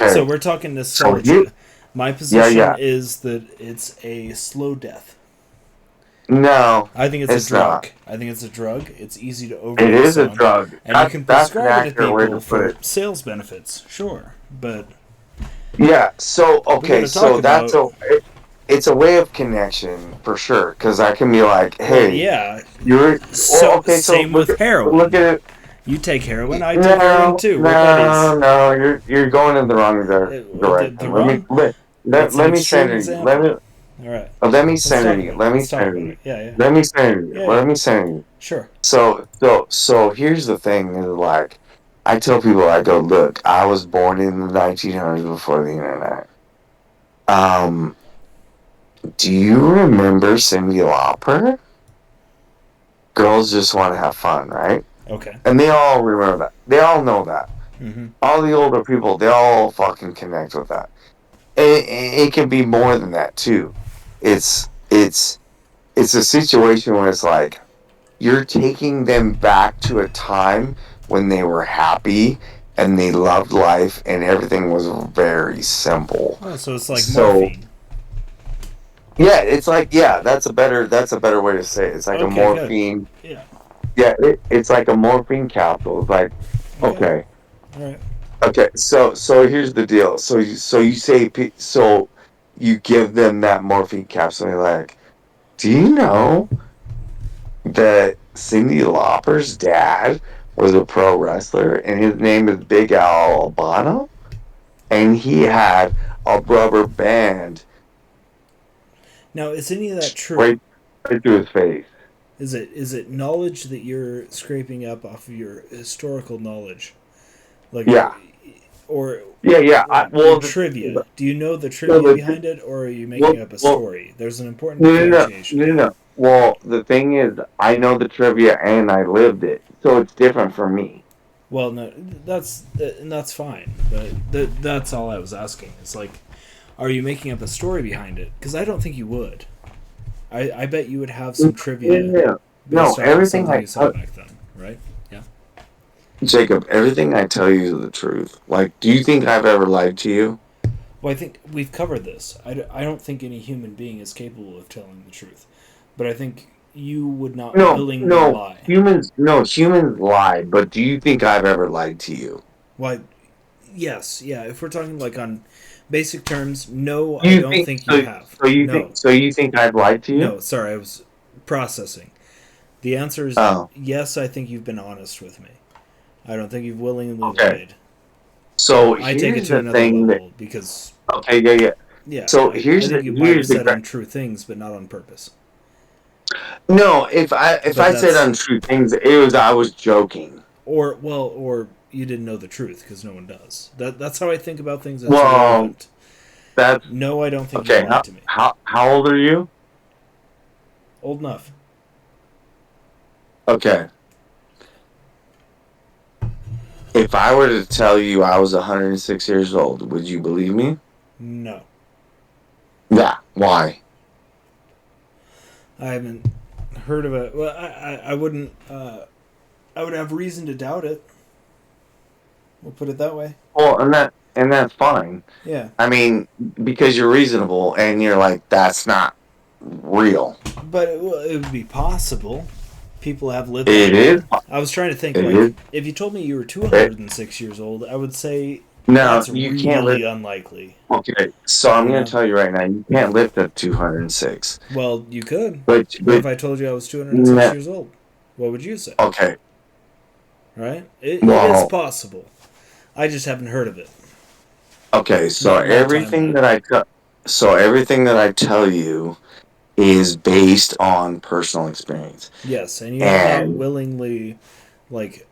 So Okay. we're talking So here, nostalgia. My yeah, position yeah. is that it's a slow death. No, I think it's a it's not. drug. I think it's a drug. It's easy to It is overdose a on, drug. and you can That's an prescribe it to accurate way to people put for it. sales benefits. Sure, but Yeah. So we got okay. to talk So about. it's a way of connection for sure. Because I can be like, Well, hey, yeah. you're well. So Okay. So same with look heroin. at it. You take heroin. I take heroin No, too. We're buddies. no. You're going in the wrong The direction. wrong. It's an Let me extreme center you. example. All right. Let me Let's center talk you. about it. Let me Let's talk center about you. it. Yeah, yeah, Let me center you. yeah, yeah. Let me center you. Sure. So here's the thing: is like, I tell people, I go, look, I was born in the 1900s before the internet. Um, do you remember Cindy Lauper? Girls just want to have fun, right? Okay. And they all remember that. They all know that. Mm-hmm. All the older people, they all fucking connect with that. It can be more than that too. It's it's it's a situation where it's like you're taking them back to a time when they were happy and they loved life and everything was very simple. Oh, so it's like So morphine. yeah, it's like yeah, that's a better way to say it. It's like a Okay, good. morphine. Yeah. Yeah, it's like a morphine capsule. It's like Okay. okay, All right. okay. So here's the deal. So you say so you give them that morphine capsule. And you're like, do you know that Cindy Lauper's dad was a pro wrestler and his name is Big Al Albano? And he had a rubber band Now, is any of that true? right, right through his face. Is it knowledge that you're scraping up off of your historical knowledge, like, Yeah. or Yeah. like your Well, trivia? Do you know the well, trivia behind it, or are you making up a well, story? There's an important no, no, no, differentiation. no, no, no. Well, the thing is, I know the trivia and I lived it, so it's different for me. Well, no, that's fine, but that's all I was asking. It's like, are you making up a story behind it? Because I don't think you would. I bet you would have some trivia Yeah. No, based off of something you saw back then, right? Yeah. Jacob, everything I tell you is the truth. Like, do you think I've ever lied to you? Well, I think we've covered this. I don't think any human being is capable of telling the truth, but I think you would not willingly lie. No, humans lie, but do you think I've ever lied to you? Why? Yes, yeah. If we're talking like on basic terms, no, I You don't think think you have. No, so you think I've lied to you? no. Sorry, I was processing. The answer is Oh, yes. I think you've been honest with me. I don't think you've willingly okay. lied, but So I take it here's to the another thing that level because okay, yeah, yeah. yeah, So I think you might have here's the said untrue things, but not on purpose. no. If But I said that's untrue things, it was I was joking. or you didn't know the truth because no one does. That's how I think about things. That's Well, irrelevant. that's No, I don't think you've okay. lied to me. How old are you? Old enough. Okay. If I were to tell you I was 106 years old, would you believe me? No, Yeah. Why? I haven't heard of it. Well, I wouldn't. I would have reason to doubt it. We'll put it that way. Well, and that's fine. Yeah, I mean, because you're reasonable and you're like, that's not real. but it would be possible. People have lived that It is. long. I was trying to think, It like, is. if you told me you were It, 206 years old, I would say no, that's you can't live. really unlikely. Okay, so I'm You going to know? tell you right now, you can't live to 206. Well, you could. What if But I told you I was 206 no, years old? What would you say? okay, Right? It is well, possible. I just haven't heard of it. okay, Not in my timeline. so everything that I tell you is based on personal experience. Yes, and you have not And willingly, like,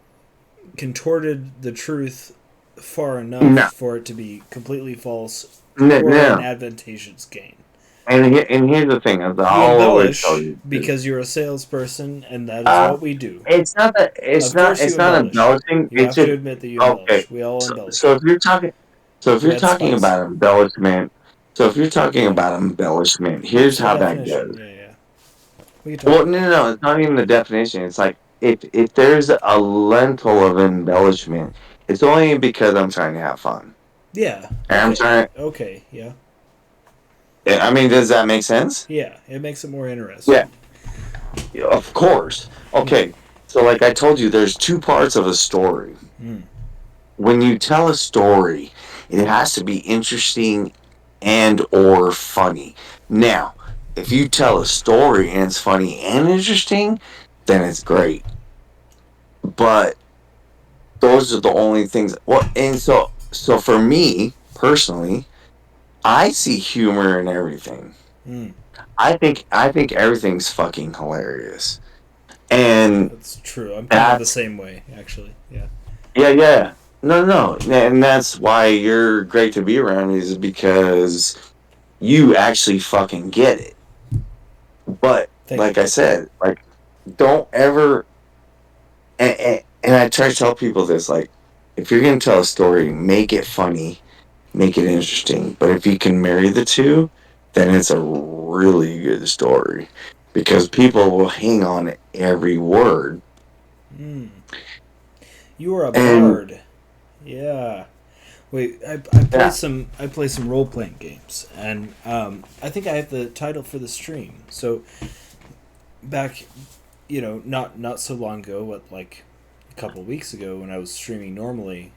contorted the truth far enough no, for it to be completely false no, or an no. advantageous gain. And here's the thing, is You I'll always tell embellish you this. because you're a salesperson, and that is Uh, what we do. it's Of course, you not embellish. embellishing. You It's have to just admit that you okay. embellish. We all So embellish. if You you're add talking spice. about embellishment, so if you're talking Yeah. about embellishment, What's here's the how that definition? goes. Yeah, yeah. We can talk Well, about it. no, it's not even the definition. It's like if there's a lentil of embellishment, it's only because I'm trying to have fun. Yeah. And I'm Okay. trying. Okay. Yeah. I mean, does that make sense? Yeah. It makes it more Yeah, interesting. of course. Hmm. Okay, so like I told you, there's two parts of a story. Hmm. When you tell a story, it has to be interesting and or funny. Now, if you tell a story and it's funny and interesting, then it's great. But those are the only things. Well, and so for me personally, I see humor in everything. Hmm. I think everything's fucking hilarious. And That's true. I'm kind of the that's same way, actually. Yeah. yeah, yeah. No. And that's why you're great to be around is because you actually fucking get it. But Thank like you. I said, like don't ever and I try to tell people this, like, if you're gonna tell a story, make it funny, make it interesting. But if you can marry the two, then it's a really good story. Because people will hang on every word. Hmm. You are a And bard. Yeah. Wait, I play yeah, some role playing games, and I think I have the title for the stream. So back, not so long ago, what, like a couple of weeks ago, when I was streaming normally,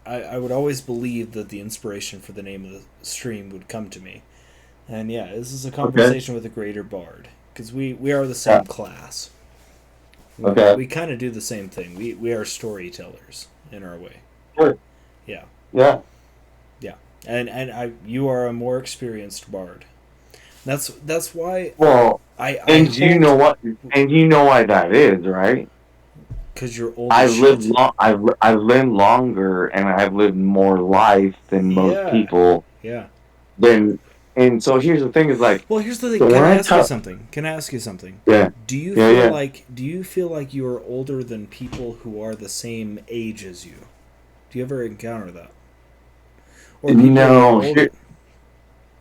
I would always believe that the inspiration for the name of the stream would come to me, and yeah, this is a okay. conversation with a greater bard because we are the Yeah, same class. okay. We kind of do the same thing. We are storytellers in our way. Sure. Yeah. Yeah. Yeah, and you are a more experienced bard. That's why Well, I and you hold know what? And you know why that is, right? because you're old as I've lived shit. long. I've lived longer, and I've lived more life than most Yeah, people. yeah. Then, and so here's the thing: is like, Well, here's the thing. so Can when I I ask you tell, something? Can I ask you something? yeah, yeah, yeah. Do you feel like you are older than people who are the same age as you? Do you ever encounter that, or people who are No, older?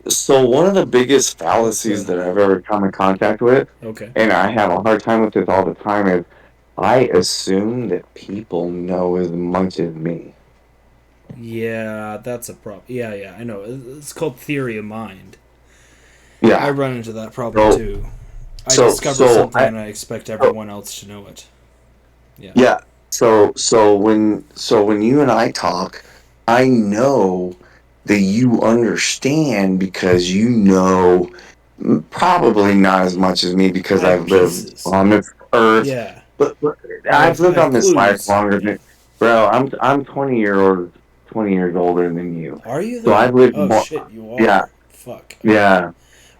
so one of the biggest What's fallacies that I've ever come in contact with, okay? and I have a hard time with this all the time, is I assume that people know as much as me. Yeah, that's a problem. Yeah, yeah, I know. It's called theory of mind. I Yeah. run into that problem So, too. I so, discover so something I, and I expect so, everyone else to know it. Yeah. yeah. So when you and I talk, I know that you understand because you know probably not as much as me because I have I've lived pieces. on this earth, Yeah. but I've I lived have on this life clues. longer Yeah. than bro. I'm 20 years older than you, Are you so though? I've lived Oh more. shit, you Yeah, are. Fuck. Okay. yeah.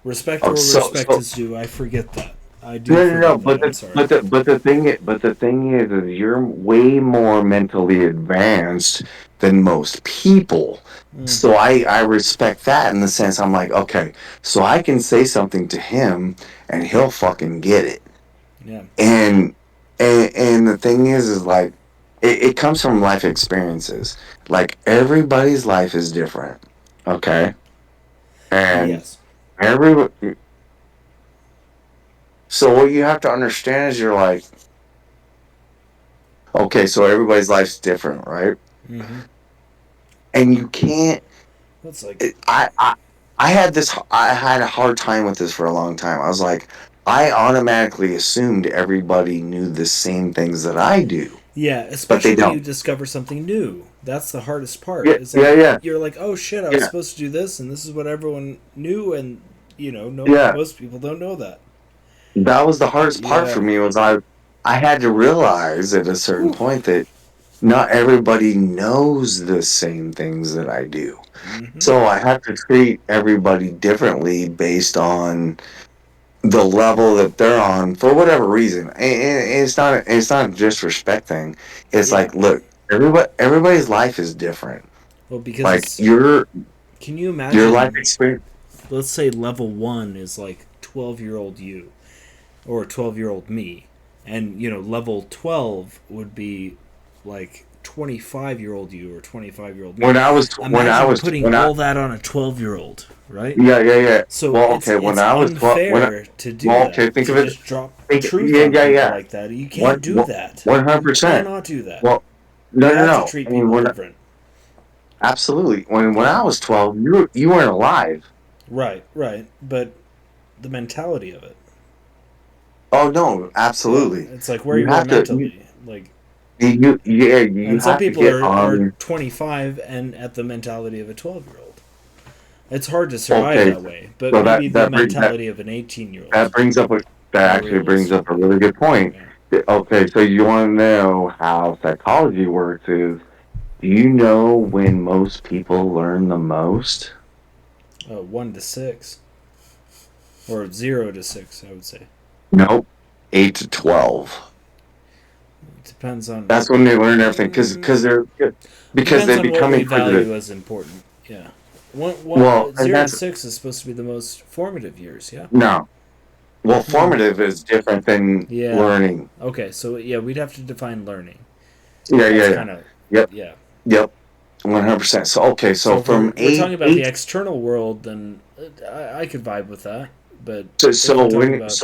Respect Oh, where so respect so is due. I forget that. I do no. forget that. But I'm the sorry. but the but the thing is you're way more mentally advanced than most people. Mm, So I respect that in the sense I'm like, okay, so I can say something to him and he'll fucking get it. yeah. And and the thing is like it comes from life experiences. Like everybody's life is different. Okay. And Yes. every so what you have to understand is you're like, okay, so everybody's life's different, right? Mm-hmm. And you can't. That's like I had this. I had a hard time with this for a long time. I was like, I automatically assumed everybody knew the same things that I do, yeah, but especially they when you don't. discover something new. That's the hardest part. Yeah, It's yeah, like yeah, you're like, oh shit, I was yeah, supposed to do this, and this is what everyone knew, and no, yeah. most people don't know that. That was the hardest part for Yeah. me. Was I had to realize at a certain Whew. point that not everybody knows the same things that I do. Mm-hmm. So I have to treat everybody differently based on the level that they're on for whatever reason. And it's not a disrespect thing. It's Yeah. like, look, everybody's life is different. Well, because Like it's. Can you your life imagine? experience. Let's say level 1 is like 12-year-old you or 12-year-old me, and level 12 would be like 25-year-old you or 25-year-old me. When I was when I Imagine was putting when I all that on a 12-year-old, right? yeah, yeah, yeah. So Well, it's okay, when it's I was 12, unfair to do well, that, okay, think to of it. just drop Think, truth yeah, on yeah, people yeah. like that. You One, can't do that. one hundred You percent. cannot do that. Well, You no, no, have to no. treat I mean, people when different. Absolutely. When I Yeah. was 12, you weren't alive. Right, right. But the mentality of it. Oh no, Yeah. absolutely. It's like where You you are have to you mentally. Like, you yeah, you and some have to people get are on. 25 and at the mentality of a 12-year-old. It's hard to survive Okay, that way, but so maybe the that mentality of an 18-year-old, brings up that more actually brings realistic. up a really good point. Yeah. Okay, so you want to know how psychology works is, do you know when most people learn the most? 1 to 6. Or 0 to 6, I would say. Nope. 8 to 12. It depends on. That's when they learn everything Mm, because depends they on what become we inquisitive. value as important. Yeah. Well, and 0 to that's 6 is supposed to be the most formative years, yeah? no. Well, Hmm. formative is different than Yeah. learning. Okay, so yeah, we'd have to define learning. Yeah, yeah, That's yeah. kind of. Yep, Yeah. yep. 100%. So okay, so So if from we're eight talking about the eight external world, then I could vibe with that. But so if we're talking about.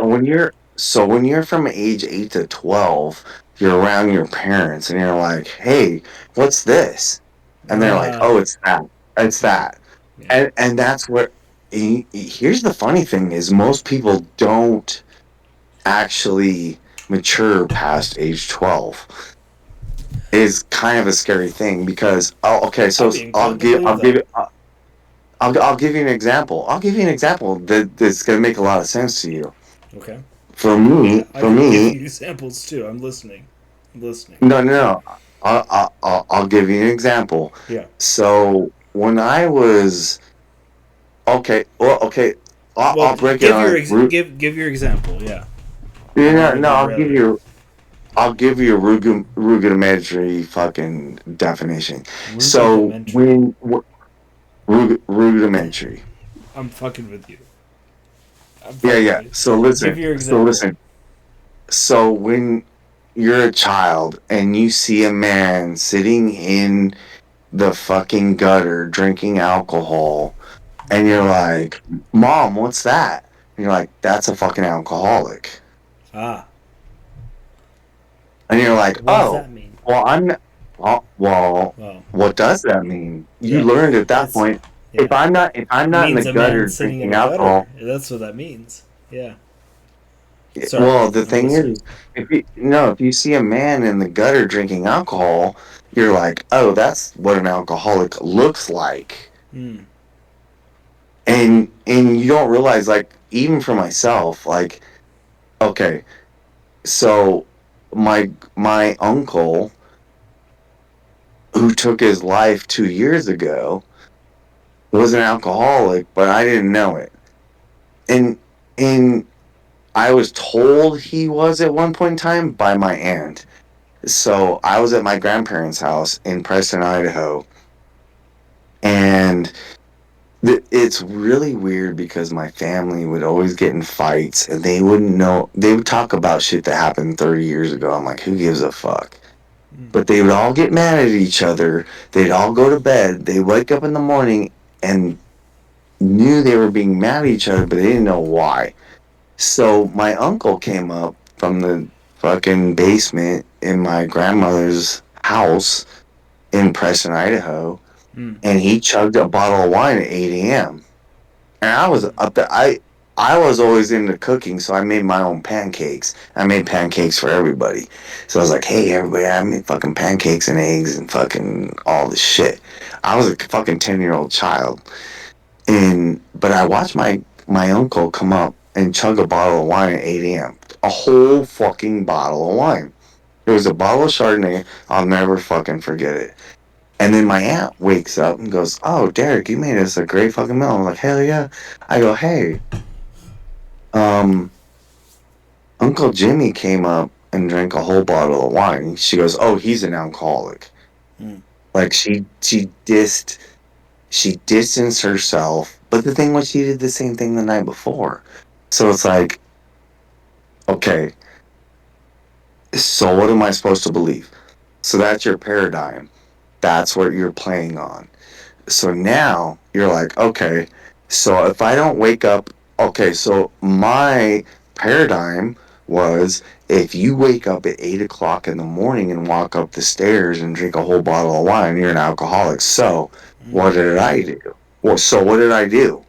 when you're from age 8 to 12, you're around your parents and you're like, "Hey, what's this?" And they're like, Ah, "Oh, it's that. It's yeah, that." yeah. And that's where here's the funny thing is most people don't actually mature past age 12 is kind of a scary thing because oh okay I'd so be inclined to believe that. I'll give you an example. I'll give you an example that's going to make a lot of sense to you. Okay. I For can give me, you examples too. I'm listening. I'm listening. no. I'll give you an example. Yeah. So when I was okay, Well, I'll break it on like root. give your example. Yeah. You I know, want to no, be ready. I'll give you a rudimentary fucking definition. So Rudimentary. rudimentary. I'm fucking with you. I'm Yeah, fucking with yeah. you. So Give listen. your So example. listen. So when you're a child and you see a man sitting in the fucking gutter drinking alcohol, and you're like, "Mom, what's that?" And you're like, "That's a fucking alcoholic." Ah, And you're like, what does "Oh, that mean? well, I'm not, well, Well, what does that mean?" You yeah, learned at that it's point. yeah. If I'm It not in the means a man gutter sitting in drinking a gutter. alcohol, That's what that means. Yeah. Sorry, well, the I'm thing listening. is, if you see a man in the gutter drinking alcohol, you're like, oh, that's what an alcoholic looks like, Hmm. and you don't realize, like, even for myself, like, okay, so my uncle who took his life 2 years ago was an alcoholic, but I didn't know it, and and I was told he was at one point in time by my aunt. So I was at my grandparents' house in Preston, Idaho, and it's really weird because my family would always get in fights, and they wouldn't know. They would talk about shit that happened 30 years ago. I'm like, who gives a fuck? Hmm. But they would all get mad at each other. They'd all go to bed. They'd wake up in the morning and knew they were being mad at each other, but they didn't know why. So my uncle came up from the fucking basement in my grandmother's house in Preston, Idaho, Hmm. and he chugged a bottle of wine at 8 a.m. And I was up there. I was always into cooking, so I made my own pancakes. I made pancakes for everybody. So I was like, hey, everybody, I made fucking pancakes and eggs and fucking all this shit. I was a fucking 10-year-old child. But I watched my uncle come up and chug a bottle of wine at 8 a.m. A whole fucking bottle of wine. It was a bottle of Chardonnay. I'll never fucking forget it. And then my aunt wakes up and goes, "Oh, Derrick, you made us a great fucking meal." I'm like, "Hell yeah!" I go, "Hey, um, Uncle Jimmy came up and drank a whole bottle of wine." She goes, "Oh, he's an alcoholic." Hmm. Like she distanced herself. But the thing was, she did the same thing the night before. So it's like, okay, so what am I supposed to believe? So that's your paradigm. That's what you're playing on. So now you're like, okay, so if I don't wake up, okay, so my paradigm was if you wake up at 8 o'clock in the morning and walk up the stairs and drink a whole bottle of wine, you're an alcoholic. So, what did I do? Well, so what did I do?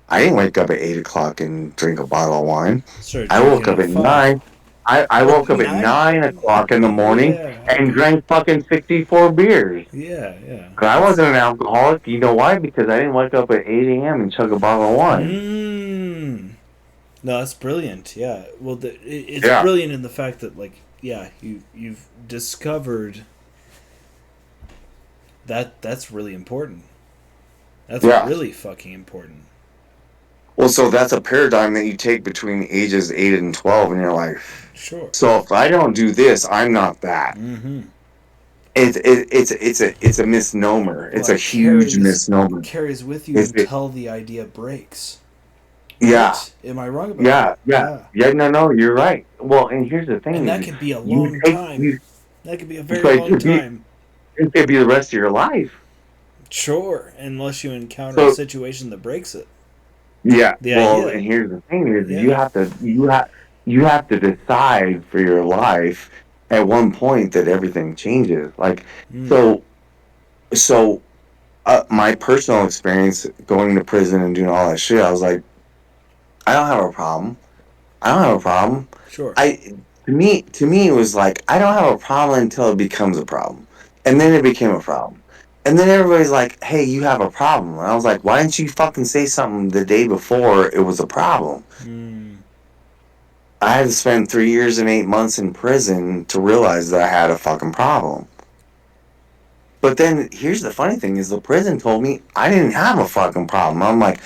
I didn't wake up at 8 o'clock and drink a bottle of wine. Started I drinking woke up at at 5. 9. I Oh, woke up at 9? 9 o'clock in the morning Yeah, and okay. drank fucking 64 beers. Yeah, yeah. But I wasn't an alcoholic. You know why? Because I didn't wake up at 8 a.m. and chug a bottle of wine. Mmm. No, that's brilliant. Yeah. Well, it's Yeah. brilliant in the fact that, like, yeah, you've discovered that's really important. That's Yeah. really fucking important. Well, so that's a paradigm that you take between ages 8 and 12 in your life. Sure. So if I don't do this, I'm not that. Mm-hmm. It's a misnomer. It's Well, a huge misnomer. carries with you It's, until the idea breaks. yeah. Right? Am I wrong about Yeah, that? yeah. No, you're right. Well, and here's the thing: And that is could be a you long take time. you, That could be a it's very like long time. it could be the rest of your life. Sure, unless you encounter a So situation that breaks it. yeah. The Well, idea. and here's the thing: is Yeah. you have to decide for your life at one point that everything changes. Like Mm. so my personal experience going to prison and doing all that shit, I was like, I don't have a problem. I don't have a problem. Sure. To me, it was like, I don't have a problem until it becomes a problem. And then it became a problem. And then everybody's like, hey, you have a problem. And I was like, why didn't you fucking say something the day before it was a problem? Mm. I had to spend 3 years and 8 months in prison to realize that I had a fucking problem. But then here's the funny thing is the prison told me I didn't have a fucking problem. I'm like,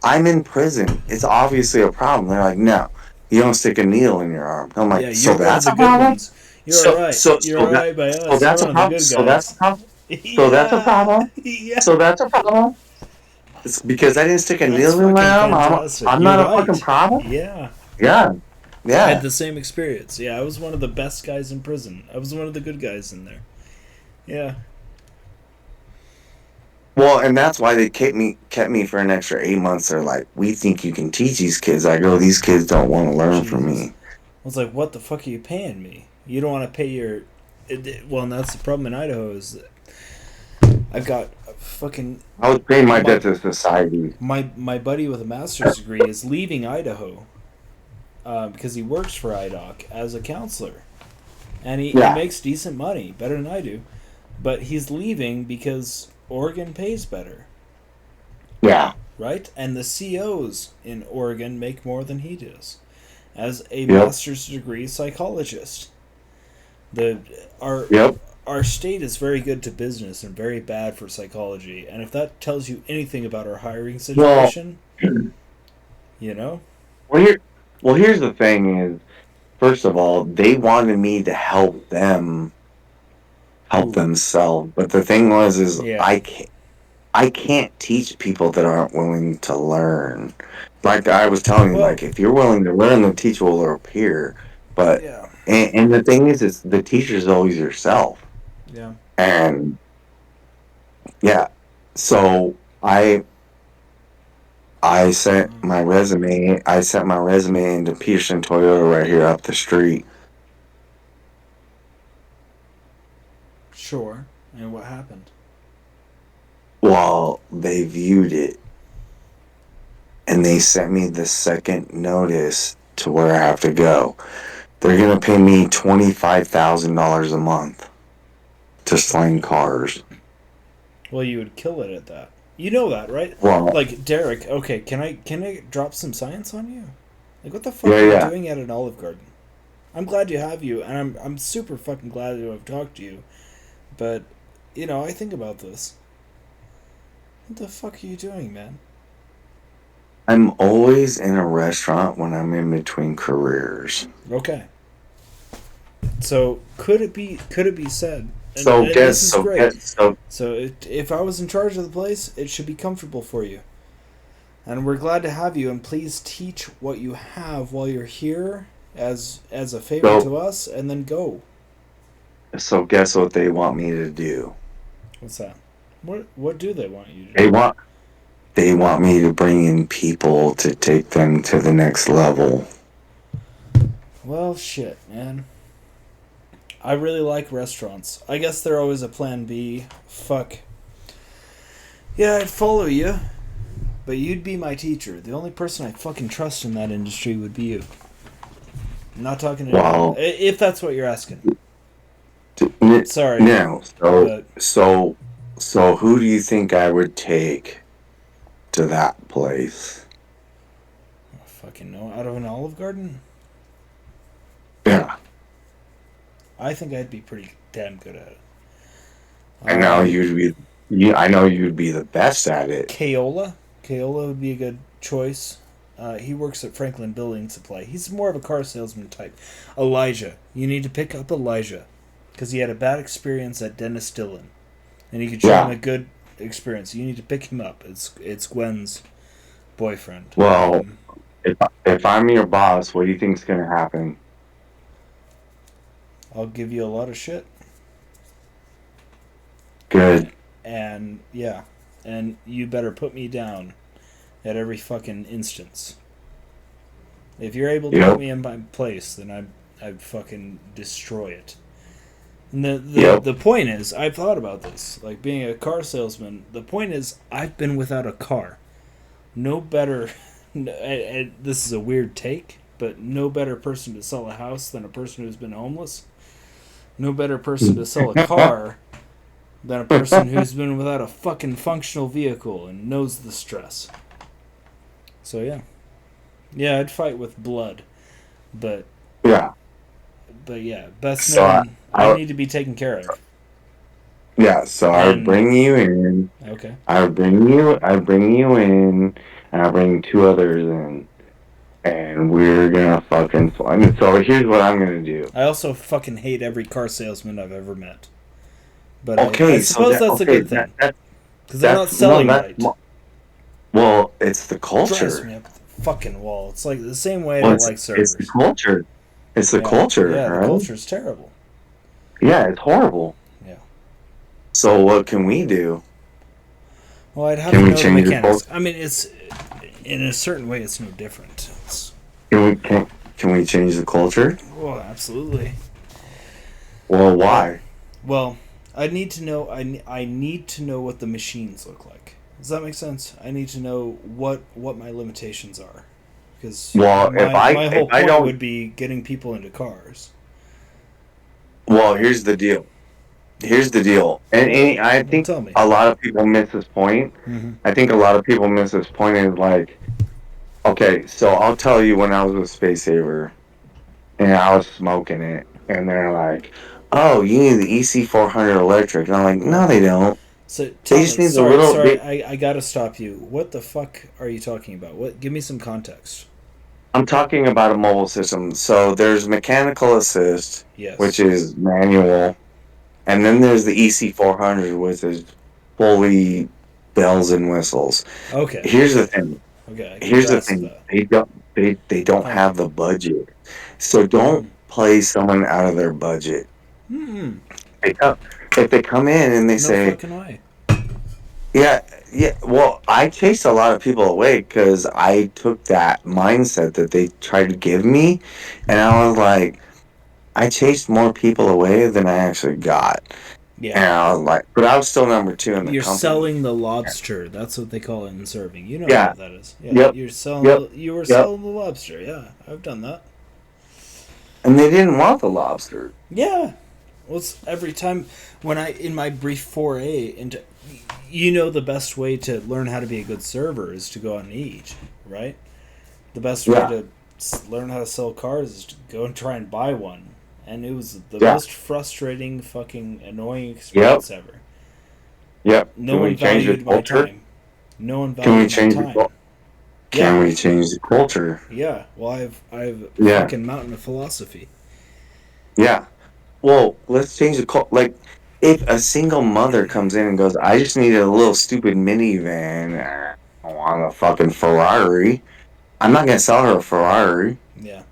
I'm in prison. It's obviously a problem. They're like, no, you don't stick a needle in your arm. I'm like, Yeah, so you're one of that's the a good problem? ones. You're alright. You're alright by So us. You're that's one a of the problem. good So that's a guys. problem. So that's a Yeah. problem. Yeah. So that's a problem. It's because I didn't stick a That's needle in my fucking arm. fantastic. I'm You're not a fucking right. problem. Yeah. Yeah, I had yeah. the same experience. Yeah, I was one of the best guys in prison. I was one of the good guys in there. Yeah. Well, and that's why they kept me for an extra 8 months. They're like, we think you can teach these kids. I go, these kids don't want to learn from Jesus. me. I was like, what the fuck are you paying me? You don't want to pay your. Well, and that's the problem in Idaho is that I've got a fucking. I was paying my My, debt to society. my buddy with a master's degree is leaving Idaho because he works for IDOC as a counselor. And he Yeah, makes decent money, better than I do. But he's leaving because Oregon pays better, yeah, right? And the COs in Oregon make more than he does as a yep, master's degree psychologist. The our yep. our state is very good to business and very bad for psychology. And if that tells you anything about our hiring Well, situation, you know? well, here's the thing is, first of all, they wanted me to help Ooh. themselves. But the thing was, is Yeah. I can't teach people that aren't willing to learn. Like I was telling you, Well, like if you're willing to learn, the teacher will appear. But yeah. and the thing is the teacher's always yourself. Yeah. And yeah, so I sent my resume. I sent my resume into Peterson Toyota right here up the street. Sure. And what happened? Well, they viewed it and they sent me the second notice to where I have to go. They're gonna pay me $25,000 a month to sling cars. Well, you would kill it at that. You know that, right? Well, Like Derrick. Okay, can I drop some science on you? Like, what the fuck yeah, are you yeah. doing at an Olive Garden? I'm glad you have you, and I'm super fucking glad to have talked to you. But I think about this. What the fuck are you doing, man? I'm always in a restaurant when I'm in between careers. Okay. So could it be said? So And guess this is so great. get so So if I was in charge of the place, it should be comfortable for you. And we're glad to have you. And please teach what you have while you're here, as a favor so to us, and then go. so guess what they want me to do? What's that? What do they want you to They do? want they want me to bring in people to take them to the next level. Well, shit, man. I really like restaurants. I guess they're always a plan B. Fuck. Yeah, I'd follow you, but you'd be my teacher. The only person I fucking trust in that industry would be you. I'm not talking to anyone. Well, If that's what you're asking. Sorry, now, so but so so who do you think I would take to that place? I don't fucking know. Out of an Olive Garden? Yeah, I think I'd be pretty damn good at it. I know you'd be. I know you'd be the best at it. Kaola? Kaola would be a good choice. He works at Franklin Building Supply. He's more of a car salesman type. Elijah. You need to pick up Elijah. Because he had a bad experience at Dennis Dillon. And you could show him a good experience. You need to pick him up. It's Gwen's boyfriend. Well, if I'm your boss, what do you think's gonna happen? I'll give you a lot of shit. Good. And, yeah. And you better put me down at every fucking instance. If you're able to put me in my place, then I'd fucking destroy it. And the point is, I've thought about this. Like, being a car salesman, the point is, I've been without a car. No better... this is a weird take, but no better person to sell a house than a person who's been homeless. No better person to sell a car than a person who's been without a fucking functional vehicle and knows the stress. So, yeah. Yeah, I'd fight with blood. But... Yeah. But, yeah, best known... I need to be taken care of. Yeah, so I would bring you in. Okay. I bring you in, and I bring two others in, and we're gonna fucking fly. So here's what I'm gonna do. I also fucking hate every car salesman I've ever met. But okay, I suppose that's a good thing. Because they're not selling right. Well, it's the culture. Drives me up the fucking wall. It's like the same way I like servers. It's the culture. It's the culture. Yeah, right? The culture's terrible. Yeah, it's horrible. Yeah. So what can we do? Well, I'd have to know the mechanics. I mean, it's in a certain way, it's no different. Can we change the culture? Well, absolutely. Well, why? Well, I need to know. I need to know what the machines look like. Does that make sense? I need to know what my limitations are, because my whole point would be getting people into cars. Well, here's the deal. And I think a lot of people miss this point. Mm-hmm. I think a lot of people miss this point is like, okay, so I'll tell you when I was with Space Saver, and I was smoking it, and they're like, oh, you need the EC400 electric. And I'm like, no, they don't. So they just need Sorry, I gotta stop you. What the fuck are you talking about? What? Give me some context. I'm talking about a mobile system. So there's mechanical assist, yes, which is manual, and then there's the EC400, which is fully bells and whistles. Okay. Here's the thing. Okay. Here's the thing. They don't have the budget, so don't play someone out of their budget. Mm-hmm. If they come in and they say, fucking way. Yeah. Well, I chased a lot of people away because I took that mindset that they tried to give me, and I was like, I chased more people away than I actually got. Yeah. And I was like, but I was still number 2 in the You're company. selling the lobster. That's what they call it in serving. You know what that is. Yeah. Yep. You're selling. You were selling the lobster. Yeah, I've done that. And they didn't want the lobster. Yeah. Well, it's every time in my brief foray into, the best way to learn how to be a good server is to go out and eat, right? The best way to learn how to sell cars is to go and try and buy one. And it was the most frustrating, fucking annoying experience ever. Yep. No one valued my time. No one valued my time. Can we change the culture? Yeah. Well, I've a fucking mountain of philosophy. Yeah. Well, let's change the culture. Like, if a single mother comes in and goes, I just need a little stupid minivan, I want a fucking Ferrari, I'm not going to sell her a Ferrari. Yeah.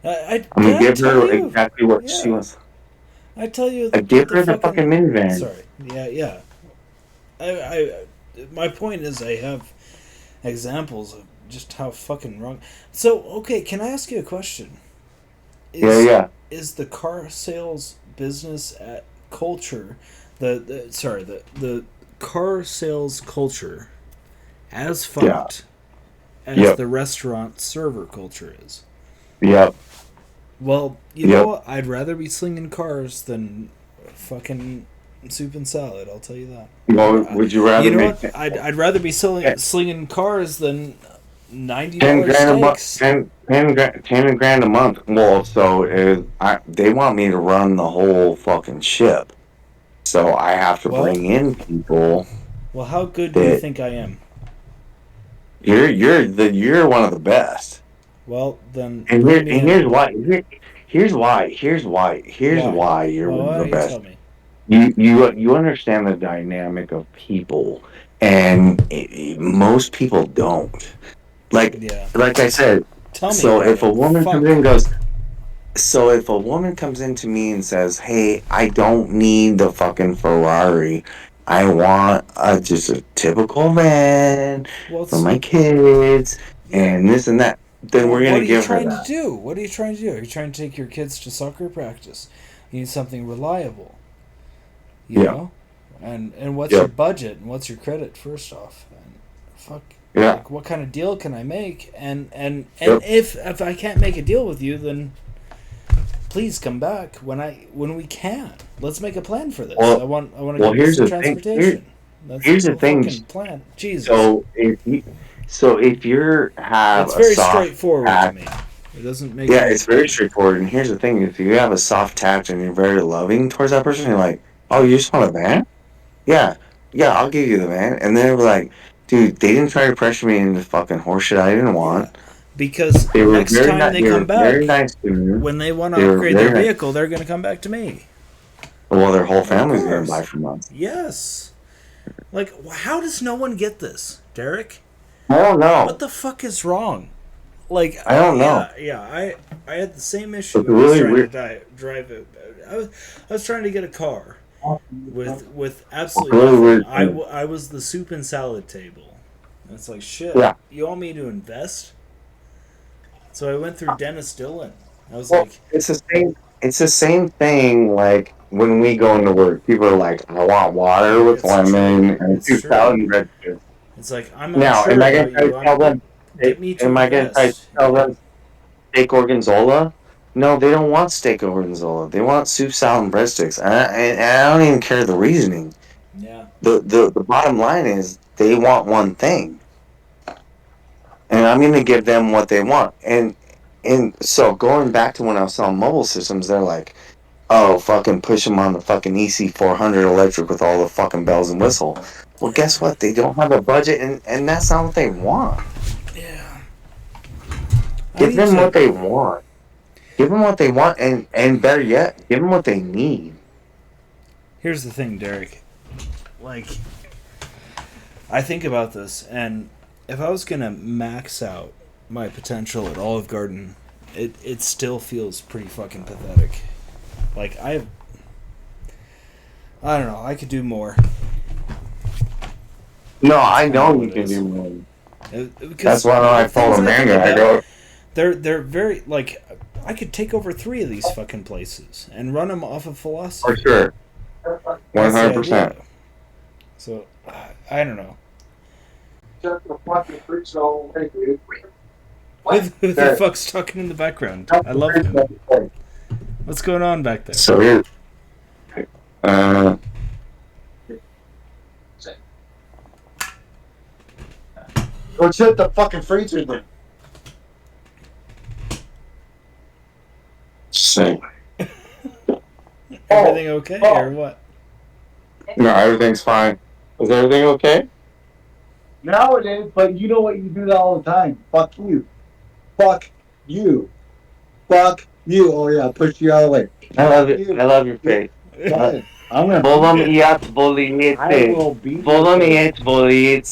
I'm going to give her exactly what she wants. I tell you, I give her the fucking minivan. Sorry. Yeah. My point is, I have examples of just how fucking wrong. So, okay, can I ask you a question? Yeah, is yeah, is the car sales business at culture, the car sales culture as yeah, fucked as yep, the restaurant server culture is? yep, Well, you know yep. what? I'd rather be slinging cars than fucking soup and salad. I'll tell you that. Well, would you You rather know make what? I'd rather be slinging cars than ninety ten dollars grand a month, steaks. 10 grand a month? Well, so they want me to run the whole fucking ship, so I have to Well, bring in people how good do you that think I am? you're one of the best. Well, then And bring me in. here's why. Here's Why? why you're Well, one of why the don't you best. tell me? You understand the dynamic of people, and most people don't. Like Yeah. like I said, Tell me so about if a it. woman comes in Fuck. and goes, so if a woman comes in to me and says, "Hey, I don't need the fucking Ferrari. I want just a typical van Well, for it's my kids yeah. and this and that," then Well, we're what gonna are you give her trying to that. do? What are you trying to do? Are you trying to take your kids to soccer practice? You need something reliable, you Yeah, know? And what's yeah, your budget and what's your credit first off? And fuck, yeah, like what kind of deal can I make? And yep. if I can't make a deal with you, then please come back when we can. Let's make a plan for this. Well, I want to well, get this here's in the thing. transportation. Let's Here's do the a thing. fucking plan. Jesus. So if you have It's a very soft straightforward to tact, me. It doesn't make yeah, any. it's very straightforward. And here's the thing: if you have a soft tact and you're very loving towards that person, you're like, "Oh, you just want a van? Yeah, yeah, I'll give you the van." And then they're like, "Dude, they didn't try to pressure me into fucking horseshit I didn't Yeah, want. because They were next very time nice. they They come were very back, nice to me. when they want to They were upgrade their very nice. vehicle, they're going to come back to me. Well, their whole Of family's gonna buy course. from us. Yes. Like, how does no one get this, Derek? I don't What know. the fuck is wrong? Like, I don't know. yeah. I had the same issue It's when I was really trying to weird. drive it. I was trying to get a car with It's absolutely really nothing. weird thing. I was the soup and salad table. And it's like shit. Yeah. You want me to invest? So I went through Dennis Dillon. I was Well, like, it's the same. It's the same thing. Like when we go into work, people are like, "I want water with it's true. lemon and It's two true. salad and red juice." It's like I'm Now, am unsure I gonna about try to you. tell them? Get me to Am I gonna try to invest. tell them steak gorgonzola? No, they don't want steak gorgonzola. They want soup, salad, and breadsticks. And I don't even care the reasoning. Yeah. The bottom line is they want one thing, and I'm gonna give them what they want. And so going back to when I was selling mobile systems, they're like, "Oh, fucking push them on the fucking EC400 electric with all the fucking bells and whistle." Well, guess Yeah. what? They don't have a budget, and that's not what they want. Yeah. I Give need them to. what they want. Give them what they want, and better yet, give them what they need. Here's the thing, Derek. Like, I think about this, and if I was gonna max out my potential at Olive Garden, it still feels pretty fucking pathetic. Like I don't know. I could do more. No, That's I kind of know what you it can is. do more. That's Because why the I told things I think Amanda, I about, go, they're very like I could take over 3 of these fucking places and run them off of for philosophy. sure, That's the 100%. idea. So I don't know. Who the fuck's talking in the background? I love him. What's going on back there? So here, uh, Go shut the fucking freezer then. so, Everything okay or what? no, everything's fine. Is everything okay? Now it is, but you know what? You do that all the time. Fuck you. Fuck you. Fuck you. Oh yeah, push you out of the way. I love it. You. I love your face. I'm gonna Volum beat you. iat I voliete. will beat Volum your iat face.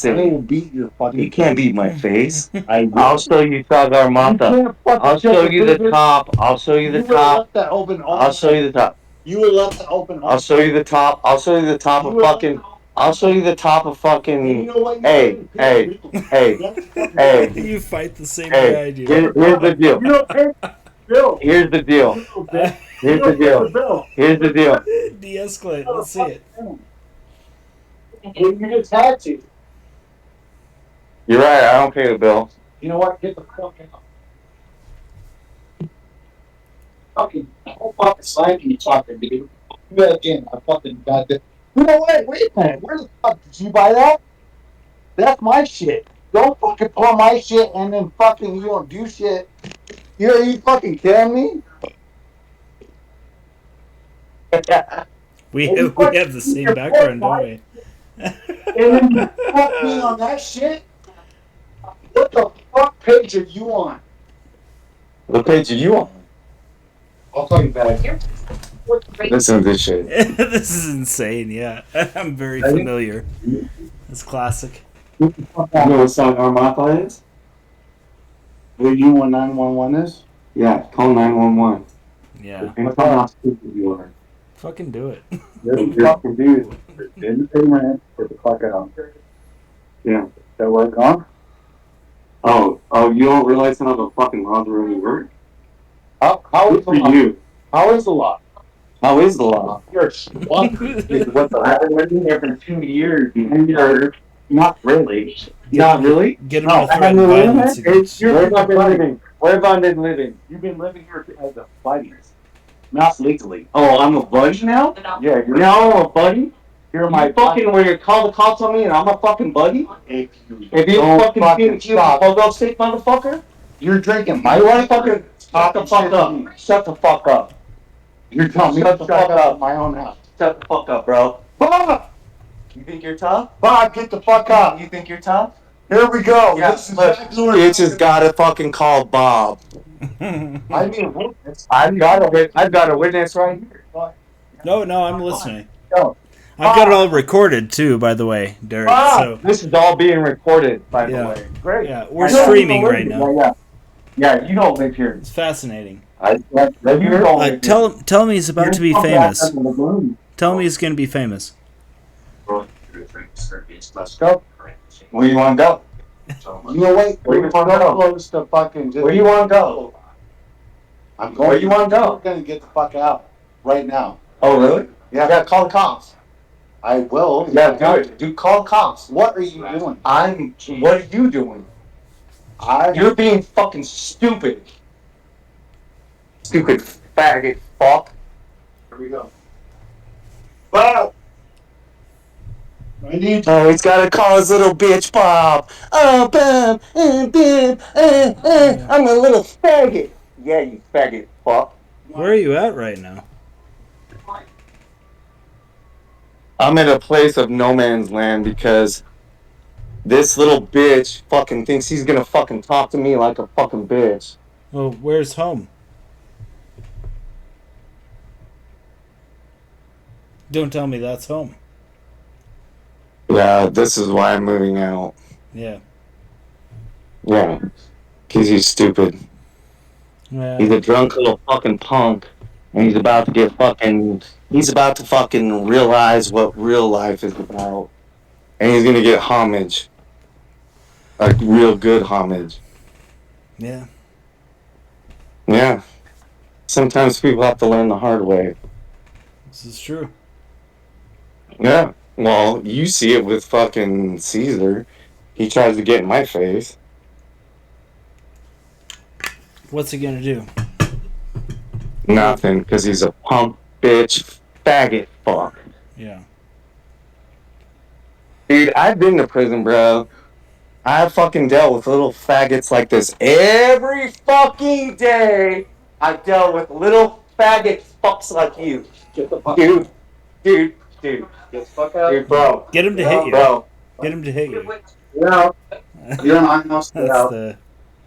I voliete. will beat your fucking You can't face. beat my face. I I'll will. show you Sagarmatha. You can't fucking I'll shut show the you the freezer. top. I'll show you the You would have top. left that open all I'll show you the top. You would have left that open all I'll show you the top. I'll show you the top You of would've fucking. I'll show you the top of And you fucking. know what? You Hey, don't even hey, pay hey, That's fucking hey, You fight the same way hey. I do. Here's the deal. You don't pay. Bill. Here's the deal. Here's the deal. Bill. Here's the deal. De-escalate. Let's see it. You just had to. You're right. I don't pay the bill. You know what? Get the fuck out. Fucking whole fucking slang you talking, dude. You got again. I fucking got this. You know what? Wait a minute. Where the fuck did you buy that? That's my shit. Don't fucking pour my shit and then fucking you don't do shit. Are you fucking kidding me? We You have the same background, don't we? And then you fuck me on that shit? What the fuck page are you on? What page are you on? I'll call you back. Listen to this shit. This is insane. Yeah, I'm very familiar. It's classic. You know what song Armapa is? What you want 911 is? Yeah, call 911. Yeah, And tell how stupid you are. fucking do it. You fucking dude. Didn't pay rent. Get the fuck out. Yeah. That work on? Oh, you don't realize how the fucking laws really work? How is Good the for law? you. How is the law? How is the law? You're a schmuck. What the? I've been living here for 2 years. And you're not really. Not really? Get him No, to threaten violence against you. Where have I been living? Where have I been living? You've been living here as a buddy. Not legally. Oh, I'm a buddy now? Yeah, Now I'm a buddy? you're my You fucking, when you call the cops on me and I'm a fucking buddy? If If you don't fucking fucking feel stop. hold stick, motherfucker? You're drinking My my wife fucking shut the fuck up. Shut the fuck up. You're telling me Shut to the fuck shut up up. in my own house. Shut the fuck up, bro. Bob! You think you're tough? Bob, get the fuck up. You think you're tough? Here we go. Yeah, This is look, exactly what bitches gotta fucking call Bob. I mean, witness. I've got a witness right here. No, I'm listening. Go. I've got it all recorded too, by the way, Derrick. So This is all being recorded, by Yeah. the way. Great. yeah, we're I don't streaming even right live now. here. Yeah, you don't live here. It's fascinating. I live here. Tell him he's about to be famous. Let's Tell him he's going to be famous. Go. Where you want to go? You know, wait. Where you We're wanna go? close to fucking. Where you want to go? I'm going. Where you wanna go? I'm gonna get the fuck out right now. Oh, really? Yeah. Yeah, call the cops. I will. Yeah, do it. Do call the cops. What are you doing? What are you doing? You're being fucking stupid. Stupid faggot fuck. Here we go. Bob! I need Oh, he's gotta call his little bitch Bob. Oh, Bob, I'm a little faggot. Yeah, you faggot fuck. Where are you at right now? I'm in a place of no man's land because this little bitch fucking thinks he's gonna fucking talk to me like a fucking bitch. Well, where's home? Don't tell me that's home. Yeah, this is why I'm moving out. Yeah. Yeah, because he's stupid. He's a drunk little fucking punk, and he's about to fucking realize what real life is about. And he's gonna get homage. Like real good homage. Yeah. Yeah. Sometimes people have to learn the hard way. This is true. Yeah. Well, you see it with fucking Caesar. He tries to get in my face. What's he gonna do? Nothing, because he's a punk bitch faggot fuck. Yeah. Dude, I've been to prison, bro. I've fucking dealt with little faggots like this every fucking day. I dealt with little faggot fucks like you. Get the fuck Dude. Get Get the fuck out. Dude, bro. Get him to hit you. Bro. Get him to hit you. Yeah. You're in my house. Get That's out. the.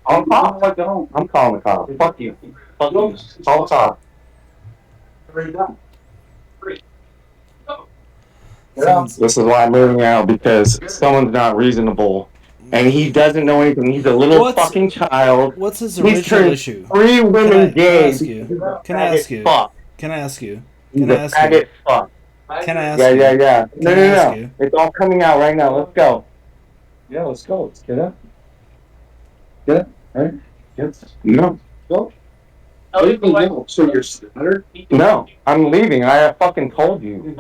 I'm calling the cops. Fuck you. Fuck you. Call the cops. Already done. Sounds, This is why I'm moving out, because someone's not reasonable. And he doesn't know anything. He's a little fucking child. what's his He's original turned issue? 3 women gay. Can I ask you? Fuck. Can I ask you? He's Can a I ask you? faggot fuck. Can I ask Yeah. you? No. ask you? It's all coming out right now. Let's go. Yeah, let's go. Let's get up. Get up. Right? Get. No. Go. So you're stutter? No, I'm leaving. I fucking told you.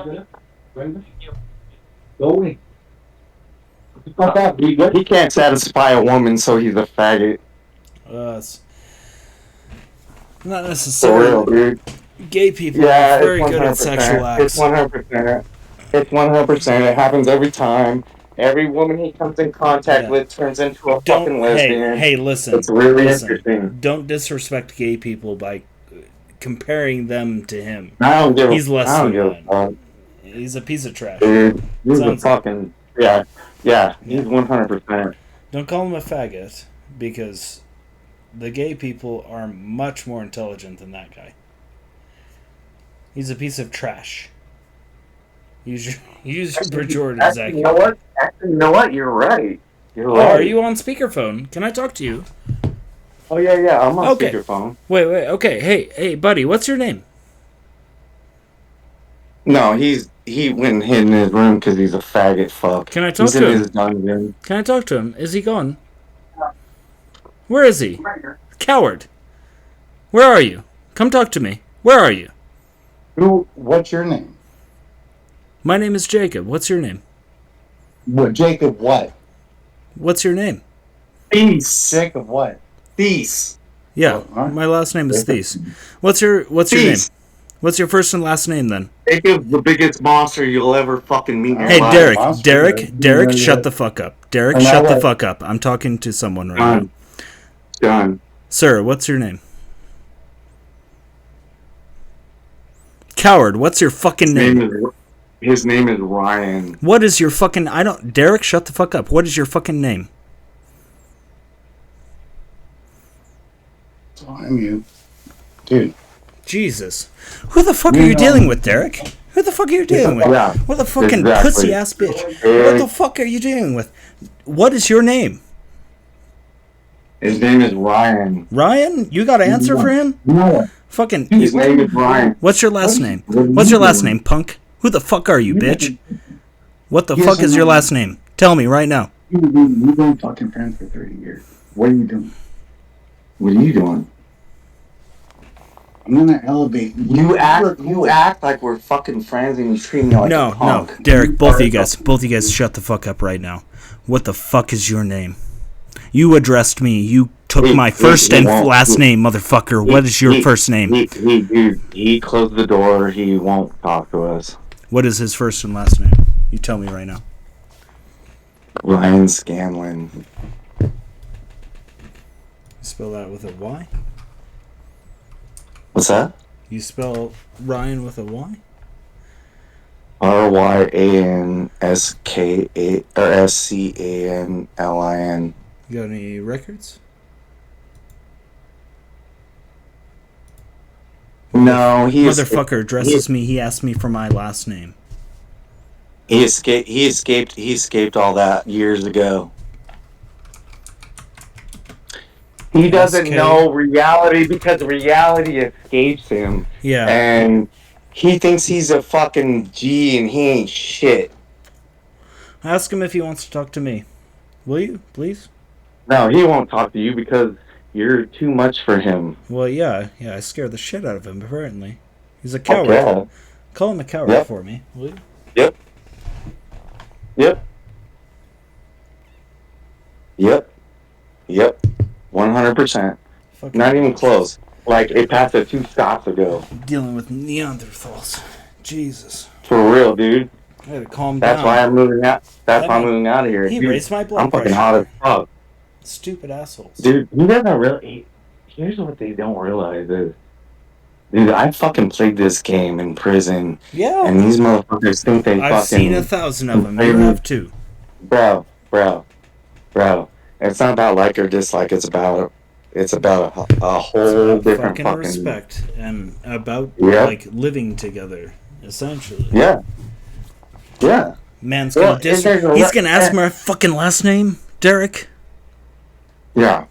Go away. Fuck that. Be good. He can't satisfy a woman, so he's a faggot. It's not For necessarily. real, dude. Gay people Yeah, are very it's good at 100%. sexual It's acts. 100%. It's 100%. It happens every time. Every woman he comes in contact Yeah. with turns into a Don't fucking lesbian. hey listen. It's really listen. interesting. Don't disrespect gay people by comparing them to him. I don't give He's less I don't than give that. a fuck, He's a piece of trash. dude. He's a Sounds- fucking yeah. He's 100%. Don't call him a faggot because the gay people are much more intelligent than that guy. He's a piece of trash. Use your pejoratives Actually, you know what? Actually, you know what? You're right. You're Oh, right. are you on speakerphone? Can I talk to you? Oh yeah. I'm on Okay. speakerphone. Wait. Okay. Hey, buddy. What's your name? No, he went and hid in his room because he's a faggot fuck. Can I talk He's to in him? his dungeon. Can I talk to him? Is he gone? Where is he? Coward. Where are you? Come talk to me. Where are you? What's your name? My name is Jacob. What's your name? What, Jacob what? What's your name? Thies. Jacob what? Thies. Yeah, Oh, my last name is Thies. What's your name? Thies. What's your first and last name then? Jacob's the biggest monster you'll ever fucking meet in your Hey, life. Derrick. monster, Derrick, yeah. shut the fuck up. Derrick, And shut now the what? fuck up. I'm talking to someone right now. Done. Done. Sir, what's your name? Coward, what's your fucking name? His name is Ryan. What is your fucking... Derrick, shut the fuck up. What is your fucking name? So I'm you. Dude. Jesus. Who the fuck are you dealing with, Derrick? Who the fuck are you dealing with? Yeah, What the fucking exactly. pussy-ass bitch? What the fuck are you dealing with? What is your name? His name is Ryan. Ryan? You got an answer for him? No. Fucking... His name is Ryan. What's your last name? What's your last name, punk? Who the fuck are you, bitch? What the fuck is your last name? Tell me right now. You've been fucking friends for 30 years. What are you doing? What are you doing? I'm gonna elevate You act like we're fucking friends and you treat me like a No, punk. Derrick, both of you guys shut the fuck up right now. What the fuck is your name? You addressed me. You took my first and last name, motherfucker. What is your first name? He closed the door. He won't talk to us. What is his first and last name? You tell me right now. Ryan Scanlon. Spell that with a Y? What's that? You spell Ryan with a Y? RYANSKA or SCANLIN. You got any records? No, Motherfucker addresses me. He asked me for my last name. He escaped all that years ago. He doesn't SK. know reality because reality escapes him. Yeah. And he thinks he's a fucking G and he ain't shit. Ask him if he wants to talk to me. Will you, please? No, he won't talk to you because you're too much for him. Well, yeah, I scared the shit out of him, apparently. He's a coward. Yeah. Call him a coward Yep. for me, will you? Yep. 100%. Fucking Not even close. Like, it passed it 2 stops ago. Dealing with Neanderthals. Jesus. For real, dude. I gotta calm That's down. why I'm moving out. That's That why I'm man- moving out of here. He Dude, raised my blood I'm fucking pressure. hot as fuck. Stupid assholes. Dude, you doesn't really... Here's what they don't realize is... Dude, I fucking played this game in prison. Yeah. And these motherfuckers think they I've seen fucking... 1,000 of them. You have too. Bro. It's not about like or dislike. It's about a whole It's about different fucking fucking... respect and about Yep. like living together, essentially. Yeah. Man's Well, gonna if there's a he's gonna ask my fucking last name, Derrick. Yeah.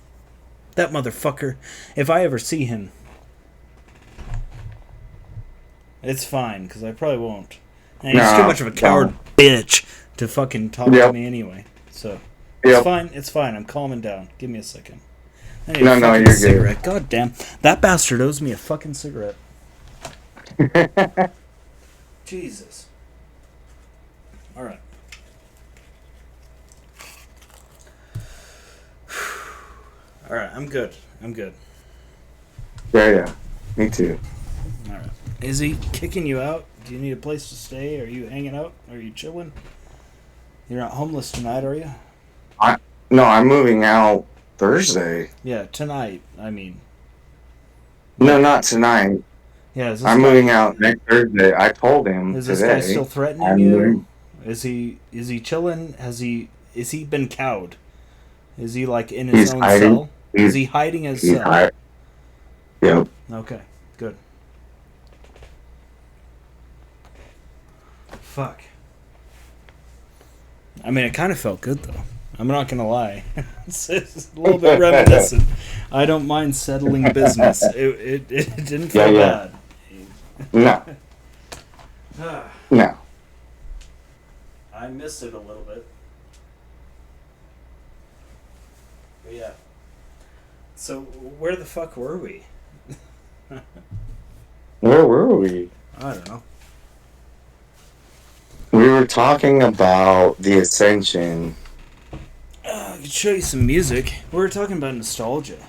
That motherfucker. If I ever see him, it's fine because I probably won't. And he's too Nah, much of a coward bitch to fucking talk to Yep. me anyway. So Yep. it's fine. It's fine. I'm calming down. Give me a second. I need No, a no, fucking you're cigarette. God damn. That bastard owes me a fucking cigarette. good. Jesus. Alright. Alright, I'm good. I'm good. Yeah. Me too. Alright. Is he kicking you out? Do you need a place to stay? Are you hanging out? Are you chilling? You're not homeless tonight, are you? No, I'm moving out Thursday. Yeah, tonight, I mean. No, Like, not tonight. yeah, is this I'm guy moving out next Thursday. I told him is this guy today. still threatening I'm you? moving. Is he chilling? Is he been cowed? Is he like in his He's own hiding. cell? Is he hiding his He's cell? hiding. Yep. Okay, good. Fuck. I mean, it kind of felt good though. I'm not gonna lie. It's a little bit reminiscent. I don't mind settling business. It didn't feel Yeah. bad. No. I missed it a little bit. But yeah. So where the fuck were we? Where were we? I don't know. We were talking about the Ascension. I could show you some music. We were talking about nostalgia at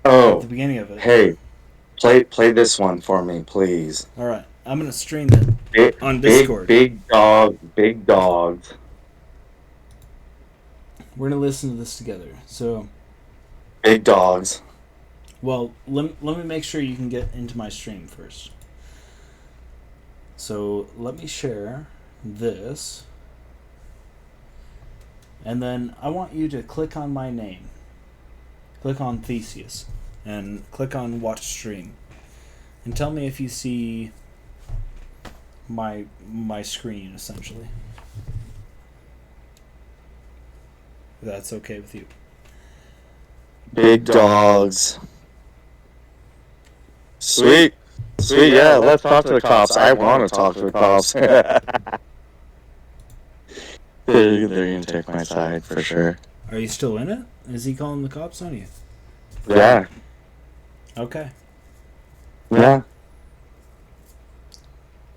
Oh, the beginning of it. hey, play this one for me, please. All right, I'm gonna stream it on Discord. Big dogs. We're gonna listen to this together. So, Big dogs. well, let me make sure you can get into my stream first. So let me share this, and then I want you to click on my name. Click on Theseus, and click on Watch Stream, and tell me if you see my screen essentially. If that's okay with you. Big dogs. Sweet, yeah, let's talk to the cops. I want to talk to the cops. They're going to take my side for sure. Are you still in it? Is he calling the cops on you? Yeah. Okay. Yeah.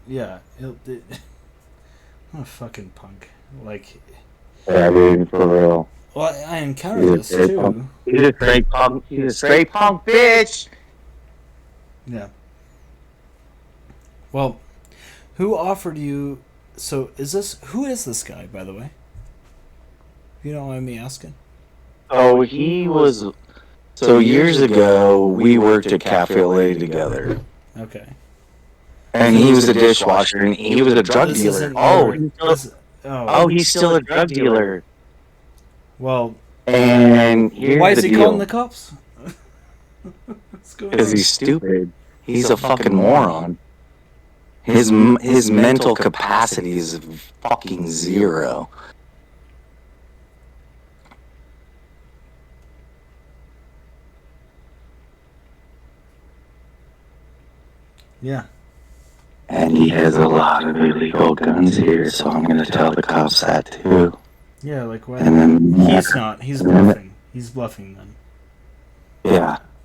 Yeah. I'm a fucking punk. Like, Yeah, dude, for real. well, I encountered this too. He's a straight punk. He's a straight punk bitch. Yeah. Well, who offered you? So who is this guy, by the way? If you don't mind me asking. Oh, he was. So years ago, we worked at Cafe Lay together, Okay. and he was a dishwasher, and he was a drug This dealer. isn't Oh, your- oh, he's still a drug dealer. Well, And here's why is the he deal. calling the cops? What's going Because on? he's stupid. He's a fucking moron. His mental capacity is fucking zero. Yeah. And he has a lot of illegal guns here, so I'm gonna tell the cops that too. Yeah, like what? And then He's not. He's bluffing. He's bluffing then.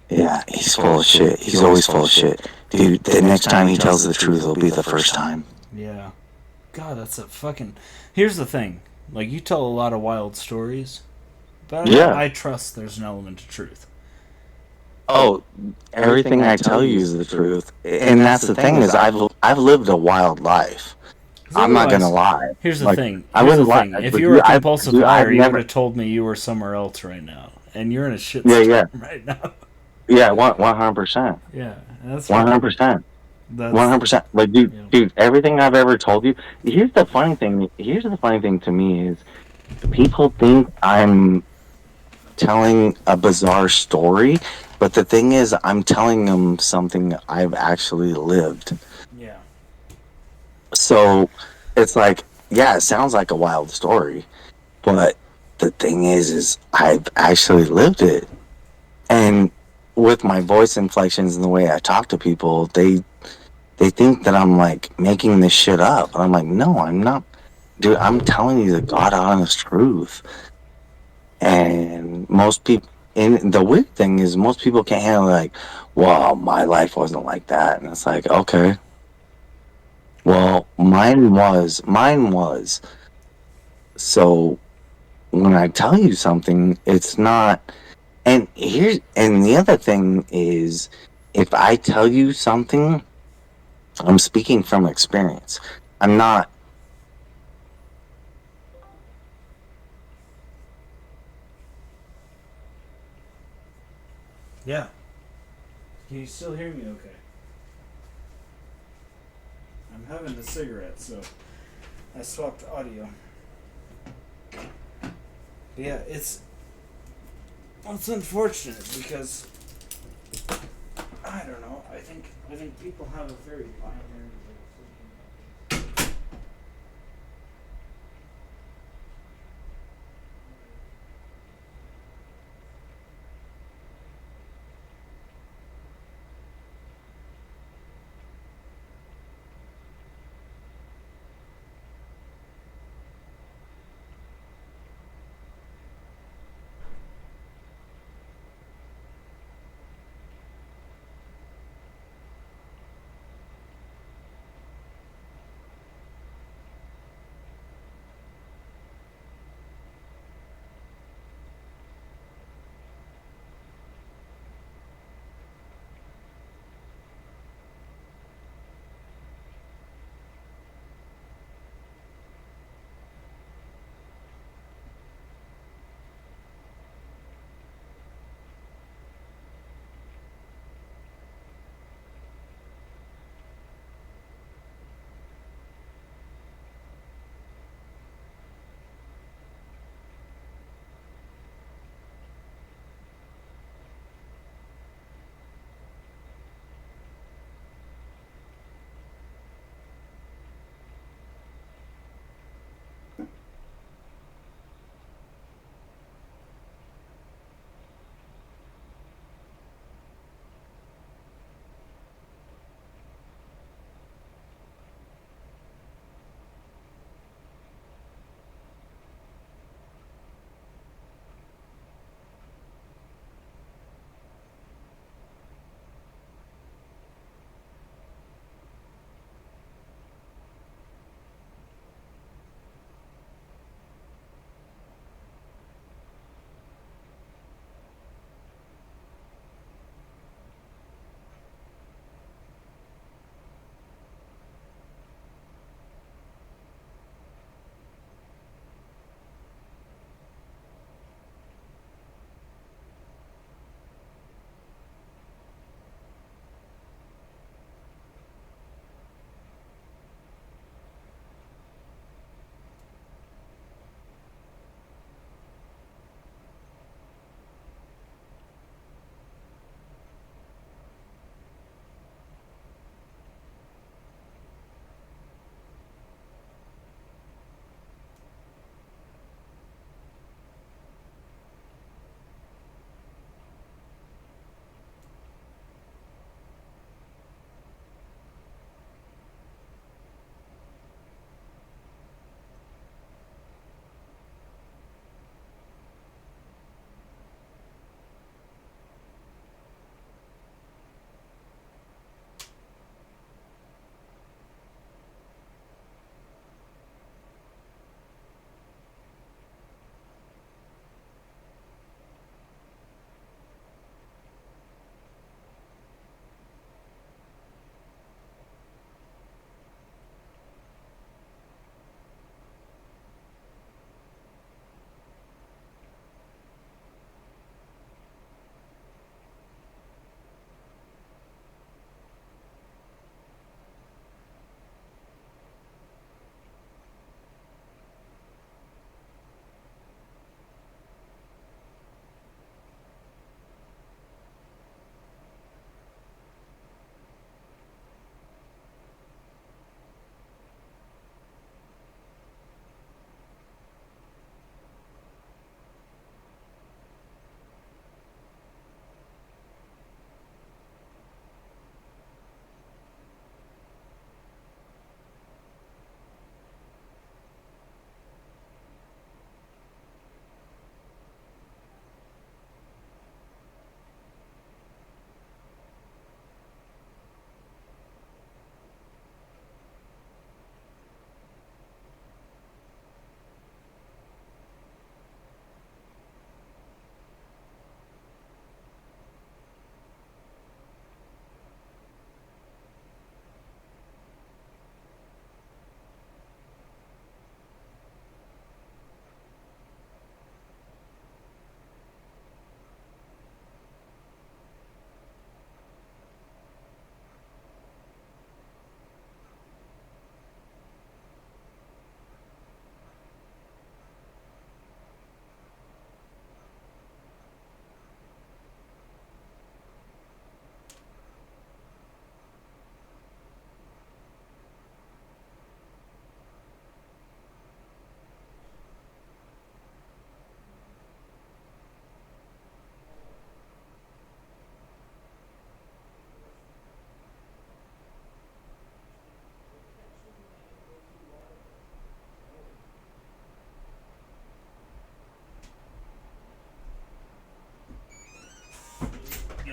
Yeah, he's full of shit. He's always full of shit. Dude, the next time he tells the truth, it'll be the first time. Yeah. God, that's a fucking. Here's the thing. Like, you tell a lot of wild stories, but Yeah. I trust there's an element of truth. Oh, everything I tell you is the truth. And that's the thing is I've lived a wild life. I'm not gonna lie. Here's the Like, thing. I Here's the wouldn't thing. lie. If But you were a dude, compulsive I've liar, you never- would have told me you were somewhere else right now, and you're in a shit Yeah. right now. Yeah, 100%. Yeah, that's 100%. That's 100%. Like, dude, everything I've ever told you. Here's the funny thing. Here's the funny thing to me is, people think I'm telling a bizarre story, but the thing is, I'm telling them something I've actually lived. yeah. So it's like, yeah, it sounds like a wild story, but the thing is I've actually lived it. And with my voice inflections and the way I talk to people, they think that I'm like making this shit up. And I'm like, no, I'm not. Dude, I'm telling you the God honest truth. And most people, And the weird thing is, most people can't handle like, well, my life wasn't like that, and it's like, okay, well, mine was. Mine was. So when I tell you something, it's not. And the other thing is, if I tell you something, I'm speaking from experience. I'm not. Yeah. Can you still hear me okay? I'm having a cigarette, so I swapped audio. But yeah, it's unfortunate because I don't know. I think people have a very binary way of thinking about things.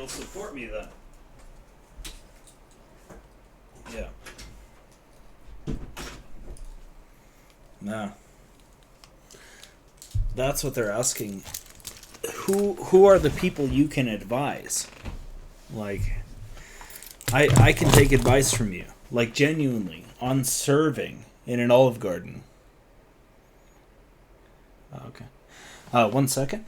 you'll support me then. Yeah. No. That's what they're asking. Who are the people you can advise? Like, I can take advice from you. Like, genuinely, on serving in an Olive Garden. Okay. 1 second.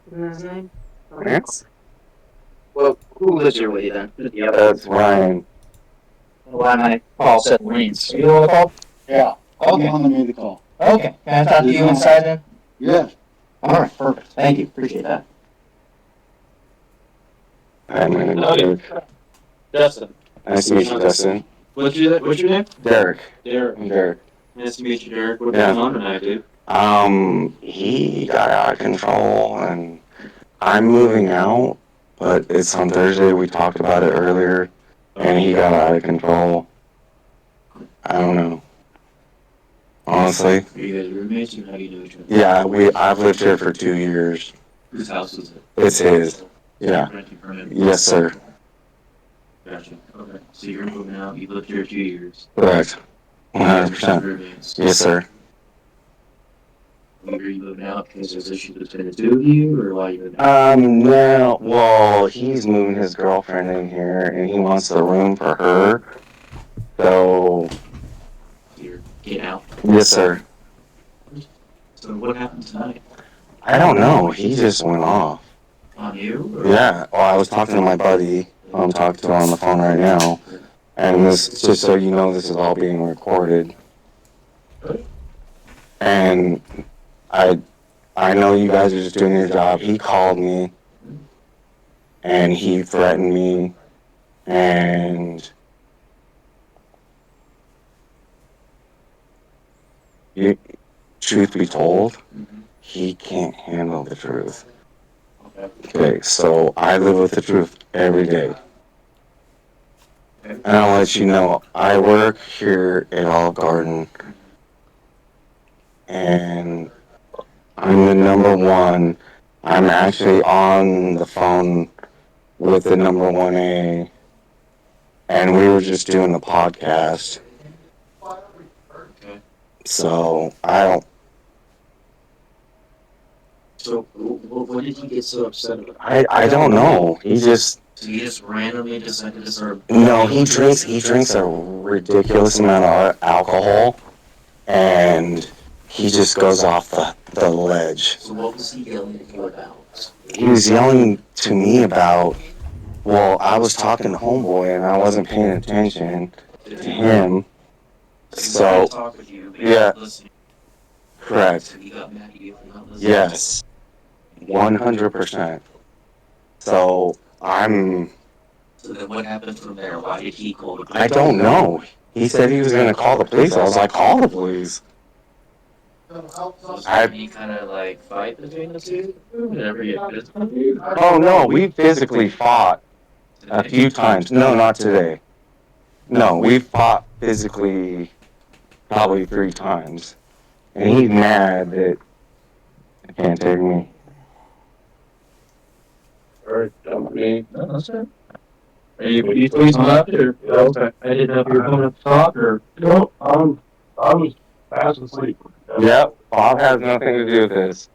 What's his name? Lance? Well, who lives here with you then? The other. That's Ryan. Why am I Paul said Lanes? Are you the one that called? Yeah. I'm the Okay. one that made the call. Okay. Can I talk to you inside then? Yeah. All right. Perfect. Thank you. Appreciate that. Hi, my name is Derrick. Justin. Nice to meet you, Justin. What's your name? Derrick. Derrick. I'm Derrick. Nice to meet you, Derrick. What's Yeah. going on tonight, dude? He got out of control, and I'm moving out, but it's on Thursday. We talked about it earlier, and he got out of control. I don't know. Honestly. Are you guys roommates or how do you know each other? Yeah, I've lived here for 2 years. Whose house is it? It's his. Yeah. Renting from him? Yes, sir. Gotcha. Okay. So you're moving out. You've lived here 2 years. Correct. You guys are 100%. roommates. Yes, sir. Are you moving out because there's issues between the two of you, or why are you moving out? No. Well, he's moving his girlfriend in here, and he wants the room for her. So, You're getting out. yes, sir. So what happened tonight? I don't know. He just went off. On you? Or? Yeah. Well, I was talking to my buddy. I'm talking to him on the phone right now. And this, just so you know, this is all being recorded. And I know you guys are just doing your job. He called me, and he threatened me, and truth be told, he can't handle the truth. Okay, so I live with the truth every day. And I'll let you know, I work here at Olive Garden, and I'm the number one. I'm actually on the phone with the number 1A, and we were just doing the podcast. So I don't. So what did he get so upset about? I don't know. He just. So he just randomly decided to start. No, he drinks a ridiculous amount of alcohol, and he just goes off the ledge. So what was he yelling at you about? He was yelling to me about, well, I was talking to homeboy and I wasn't paying attention to him. So, talk with you, but yeah, correct. So he got mad at you for not listening. Yes, 100%. So So then what happened from there? Why did he call the police? I don't know. He said he was gonna call the police. I was like, call the police. Was there any kind of like fight between the two? Whenever you get physical? Oh no, we physically fought a few times. No, not today. No, we fought physically probably 3 times. And he's mad that he can't take me. Alright, me. No, that's fair. Are you pleased about it, or? Okay. I didn't know if you were coming up to talk, or? No, I was fast asleep. Yep, Bob has nothing to do with this.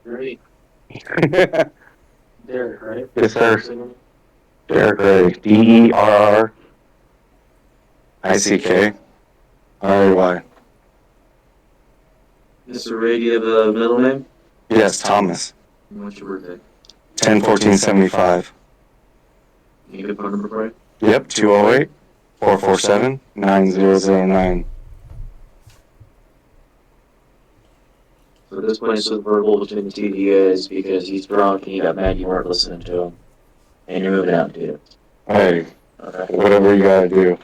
Great. Derrick, right? Yes, sir. Derrick Ray. Derrick. Ray. Mr. Ray, do you have a middle name? Yes, Thomas. What's your birthday? 10/14/75. Can you get phone number for it? Yep, 208-447-9009. So at this point, it's a verbal between the two of you guys because he's drunk and you got mad you weren't listening to him. And you're moving out, dude. Hey, Okay. whatever you gotta do.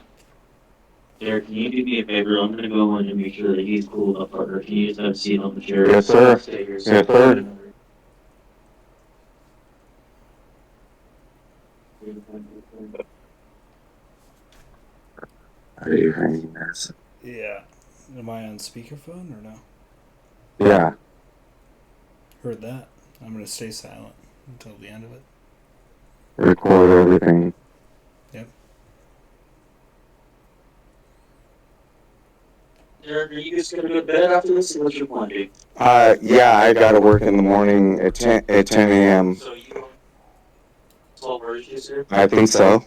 Derrick, can you do me a favor? I'm gonna go in and make sure that he's cool with that partner. Can you just have a seat on the chair? Yes, sir. Stay here. Yes, sir. Are you hearing this? Yeah. Am I on speakerphone or no? Yeah. Heard that. I'm gonna stay silent until the end of it. Record everything. Derrick, are you just gonna go to bed after this, or what's your plan, dude? Yeah, I gotta work in the morning at 10 a.m. So you don't 12 hours, you said? I think so.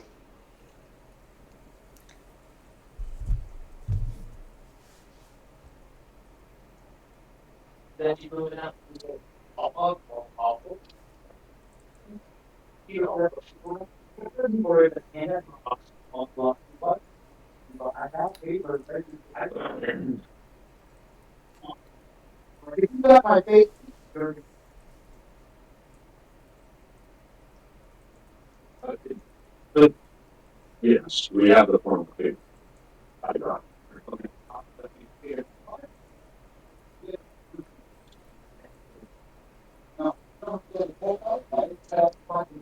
Then you moving out? If you got my face, Yes, we have the form of paper. I got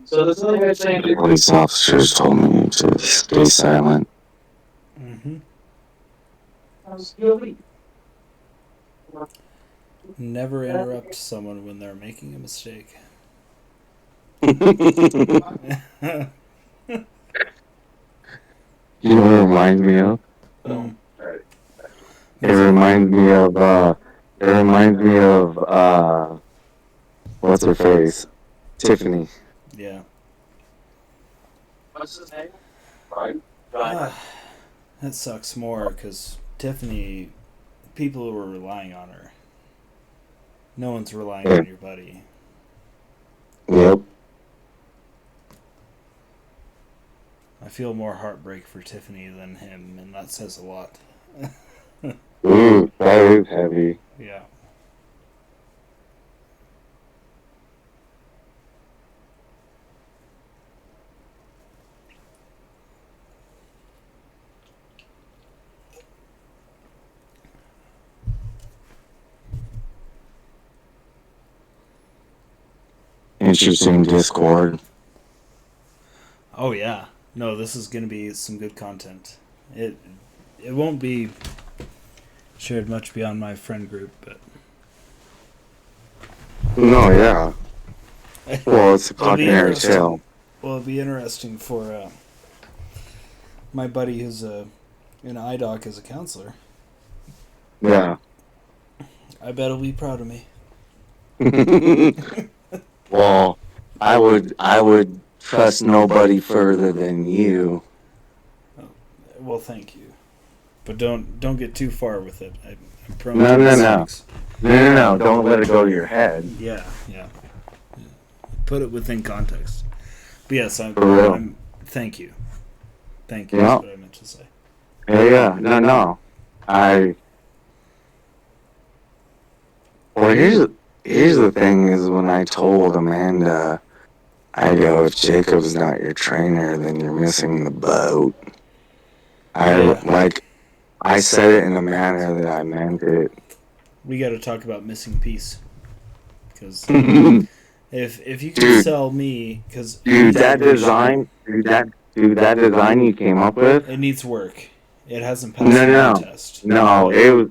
So there's nothing I'm saying. The police officers told me to stay silent. Mm-hmm. You'll leave. Never interrupt someone when they're making a mistake. You know what it reminds me of? Mm. It reminds me of what's her face? Tiffany. Yeah. What's his name? Right. That sucks more because Tiffany, people were relying on her. No one's relying on your buddy. Yep. I feel more heartbreak for Tiffany than him, and that says a lot. Ooh, that is heavy. Yeah. Interesting Discord. Oh yeah. No, this is going to be some good content. It won't be shared much beyond my friend group, but No, yeah. Well, it's a It'll be cautionary interesting. tale. Well, it'll be interesting for my buddy who's in IDOC as a counselor. Yeah. I bet he'll be proud of me. Well, I would trust nobody further than you. Well, thank you, but don't get too far with it. I'm prone No, to no, no. mistakes. No. Don't let it go to your head. Yeah. Put it within context. But yes, For real. I'm. Thank you. Thank you. Yeah. Is what I meant to say. Yeah. No. Well, here's the thing: is when I told Amanda, I go, if Jacob's not your trainer, then you're missing the boat. I said it in a manner that I meant it. We got to talk about missing piece, because Dude, if you can sell me, because that design you came up with. it needs work. It hasn't passed the eye test. No, it was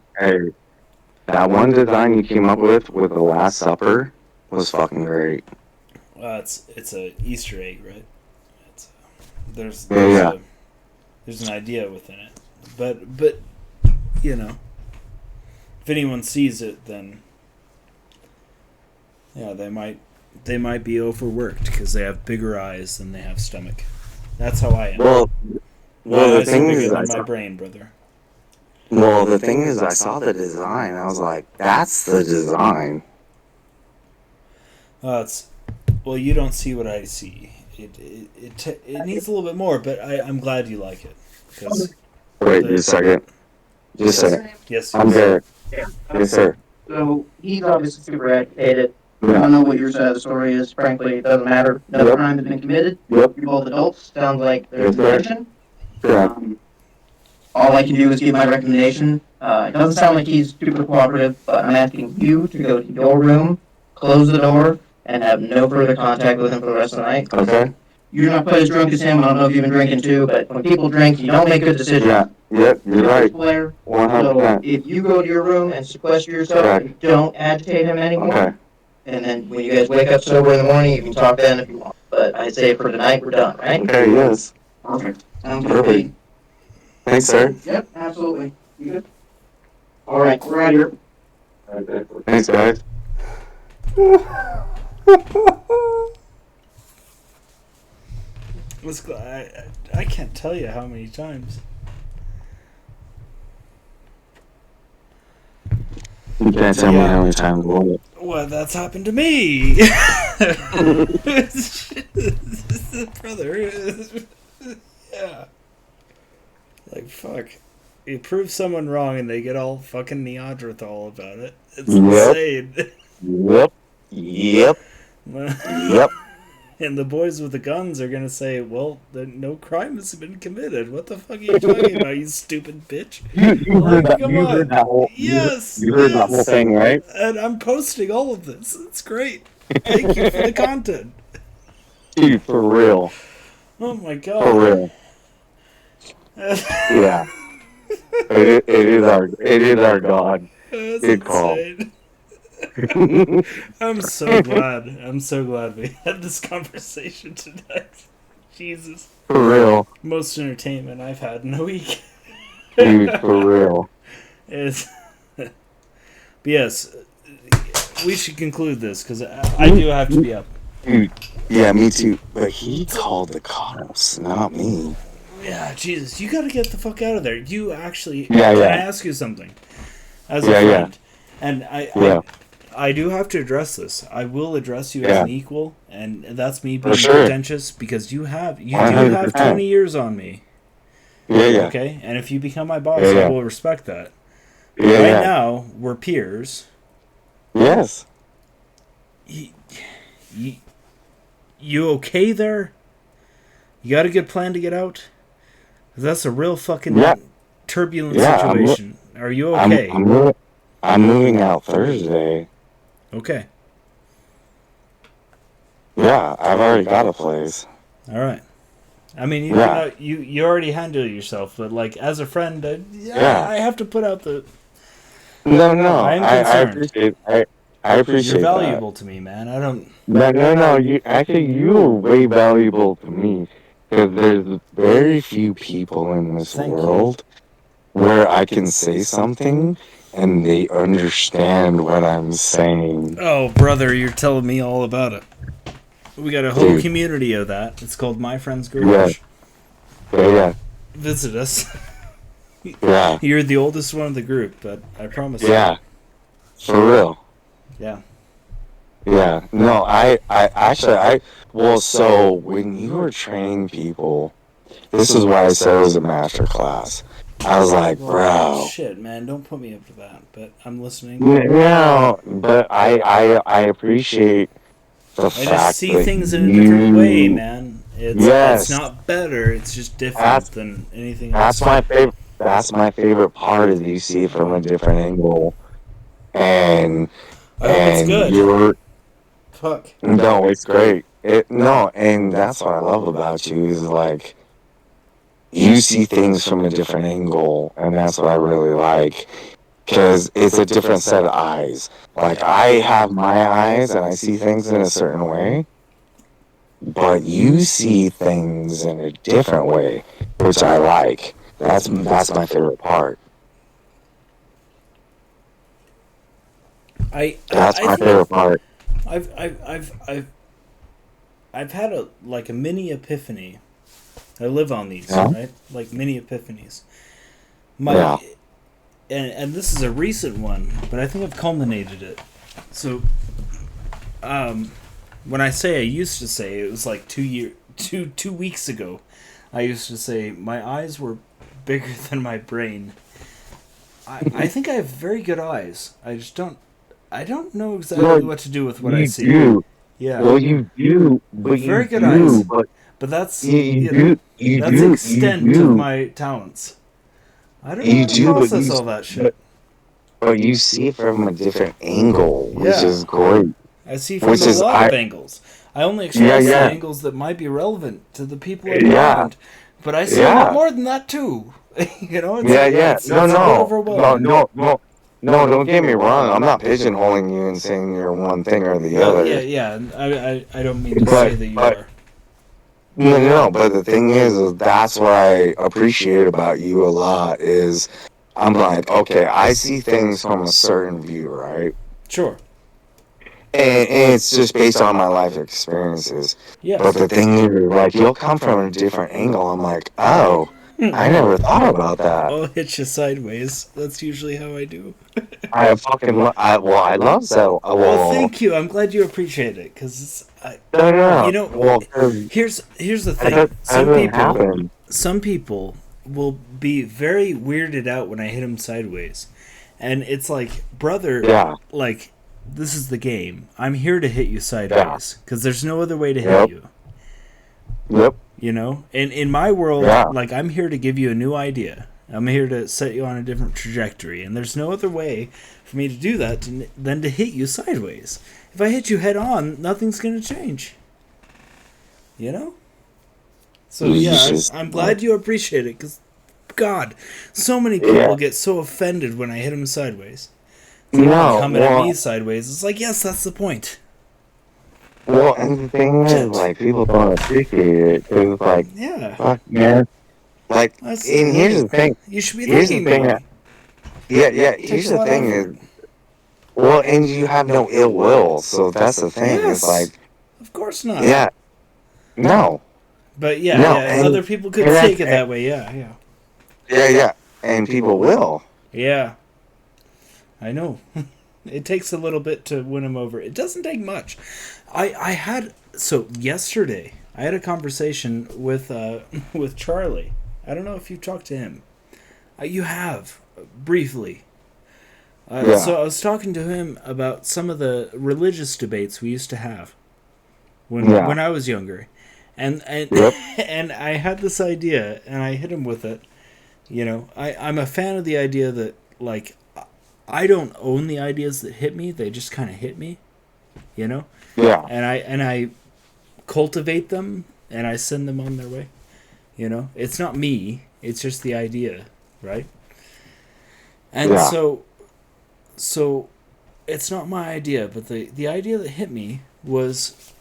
that one design you came up with the Last Supper was fucking great. It's a Easter egg, right? There's Yeah. there's an idea within it, but you know, if anyone sees it, then yeah, they might be overworked because they have bigger eyes than they have stomach. That's how I am. Well, my the eyes are thing bigger is, than my brain, brother. well, the thing is, I saw the design. I was like, that's the design. Well, you don't see what I see. It needs a little bit more, but I'm glad you like it. Wait, just a second. Just a second. Yes. I'm Derrick. Yeah. Yes, sir. So he's obviously super agitated. I don't know what your side of the story is. Frankly, it doesn't matter. No crime has been committed. Yep. You're both adults. Sounds like there's Yes, sir. intention. Correct. All I can do is give my recommendation. It doesn't sound like he's super cooperative, but I'm asking you to go to your room, close the door, and have no further contact with him for the rest of the night. Okay. you're not quite as drunk as him. I don't know if you've been drinking too, but when people drink, you don't make good decisions. Yeah. Yep. You're right. Player. 100%. So if you go to your room and sequester yourself and don't agitate him anymore, Okay. and then when you guys wake up sober in the morning, you can talk then if you want. But I'd say for tonight, we're done, right? Okay. Yes. Perfect. Sounds good. Perfect. Pete. Thanks, sir. Yep, absolutely. You good? All right, we're out of here. Thanks, guys. I can't tell you how many times. You can't tell me how many times. Well, that's happened to me. Brother. Yeah. Like, fuck. You prove someone wrong and they get all fucking Neanderthal about it. It's insane. Yep. Yep. Yep. And the boys with the guns are gonna say, well, no crime has been committed. What the fuck are you talking about, you stupid bitch? You heard that whole, Yes. you heard that whole thing, right? And I'm posting all of this. It's great. Thank you for the content. Dude, for real. Oh my god. For real. Yeah. It is our God. That's Good call. insane. I'm so glad we had this conversation tonight. Jesus. For real. Most entertainment I've had in a week. Dude, for real. But yes, we should conclude this because I do have to be up. Dude, yeah, me too. But he called the cops, not me. Yeah, Jesus, you gotta get the fuck out of there. You actually... Yeah, Can yeah. I ask you something? As a friend. Yeah. And I do have to address this. I will address you as an equal, and that's me being pretentious because you do have 20 years on me. Yeah. Okay? And if you become my boss, I will respect that. Yeah. Now, we're peers. Yes. You okay there? You got a good plan to get out? 'Cause that's a real fucking turbulent situation. Are you okay? I'm moving out Thursday. Okay. Yeah, I've already got a place. All right. I mean, you already handled yourself, but like as a friend, I have to put out the. No. I'm concerned. I appreciate You're valuable to me, man. I don't. No. You're way valuable to me because there's very few people in this world where I can say something and they understand what I'm saying. Oh, brother, you're telling me all about it. We got a whole community of that. It's called My Friend's Garage. Yeah. Visit us. Yeah. You're the oldest one of the group, but I promise you. Yeah. For real. Yeah. Yeah. No, so when you were training people, this is why I said it was a master class. I was like, bro. Shit, man, don't put me up to that, but I'm listening. No, but I appreciate the fact that I just see things in a different way, man. It's not better, it's just different than anything else. That's my favorite part is you see it from a different angle. And it's good. Fuck. No, it's great. And that's what I love about you is like you see things from a different angle, and that's what I really like. Because it's a different set of eyes. Like, I have my eyes, and I see things in a certain way. But you see things in a different way, which I like. That's my favorite part. That's my favorite part. I've had a mini epiphany. I live on these, right? Like mini epiphanies. And this is a recent one, but I think I've culminated it. So, when I used to say, it was like 2 weeks ago, I used to say my eyes were bigger than my brain. I think I have very good eyes. I don't know exactly what to do with what I see. Do. Yeah. Well, you do, but very you good do, eyes. But that's the extent of my talents. I don't know how to process all that shit. But you see it from a different angle, which is great. I see from a lot of angles. I only express the yeah. angles that might be relevant to the people in Yeah. mind. But I see a lot Yeah. more than that too. You know, it's Yeah, like, yeah. it's No, a bit no. overwhelming. No, don't get me wrong. I'm not pigeonholing you and saying you're one thing or the No, other. yeah. I don't mean to But- say that you but- are. No, but the thing is that's what I appreciate about you a lot is I'm like, okay, I see things from a certain view, right? Sure. And it's just based on my life experiences. Yes. But the thing is, like, you'll come from a different angle. I'm like, oh, I never thought about that. I'll hit you sideways. That's usually how I do. I fucking, I love that. Well, thank you. I'm glad you appreciate it, because No. you know, Well, 'cause here's the that thing. doesn't happen. Some people will be very weirded out when I hit them sideways, and it's like, brother, Yeah. like, this is the game. I'm here to hit you sideways because there's no other way to hit Yep. you. Yep. You know, and in my world, Yeah. like, I'm here to give you a new idea. I'm here to set you on a different trajectory, and there's no other way for me to do that than to hit you sideways. If I hit you head on, nothing's going to change. You know? So, yeah, I'm glad you appreciate it, because, God, so many people get so offended when I hit them sideways. Coming at me sideways. It's like, yes, that's the point. Well, and the thing is, like, people don't appreciate it. Because, like, Yeah. fuck, man. Like, That's and here's the thing. You should be Here's the thanking thing. me. Yeah. Takes Here's a the lot of thing effort. is, well, and you have no ill will. So that's the thing. Yes. It's like, Of course not. yeah, no, But yeah, No, yeah. and- Other people could and that's- take it that way. Yeah. yeah, and people will. Yeah. I know. It takes a little bit to win them over. It doesn't take much. Yesterday I had a conversation with with Charlie. I don't know if you talked to him. You have briefly. Yeah. So I was talking to him about some of the religious debates we used to have when I was younger, and Yep. and I had this idea, and I hit him with it. You know, I'm a fan of the idea that, like, I don't own the ideas that hit me; they just kind of hit me. You know. Yeah. And I cultivate them and I send them on their way. You know, it's not me; it's just the idea, right? And Yeah. so it's not my idea, but the idea that hit me was,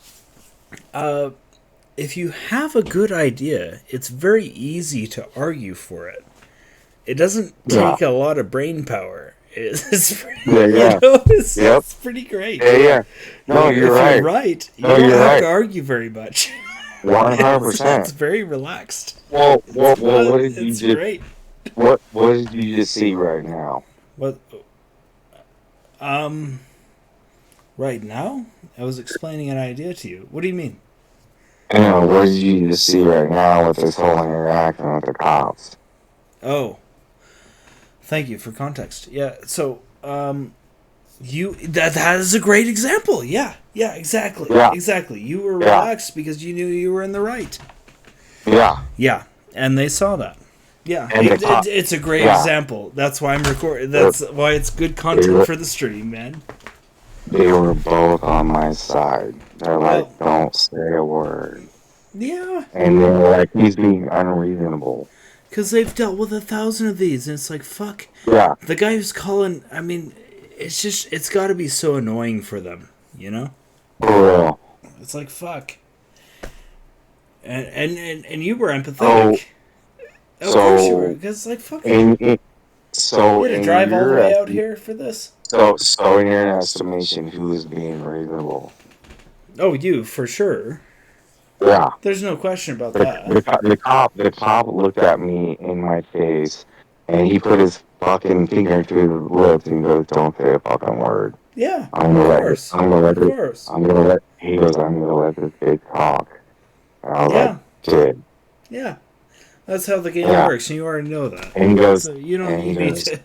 if you have a good idea, it's very easy to argue for it. It doesn't take a lot of brain power. It's pretty, you know, it's pretty great. Yeah. No, you're if right. You're right. You No, don't you're have right. to argue very much. 100%. It's very relaxed. Well, what did you It's just? great. What did you just see right now? What? Right now, I was explaining an idea to you. What do you mean? You know, what did you just see right now with this whole interaction with the cops? Oh, thank you for context. Yeah. So, that is a great example. Yeah. Exactly. Yeah. Exactly. You were relaxed because you knew you were in the right. Yeah. Yeah, and they saw that. Yeah, And it's a great example. That's why I'm recording. That's why it's good content for the stream, man. They were both on my side. They're like, don't say a word. Yeah. And they're like, he's being unreasonable. Because they've dealt with 1,000 of these, and it's like, fuck. Yeah. The guy who's calling, I mean, it's got to be so annoying for them, you know? For real. It's like, fuck. And you were empathetic. Of course you were, because, like, fuck. You had to drive all the way out here for this? So in your estimation, who is being reasonable? Oh, you, for sure. Yeah. There's no question about The that. the cop looked at me in my face, and he put his fucking finger to his lips and goes, "Don't say a fucking word." Yeah, I'm gonna let this kid talk. And I was like, kid. Yeah. That's how the game works, and you already know that. And he goes, so you don't need to.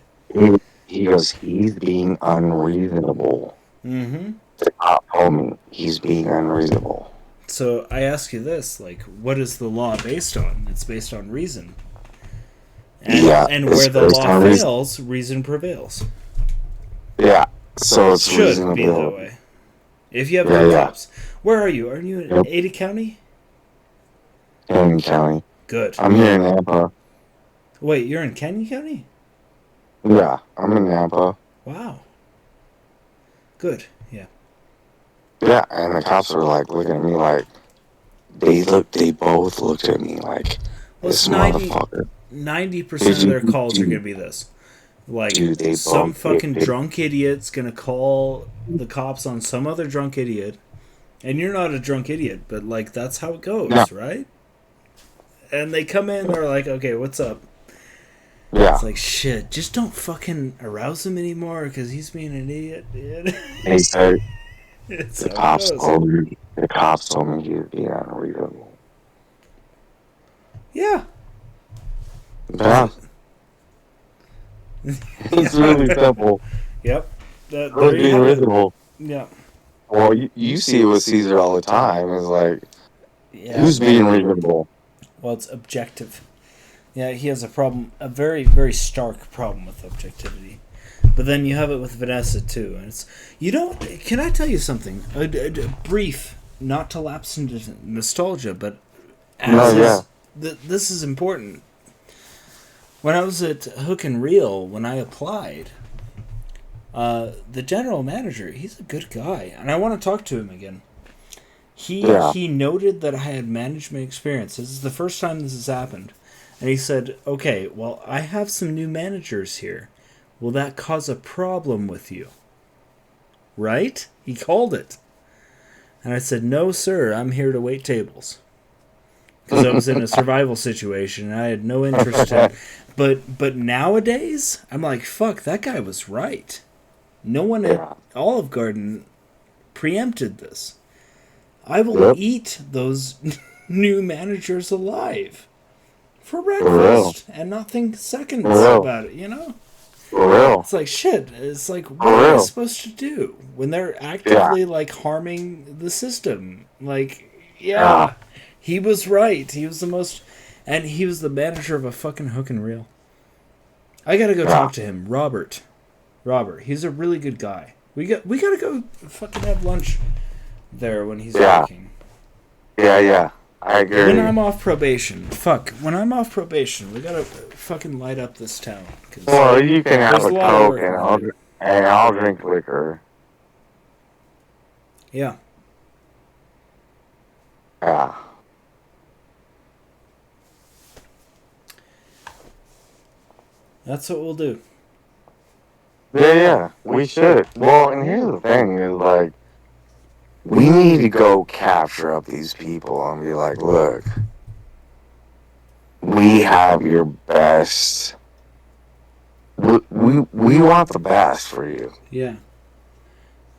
He goes, he's being unreasonable. Mm-hmm. The cop told me he's being unreasonable. So I ask you this, like, what is the law based on? It's based on reason. And where the law fails, reason prevails. Yeah. So it's should be that way. If you have Yeah, good yeah. cops. Where are you? Are you in Yep. Ada County? Canyon County. Good. I'm here in Nampa. Wait, you're in Canyon County? Yeah, I'm in Nampa. Wow. Good. Yeah. Yeah, and the cops were like looking at me like they both looked at me like Well, it's this motherfucker. 90% of their calls are Dude, going to be this. Like, dude, they some both fucking they, drunk idiot's going to call the cops on some other drunk idiot. And you're not a drunk idiot, but, like, that's how it goes, Yeah. right? And they come in, they're like, okay, what's up? yeah. It's like, shit, just don't fucking arouse him anymore because he's being an idiot, dude. They said It's the how it cops goes. told me he would be unreasonable. Yeah. Yeah. It's really simple. Yep. Who's There you being have it. reasonable? Yeah. Well, you see it with Caesar all the time. It's like, Yeah. who's being reasonable? Well, it's objective. Yeah, he has a problem, a very, very stark problem with objectivity. But then you have it with Vanessa too, and it's Can I tell you something? A brief, not to lapse into nostalgia, but this is important. When I was at Hook and Reel, when I applied, the general manager, he's a good guy, and I want to talk to him again. He noted that I had management experience. This is the first time this has happened. And he said, okay, well, I have some new managers here. Will that cause a problem with you? Right? He called it. And I said, no, sir, I'm here to wait tables. Because I was in a survival situation and I had no interest in it. But nowadays, I'm like, fuck, that guy was right. No one at Olive Garden preempted this. I will eat those new managers alive for breakfast and not think seconds about it, you know? For real. It's like, shit. It's like, what am I supposed to do when they're actively, like, harming the system? Like, he was right. He was the most... And he was the manager of a fucking Hook and Reel. I gotta go talk to him. Robert, he's a really good guy. We gotta go fucking have lunch there when he's working. Yeah. I agree. When I'm off probation. When I'm off probation, we gotta fucking light up this town. Well, you can have a lot of Coke work and I'll drink liquor. Yeah. Yeah. That's what we'll do. Yeah, we should. Well, and here's the thing is, like, we need to go capture up these people and be like, look, we have your best. We want the best for you. Yeah.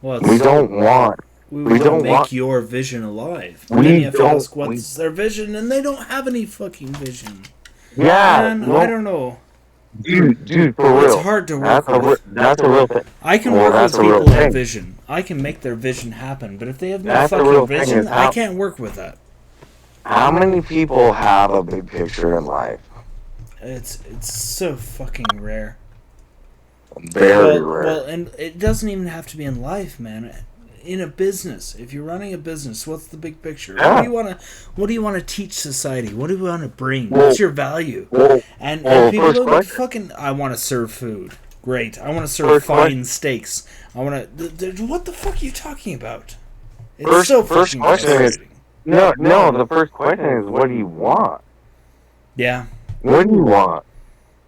Well, We don't want make your vision alive. Then you have to ask what's their vision, and they don't have any fucking vision. Yeah. Man, I don't know. Dude, for real. It's hard to work with. That's a real thing. I can work with people that have vision. I can make their vision happen. But if they have no fucking vision, I can't work with that. How many people have a big picture in life? It's so fucking rare. Very rare. Well, and it doesn't even have to be in life, man. In a business, if you're running a business, what's the big picture? Yeah. What do you want to teach society? What do you want to bring? What's your value? And people look fucking. I want to serve food. Great. I want to serve fine steaks. I want to. What the fuck are you talking about? It's so fucking frustrating. No. The first question is, what do you want? Yeah. What do you want?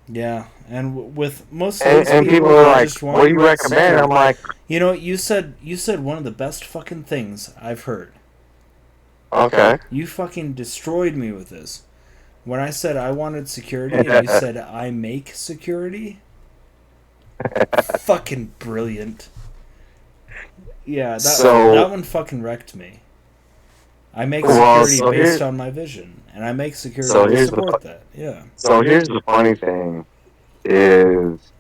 Yeah. And with most of these and people are like, what do you recommend? I'm like, you know, you said one of the best fucking things I've heard. Okay. You fucking destroyed me with this. When I said I wanted security, and you said I make security. Fucking brilliant. Yeah, that one fucking wrecked me. I make security based on my vision, and I make security to support that. Yeah. So here's the funny thing. Is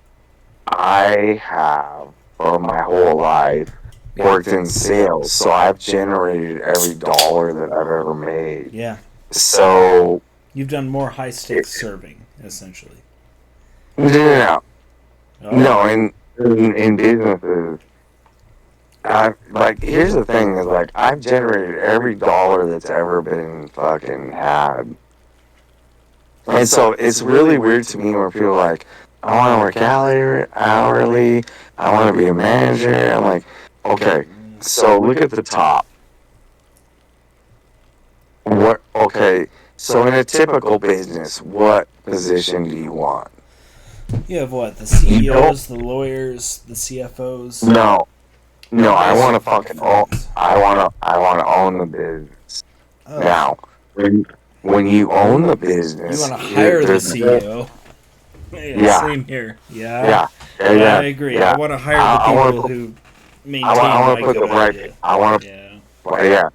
I have for my whole life worked in sales, so I've generated every dollar that I've ever made. Yeah. So you've done more high stakes serving, essentially. No, in businesses, here's the thing is like I've generated every dollar that's ever been fucking had. And so it's really weird to me when people are like, I want to work hourly, I want to be a manager. I'm like, okay, so look at the top. Okay, so in a typical business, what position do you want? You have what? The CEOs, the lawyers, the CFOs. No, I want to fucking own. I want to own the business. Oh. Now, when you own the business, You want to hire the CEO. Yeah. Same here. Yeah. Yeah. I agree. Yeah. I want to hire the people who maintain I want my to put good the right. idea. I want to. Yeah.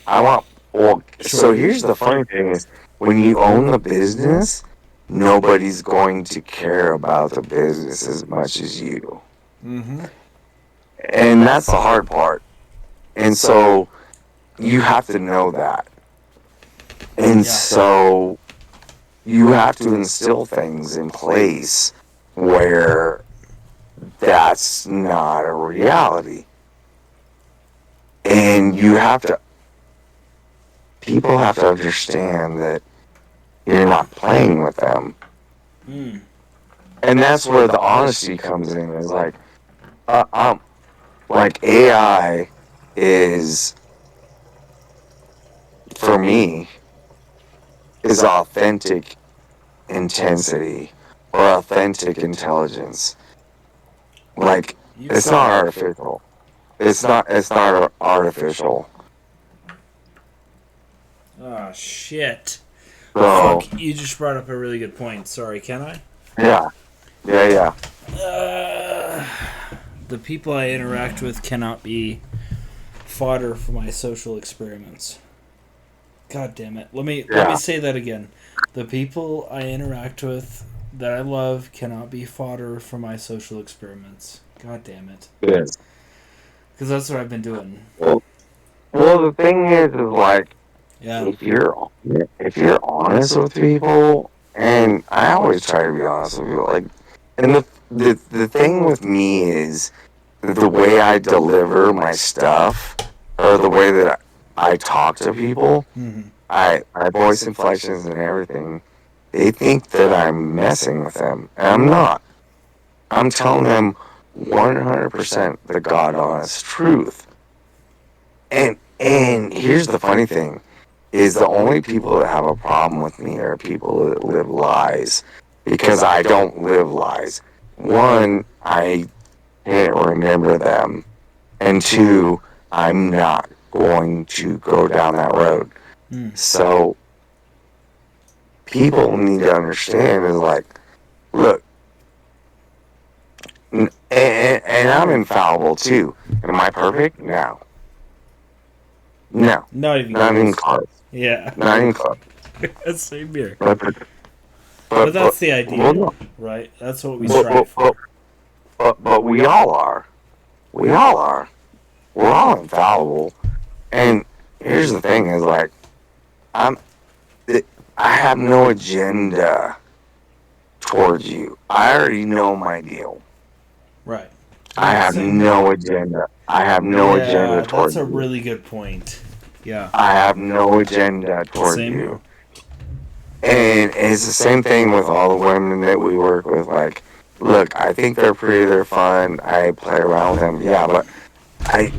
I want. Well, so here's the funny thing is when you own the business, nobody's going to care about the business as much as you. Mm-hmm. And that's the hard part. And so you have to know that. And so you have to instill things in place where that's not a reality. And people have to understand that you're not playing with them. Mm. And that's where the honesty comes in. Is like, like AI is, for me, is authentic intensity or authentic intelligence. Like, it's not artificial. It's not artificial. Oh, shit. So, Fuck, you just brought up a really good point. Sorry, can I? yeah. The people I interact with cannot be fodder for my social experiments. God damn it. Let me say that again. The people I interact with that I love cannot be fodder for my social experiments. God damn it. Yes. Because that's what I've been doing. Well, the thing is like, Yeah. if you're honest with people, and I always try to be honest with people, like, and the thing with me is the way I deliver my stuff, or the way that I talk to people, my voice inflections and everything, they think that I'm messing with them, and I'm not. I'm telling them 100% the God honest truth. And here's the funny thing, is the only people that have a problem with me are people that live lies, because I don't live lies. One, I can't remember them, and two, I'm not going to go down that road. So people need to understand is like, look, and I'm infallible too. Am I perfect? No. Not even close. Yeah. Not even close. Same here. But that's the idea, right? That's what we strive for. But we all are. We all are. We're all infallible. And here's the thing is like, I have no agenda towards you. I already know my deal. Right. I have no agenda. I have no agenda towards you. That's a really good point. Yeah. I have no agenda towards you. And it's the same thing with all the women that we work with. Like, look, I think they're pretty, they're fun. I play around with them. Yeah, but I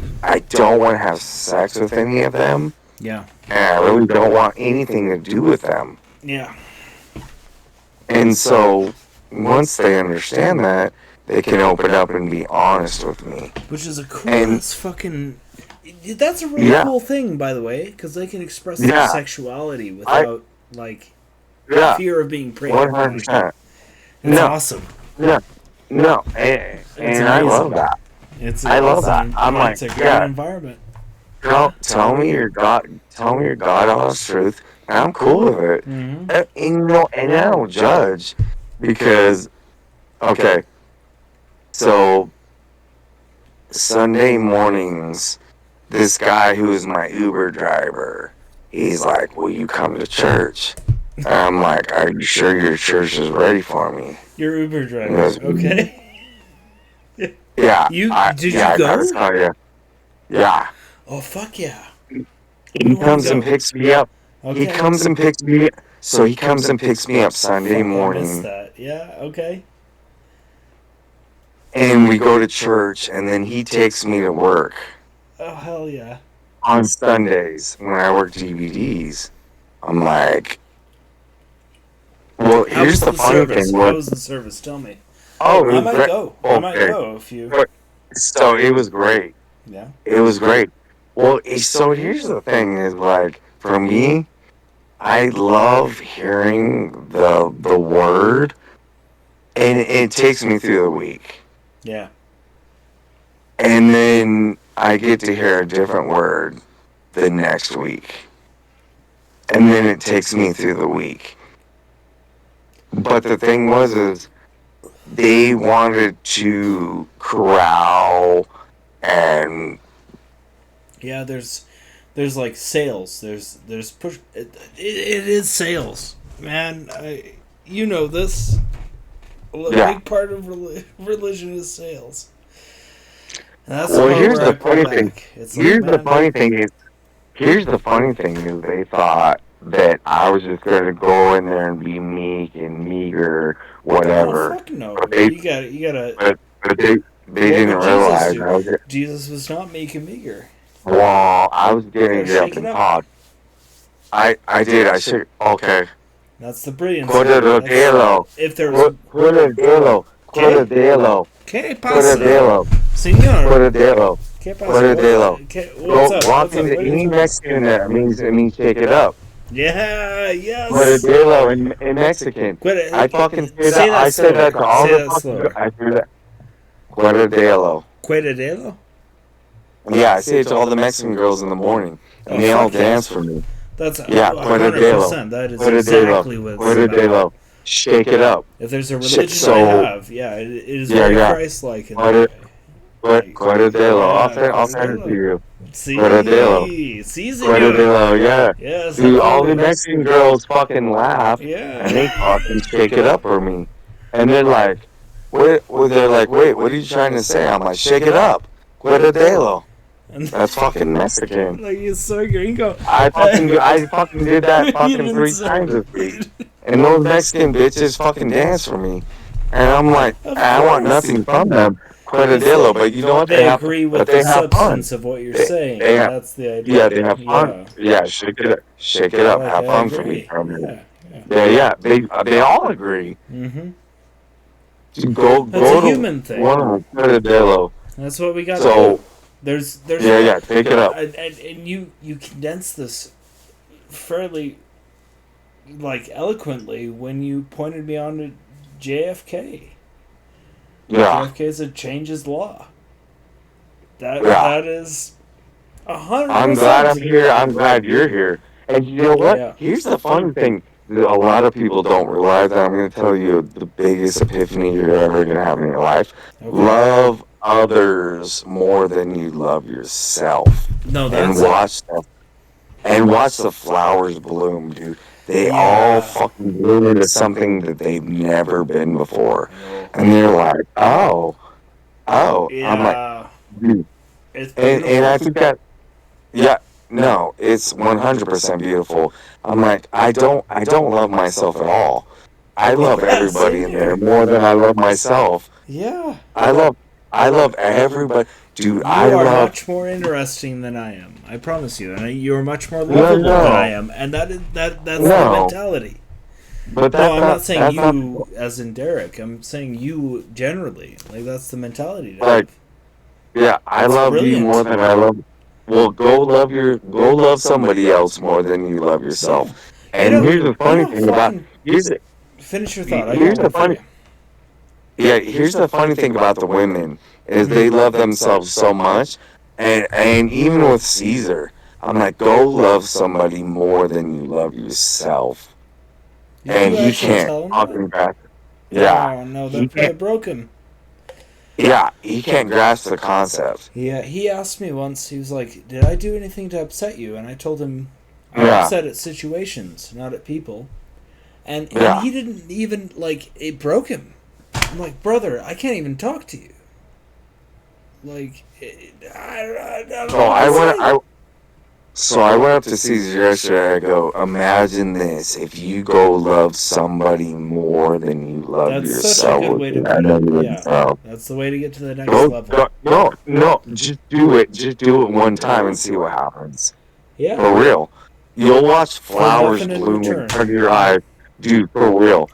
don't want to have sex with any of them. Yeah. And I really don't want anything to do with them. Yeah. And so, once they understand that, they can open up and be honest with me. Which is a cool ass fucking... That's a really cool thing, by the way, because they can express their sexuality without, fear of being preyed upon. 100%. It's awesome. No. And I love that. I love that. I'm like, it's a great environment. Tell me your God honest truth, and I'm cool with it. Mm-hmm. And I don't judge, because, okay, so Sunday mornings, this guy who is my Uber driver, he's like, will you come to church? And I'm like, are you sure your church is ready for me? Your Uber driver, okay. Yeah. Did you go? I gotta tell you. Yeah. Oh fuck yeah! He comes and go. picks me up. Okay. He comes and picks me up. So he comes and picks me up Sunday Fuck, I missed morning. that. Yeah. Okay. And we go to church, and then he takes me to work Oh hell yeah! on Sundays when I work DVDs. I'm like, well, How here's was the the funny service? thing. How was the service? Tell me. Oh, it I was might great. go. I might Okay. go if you. So it was great. Yeah. It was great. Well, so here's the thing: is like for me, I love hearing the word, and it takes me through the week. Yeah. And then I get to hear a different word the next week. And then it takes me through the week. But the thing was is they wanted to corral and Yeah. There's like sales. There's push. It is sales, man. You know this. A Yeah. big part of religion is sales. And that's Well, the part here's where I the pull funny back. thing. It's Here's like, the man, funny thing is here's the funny thing is they thought that I was just gonna go in there and be meek and meager, oh whatever. fuck no! But they You gotta. but they What didn't would Jesus realize do? I was Jesus was not meek and meager. well, I was gonna Gotta get up shake it and up. talk. I did, I should okay. That's the brilliance. Corredelo. If there was Corredelo. ¿Qué? Corredelo. ¿Qué pasa? Corredelo. Señor, Corredelo. ¿qué pasa? Corredelo. What's Go up? walk What's up? into What are you any talking about? Mexican that means shake it up. Yeah, yes. Corredelo in Mexican. I fucking say that. I said that to all Say the that fucking. slower. I do that. Corredelo. Cueradelo? Yeah, I say it to all the Mexican girls in the morning, and Oh, they all fuck yes. dance for me. That's Yeah, 100%. That is exactly what it's about. Corredelo. Shake it up. If there's a Shit, religion so- I have, yeah, it is Yeah, very yeah. Christ-like in What that it- way. Corredelo. I'll send it to you. See, Corredelo. sí, señor. Corredelo, yeah. Yes, Dude, all the absolutely. Mexican girls fucking laugh, Yeah. and they fucking shake it up for me. And they're like, wait, they're like, wait, what are you trying to say? I'm like, shake it up. Corredelo. And That's fucking Mexican. like he's so gringo. I fucking did that You fucking didn't 3 say times this week. And those Mexican bitches fucking dance for me. And I'm like, Of I want course. nothing from them. Corredelo, but you know what? They agree with the they have fun. substance of what you're They- saying. they have- That's the idea. Yeah, they have fun. Yeah, shake it up. Shake it up. Like, Have I fun for agree. me. From me. Yeah. They all agree. Mm-hmm. Go That's a to human thing. one Corredelo. That's what we got to So do. There's take it up. and you condense this fairly like eloquently when you pointed me on to JFK. Yeah. JFK said change his law. Yeah. That is 100%. I'm glad I'm here. I'm glad you're here. And you know what? Yeah. Here's the funny thing. That a lot of people don't realize that I'm going to tell you the biggest epiphany you're ever going to have in your life. Okay. Love others more than you love yourself. No, And that's watch the flowers bloom, dude. They Yeah. all fucking bloom into something that they've never been before. And they're like, oh. yeah. I'm like, dude. It's And I think that, yeah, no, it's 100% beautiful. I'm like, I don't love myself at all. I love everybody in there more than I love myself. yeah. I love everybody. Dude, You I are love, much more interesting than I am. I promise you, and you are much more lovable than I am, and that's the No. mentality. but No, that's I'm not saying that's you as in Derrick. I'm saying you generally. Like that's the mentality. To Like, have. yeah, I That's love brilliant. you more than I love. Well, go love somebody else more than you love yourself. And here's the funny thing about Finish your thought. here's I the got one funny- for you. Yeah, here's the funny thing about the women is they love themselves so much, and even with Caesar, I'm like, go love somebody more than you love yourself, and You he actually can't tell him fucking that? grasp. Yeah, Oh, no, he that can't. broke him. Yeah, he can't grasp the concept. Yeah, he asked me once. He was like, "Did I do anything to upset you?" And I told him, "I'm Yeah. upset at situations, not at people." And Yeah. he didn't even like it broke him. I'm like, brother, I can't even talk to you. Like, I don't know So what I to went. say. So I went up to Caesar yesterday. I go, imagine this: if you go love somebody more than you love That's such a yourself, good way to put it. Yeah, yourself. that's the way to get to the next level. No, just do it. Just do it one time and see what happens. Yeah, For real. You'll watch for flowers nothing in bloom in return. front of your eyes. Dude, for real.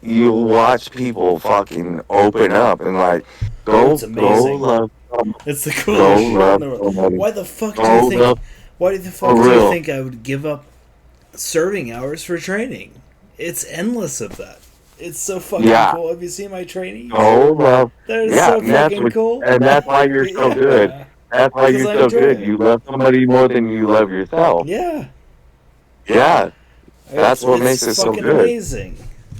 You'll watch people fucking open up and like, Oh, it's go amazing. love somebody. It's the Go coolest shit in love the world. somebody. Why the fuck do you Go think? love, Why the for fuck do you real. think I would give up serving hours for training? It's endless of that. It's so fucking Yeah. cool. Have you seen my trainees? Go love. They're Yeah, so and that's fucking what, cool. and that's why you're so good. Yeah, That's why because you're I so enjoy good. it. You love somebody more than you love yourself. Yeah, Yeah, that's what it's makes it so fucking good. amazing.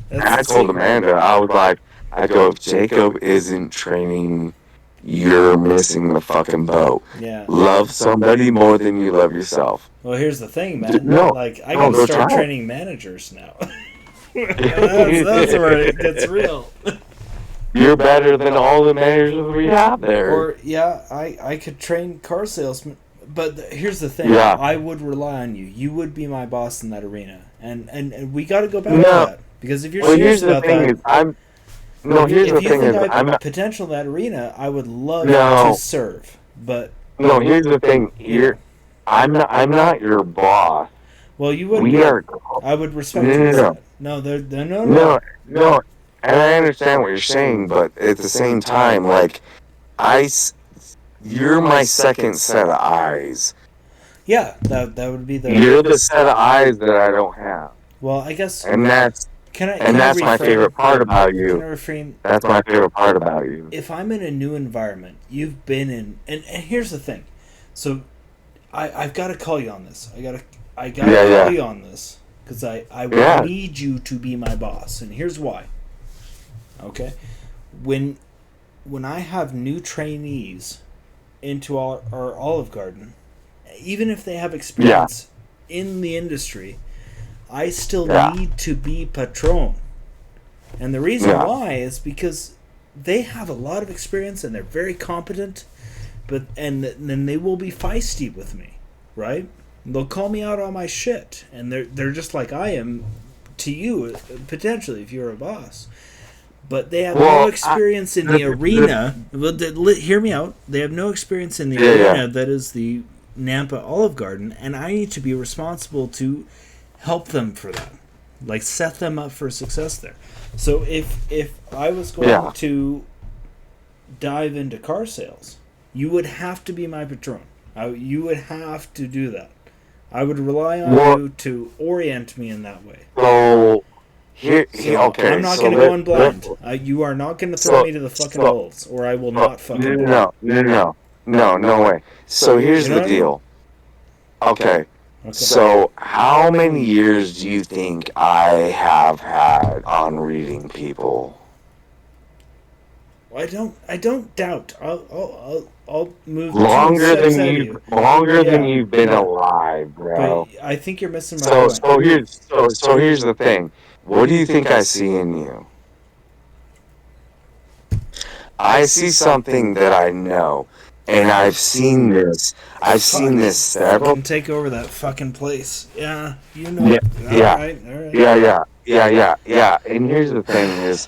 And That's I the told secret. Amanda, I was like, I go, if Jacob isn't training, you're missing the fucking boat. Yeah. Love somebody more than you love yourself. Well, here's the thing, man. No, Like, I no, gotta go start try it. training managers now. That's where it gets real. You're better than all the managers we have there. Or yeah, I could train car salesmen, but here's the thing: Yeah. I would rely on you. You would be my boss in that arena, and we got to go back to No. that because if you're Well, here's serious the about thing that, is, here's if the you thing think is, I I'm have not, potential in that arena, I would love No. to serve. But no, here's the thing, I'm not your boss. well, you would We be. are, I would respect No, you no, as no. that. No, they're no. no, and I understand what you're saying, but at the same time, like, you're my second set of eyes. Yeah, that would be the. You're the set of eyes that I don't have, Well, I guess and that's can I my reframe favorite it? part about Can I you. reframe? That's my favorite part about you. If I'm in a new environment, you've been in, and here's the thing. So, I've got to call you on this. I gotta Yeah. call you on this because I would Yeah. need you to be my boss, and here's why. Okay, when I have new trainees into our Olive Garden, even if they have experience in the industry, I still Yeah. need to be patron. And the reason Yeah. why is because they have a lot of experience and they're very competent, but and then they will be feisty with me, right? They'll call me out on my shit, and they're just like I am to you potentially if you're a boss. But they have no experience in the arena. Well, hear me out. They have no experience in the arena that is the Nampa Olive Garden, and I need to be responsible to help them for that, like set them up for success there. So if I was going to dive into car sales, you would have to be my patron. You would have to do that. I would rely on you to orient me in that way. So okay. I'm not going to go in blind. You are not going to throw me to the fucking wolves, or I will not fucking. No way. So here's You know the what I mean? deal. Okay. So how many years do you think I have had on reading people? I don't doubt. I'll move Longer 2 steps ahead of you. than you've been alive, bro. But I think you're missing my point. So here's the thing. What do you think I see in you? I see something that I know, and I've seen this. I've seen this several. Fucking take over that fucking place. Yeah, you know. Yeah. All right. Yeah. And here's the thing is.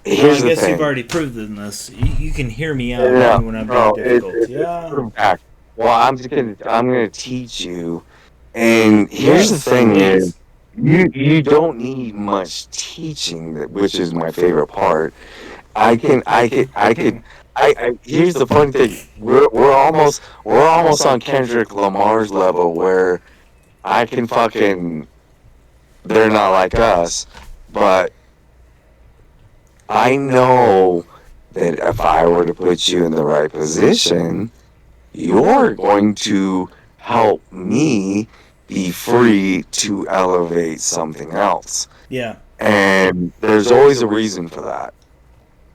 I guess you've already proven this. You can hear me out even when I'm being difficult. Yeah. Well, I'm gonna teach you. And here's the thing is, you don't need much teaching, which is my favorite part. Here's the funny thing. We're almost on Kendrick Lamar's level where I can fucking. They're not like us, but I know that if I were to put you in the right position, you're going to help me be free to elevate something else. Yeah. And there's always a reason for that.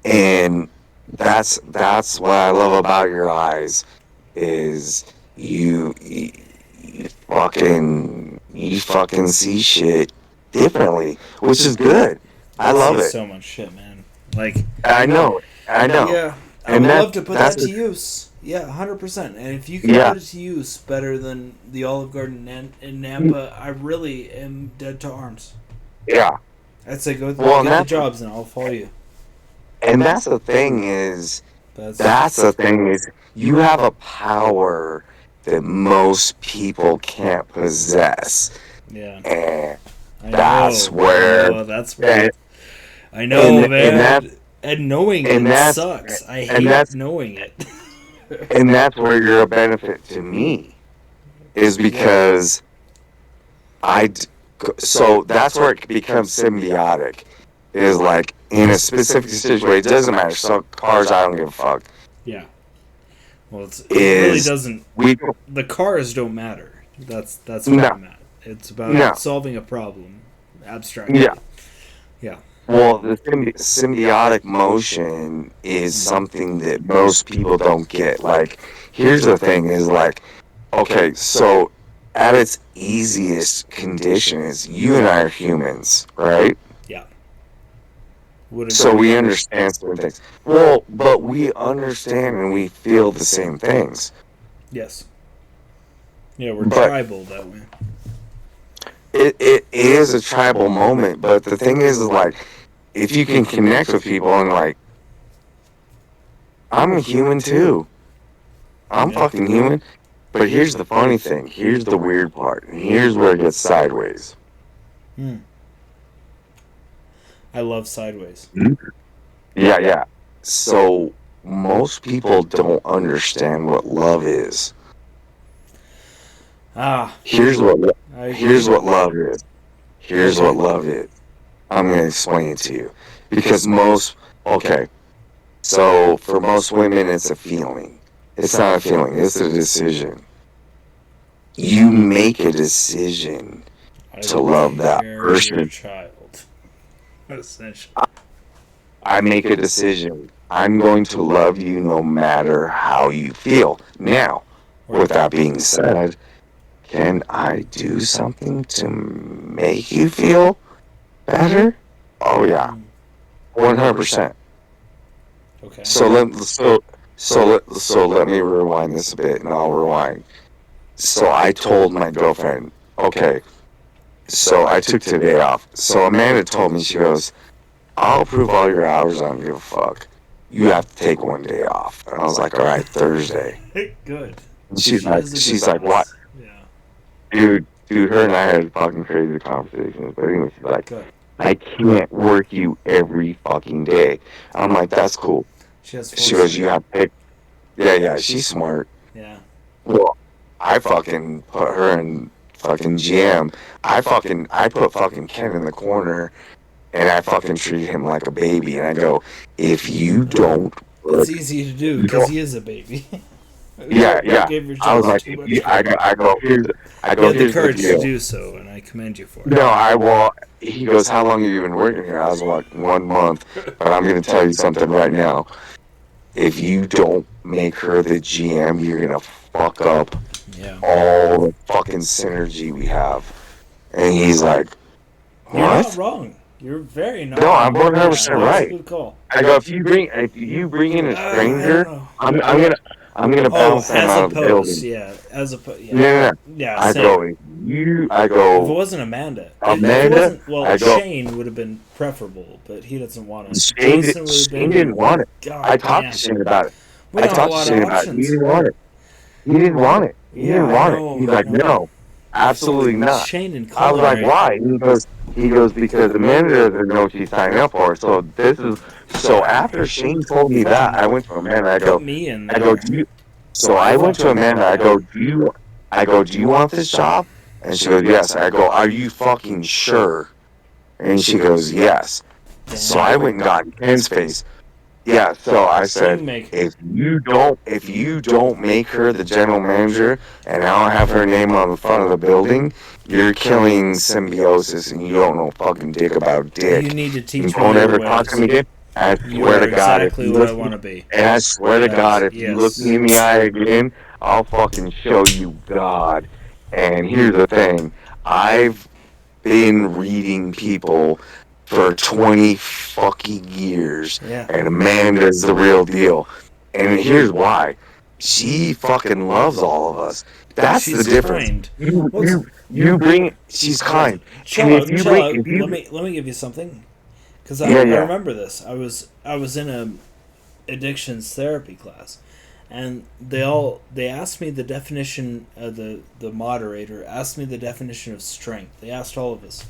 And that's what I love about your eyes is you fucking see shit differently, which is good. I love it. So much shit, man. Like I know. Yeah, I would love to put that to use. Yeah, 100%. And if you can put it to use better than the Olive Garden in Nampa, I really am dead to arms. Yeah. I'd say go Well, get the jobs and I'll follow you. And that's the thing is, you have a power that most people can't possess. Yeah. And That's where I know, man. And And knowing and it that's- sucks. I and hate knowing it. and that's where you're a benefit to me, is because so that's where it becomes symbiotic. Is like in a specific situation, it doesn't matter. So cars, I don't give a fuck. Yeah. Well, it really doesn't. We The cars don't matter. That's where No. I'm at. It's about solving a problem, abstractly. Yeah. Yeah. Well, the symbiotic motion is something that most people don't get. Like, here's the thing: is like, okay, so at its easiest condition is you and I are humans, right? So we understand certain things. Well, but we understand and we feel the same things. Yes. Yeah, we're tribal that way. It is a tribal moment, but the thing is like, if you can connect with people and like, I'm a human too. I'm fucking human. But here's the funny thing. Here's the weird part. And here's where it gets sideways. I love Sideways. Yeah. So most people don't understand what love is. Here's what love is. Here's what love is. I'm going to explain it to you. Because so for most women, it's a feeling. It's not a feeling, it's a decision. You make a decision to love that person. Your child. Essentially. I make a decision. I'm going to love you no matter how you feel. Now, with that being said, can I do something to make you feel better? Oh yeah, 100%. Okay. So let me rewind this a bit, and I'll rewind. So I told my girlfriend, okay. So I took today off. So Amanda told me, she goes, I'll approve all your hours. I don't give a fuck. You have to take one day off. And I was like, all right, Thursday. Good. And she's like, what? Yeah. Dude, her and I had fucking crazy conversations. But anyway, she's like, I can't work you every fucking day. I'm like, that's cool. She goes, you have to pick. Yeah, she's smart. Yeah. Well, I fucking put her in fucking GM. I put fucking Ken in the corner, and I fucking treat him like a baby. And I go, if you don't, it's easy to do because he is a baby. Yeah. I was like, I go, here's the courage to do so, and I commend you for it. No, he goes, how long have you been working here? I was like, 1 month. But I'm going to tell you something right now. If you don't make her the GM, you're going to fuck up all the fucking synergy we have. And he's like, what? You're not wrong. You're very not No, I'm wrong. 100% right. That's a good call. I go, if you bring in a stranger, I'm gonna bounce them out of the building. Yeah, as opposed. Yeah. I go, if it wasn't Amanda, Shane would have been preferable, but he doesn't want it. Shane didn't want it. I talked to Shane about it. He didn't want it. He didn't want it. He's like, no, absolutely not. Shane and I was like, why? He goes, because Amanda doesn't know what she's signing up for. So after Shane told me that, I went to Amanda. I go, I went to Amanda. I go, do you want this job? And she goes, yes. I go, are you fucking sure? And she goes, yes. So I went and got Ken's face. Yeah, so I said, if you don't make her the general manager, and I don't have her name on the front of the building, you're killing symbiosis, and you don't know fucking dick about dick. You need to teach me. Don't ever talk to me again. I swear to God, exactly what I want to be. And I swear to God, if you look me in the eye again, I'll fucking show you God. And here's the thing, I've been reading people for 20 fucking years, and Amanda's the real deal. And here's why. She fucking loves all of us. That's She's the difference. kind. You bring. She's kind. Chill And out, if you chill bring, out. if you, Let me give you something, because yeah, I yeah, remember this. I was in a addictions therapy class, and they asked me the definition. The moderator asked me the definition of strength. They asked all of us,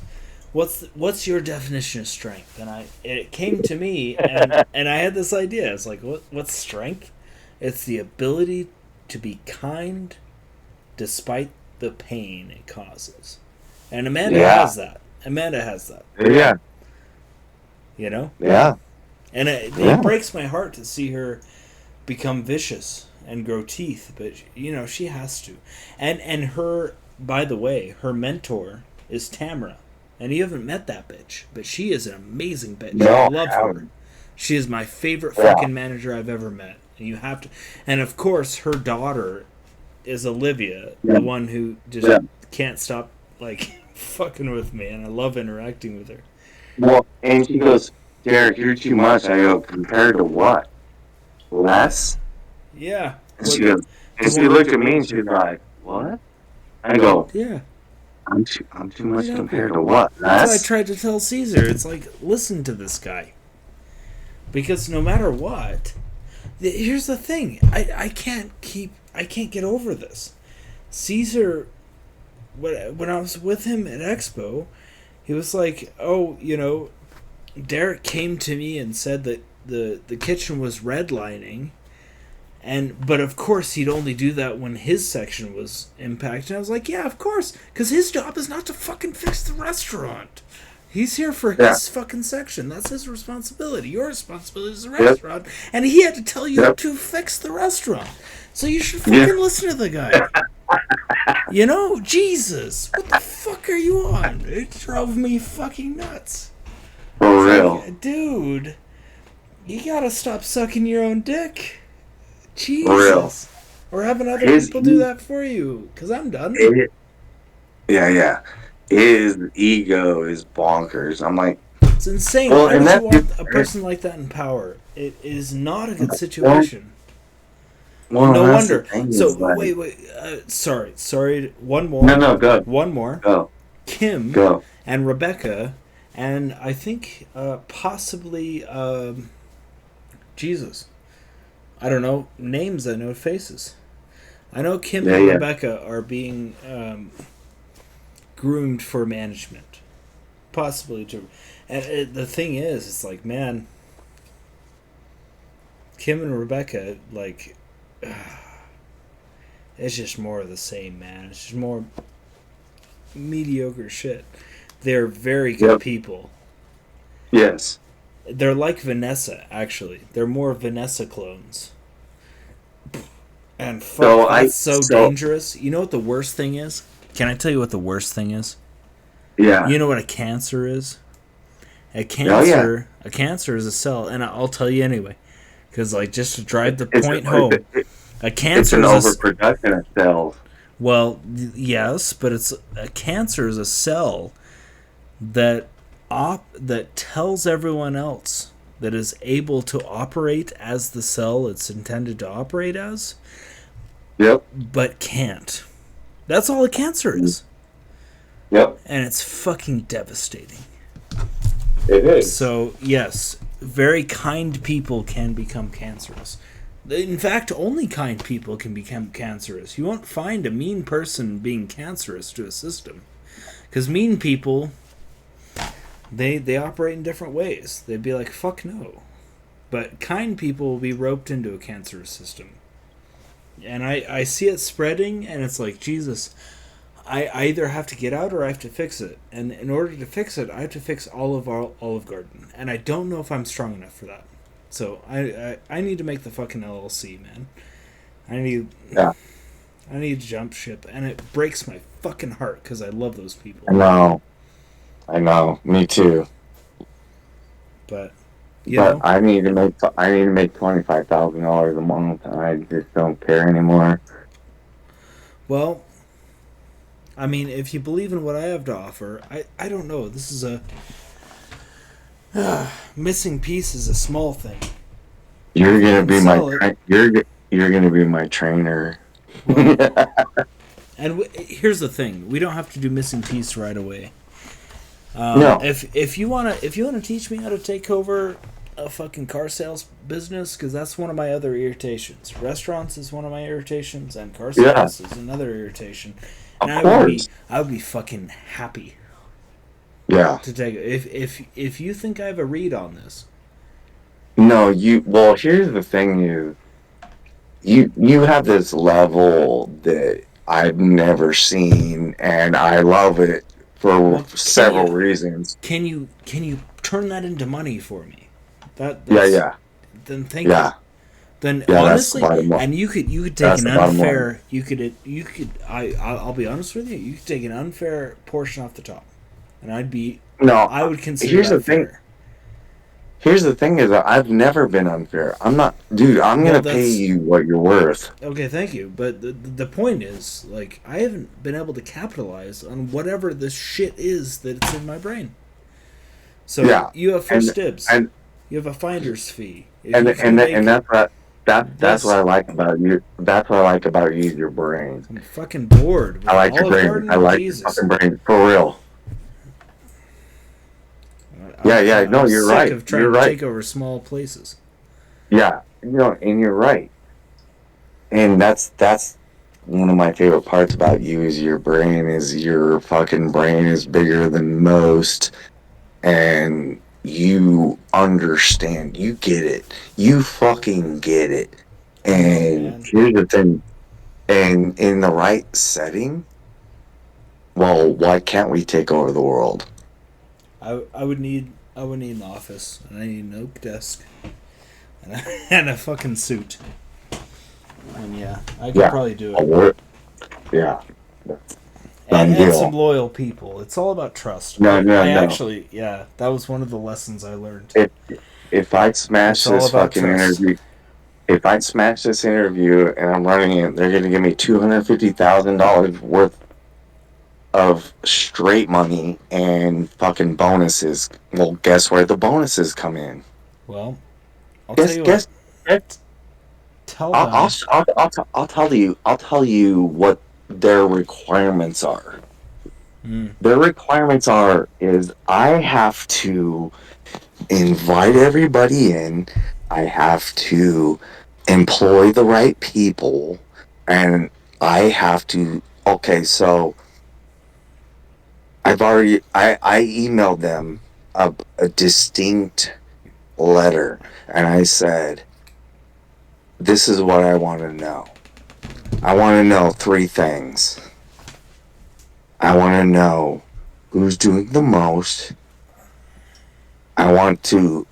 what's your definition of strength? And it came to me, and I had this idea. It's like, what's strength? It's the ability to be kind despite the pain it causes. And Amanda yeah, has that. Amanda has that. yeah, You know? yeah, And it yeah. breaks my heart to see her become vicious and grow teeth, but she has to. And her, by the way, her mentor is Tamara. And you haven't met that bitch, but she is an amazing bitch. No, I love I her. haven't. She is my favorite Yeah. fucking manager I've ever met. And you have to. And of course, her daughter is Olivia, the one who just can't stop fucking with me, and I love interacting with her. Well, and she goes, Derek, you're too much. I go, compared to what? Less? Yeah. And she goes, and she looked at me and she was like, what? I go, Yeah. I'm too much Exactly. compared to what? That's what I Less? tried to tell Caesar. It's like, listen to this guy. Because no matter what, here's the thing. I can't get over this. Caesar, when I was with him at Expo, he was like, oh, Derek came to me and said that the kitchen was redlining, but of course he'd only do that when his section was impacted. And I was like, yeah, of course, because his job is not to fucking fix the restaurant. He's here for his fucking section. That's his responsibility. Your responsibility is the restaurant, and he had to tell you to fix the restaurant. So you should fucking listen to the guy. Jesus, what the fuck are you on? It drove me fucking nuts. For real. Like, dude, you gotta stop sucking your own dick. Jesus. For real. Or having other people do that for you, because I'm done. Yeah. His ego is bonkers. I'm like, It's insane. Well, Why and would you that's- want a person like that in power? It is not a good situation. well, No that's the wonder. thing So is, like, wait. Sorry. One more. No, go. One more. Go. Kim Go. and Rebecca, and I think possibly Jesus. I don't know names. I know faces. I know Kim and Rebecca are being groomed for management, possibly to. And the thing is, it's like, man, Kim and Rebecca, like, it's just more of the same, man. It's just more mediocre shit. They're very good people. Yes. They're like Vanessa, actually. They're more Vanessa clones. And fuck, that's so dangerous. You know what the worst thing is? Can I tell you what the worst thing is? Yeah. You know what a cancer is? A cancer is a cell, and I'll tell you anyway, because just to drive the point home, a cancer it's an is overproduction of cells. Well, yes, but a cancer is a cell that tells everyone else that is able to operate as the cell it's intended to operate as. Yep. But can't. That's all a cancer is. Yep. And it's fucking devastating. It is. So, yes, very kind people can become cancerous. In fact, only kind people can become cancerous. You won't find a mean person being cancerous to a system. Because mean people, they operate in different ways. They'd be like, fuck no. But kind people will be roped into a cancerous system. And I see it spreading, and it's like, Jesus, I either have to get out or I have to fix it. And in order to fix it, I have to fix all of our Olive Garden. And I don't know if I'm strong enough for that. So I need to make the fucking LLC, man. I need to jump ship, and it breaks my fucking heart because I love those people. I know. Me too. But I need to make $25,000 a month, and I just don't care anymore. Well, I mean, if you believe in what I have to offer, I don't know. This is a missing piece is a small thing. You're If you gonna can be my sell it, you're gonna be my trainer. well, and here's the thing: we don't have to do missing piece right away. No. If you wanna teach me how to take over a fucking car sales business, because that's one of my other irritations. Restaurants is one of my irritations, and car Yeah. sales is another irritation. Of And course. I would be fucking happy Yeah. to take it. If you think I have a read on this, No, well, here's the thing, you have this level that I've never seen, and I love it for well, several reasons. can you turn that into money for me? Yeah, That's yeah, then thank you. yeah, Then yeah. That's the honestly, bottom line. and you could take That's an the bottom line. unfair. You could. I'll be honest with you. You could take an unfair portion off the top, and No, I would consider here's that the thing. fair. Here's the thing is that I've never been unfair. I'm not, dude. I'm Well, gonna pay you what you're worth. Okay, thank you. But the point is, like, I haven't been able to capitalize on whatever this shit is that's in my brain. So Yeah, you have first dibs. and You have a finder's fee. If and you can make and that's that's this, what I like about you. That's what I like about you. Your brain. I'm fucking bored with I like your Olive brain. Garden. I like Jesus. your fucking brain for real. Yeah. No, I'm you're sick right. of trying You're to right. take over small places. Yeah, and you're right. And that's one of my favorite parts about you is your brain is your fucking brain is bigger than most, and you understand. You get it. You fucking get it. And Man. here's the thing. And in the right setting, well, why can't we take over the world? I would need an office, and I need an oak desk, and and a fucking suit. And yeah, I could probably do A it. wor- Yeah. Done And deal. some loyal people. It's all about trust. No. Actually, yeah, that was one of the lessons I learned. If I smash It's all this about fucking trust. interview, if I smash this interview and I'm running it, they're gonna give me $250,000 worth of straight money and fucking bonuses. Well, guess where the bonuses come in? Well, I'll Guess tell you guess. what. Tell them. I'll tell you what their requirements are. Mm, Their requirements is I have to invite everybody in. I have to employ the right people, and I have to. Okay, so I emailed them a distinct letter, and I said, "This is what I want to know. I want to know three things. I want to know who's doing the most. I want to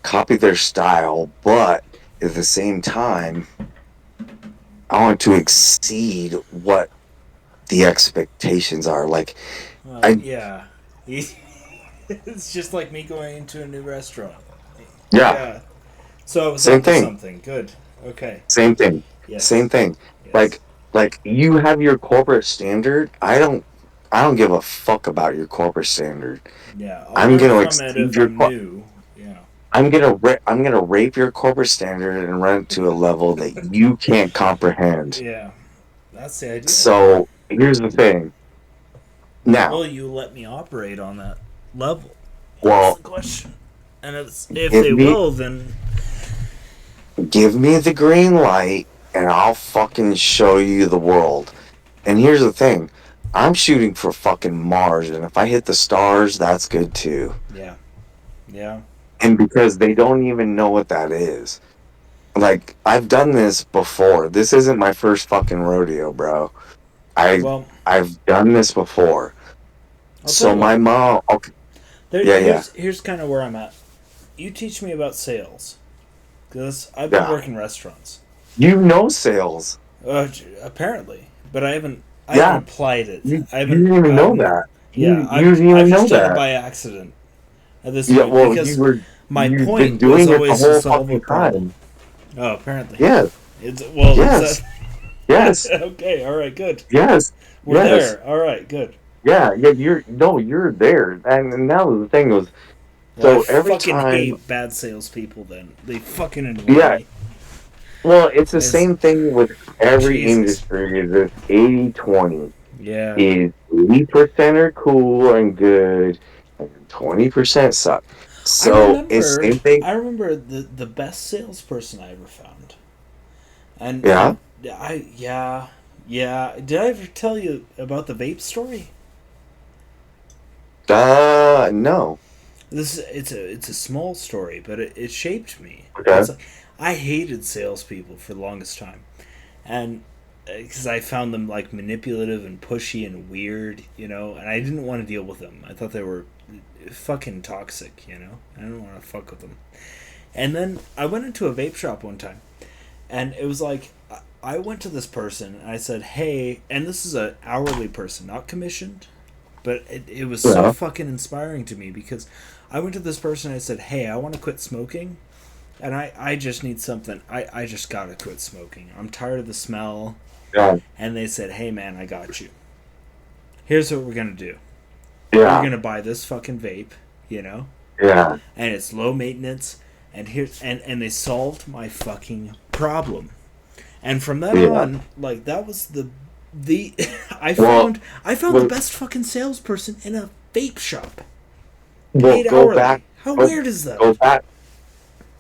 copy their style, but at the same time, I want to exceed what the expectations are. Like, yeah. It's just like me going into a new restaurant. yeah, So I was same onto thing, something. Good. Okay. same thing, Yes. same thing. Yes. Like you have your corporate standard. I don't give a fuck about your corporate standard. Yeah. I'll I'm learn gonna from it exceed if your. I'm new. Yeah. I'm gonna rape your corporate standard and run it to a level that you can't comprehend. Yeah. That's the idea. So here's the thing. Now, Will you let me operate on that level? That's well, the question. And if give they me will, then give me the green light, and I'll fucking show you the world. And here's the thing. I'm shooting for fucking Mars, and if I hit the stars, that's good too. yeah. Yeah. And because they don't even know what that is. Like, I've done this before. This isn't my first fucking rodeo, bro. Well, I've done this before. I'll tell So you my what. mom, okay, yeah, Here's kind of where I'm at. You teach me about sales, because I've been yeah. working restaurants. You know sales. Apparently, but I haven't Yeah, applied it. you I haven't. didn't even I know haven't. that. Yeah, You didn't I've even know just done it that. by accident at this Yeah, point well, because my you've been point was doing it the always to whole solve a fucking problem. time. Oh, apparently. Yes, Is yes, that yes, okay? All right, good. yes, We're yes. there. All right, good. Yeah, you're there. And that was the thing was Well, I every fucking time, hate bad salespeople. Then they fucking annoy yeah. me. Well, it's the It's, same thing with every Jesus. industry. Is this 80-20? Yeah. Is 80% are cool and good, and 20% suck. I So it's remember. same thing. I remember the best salesperson I ever found, Yeah. and yeah. Did I ever tell you about the vape story? No. This it's a small story, but it shaped me. Okay. It's like I hated salespeople for the longest time, and because I found them like manipulative and pushy and weird, and I didn't want to deal with them. I thought they were fucking toxic, I didn't want to fuck with them. And then I went into a vape shop one time, and it was like I went to this person and I said, "Hey," and this is an hourly person, not commissioned, but it was so Yeah. fucking inspiring to me because I went to this person and I said, "Hey, I want to quit smoking, and I just need something. I just gotta quit smoking. I'm tired of the smell." Yeah. And they said, "Hey, man, I got you. Here's what we're gonna do. You're Yeah. gonna buy this fucking vape, you know, Yeah. and it's low maintenance, and and they solved my fucking problem." And from then Yeah. on, like that was the I Well, found the well, best fucking salesperson in a vape shop. well, Paid go back. hourly. How Go, weird is go that? back.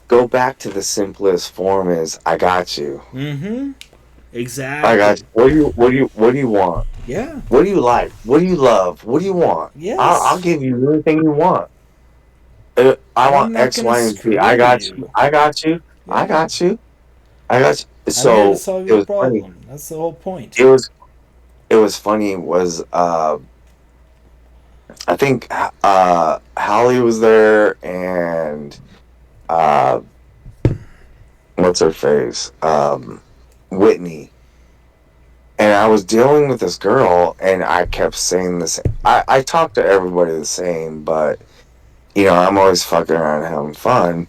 Go back to the simplest form. Is I got you. Mm-hmm. I got Exactly. you. What do you want? Yeah. What do you like? What do you love? What do you want? I'll Yes. give you anything you want. I And I'm want not X, gonna Y, and Z. I screw got you. you. I got you. I Yeah. got you. I got you. I'm here to So solve it your was funny. problem. That's the whole point. It was it was funny. Was I think Hallie was there and uh, what's her face? Whitney. And I was dealing with this girl, and I kept saying the same. I talk to everybody the same, but I'm always fucking around having fun.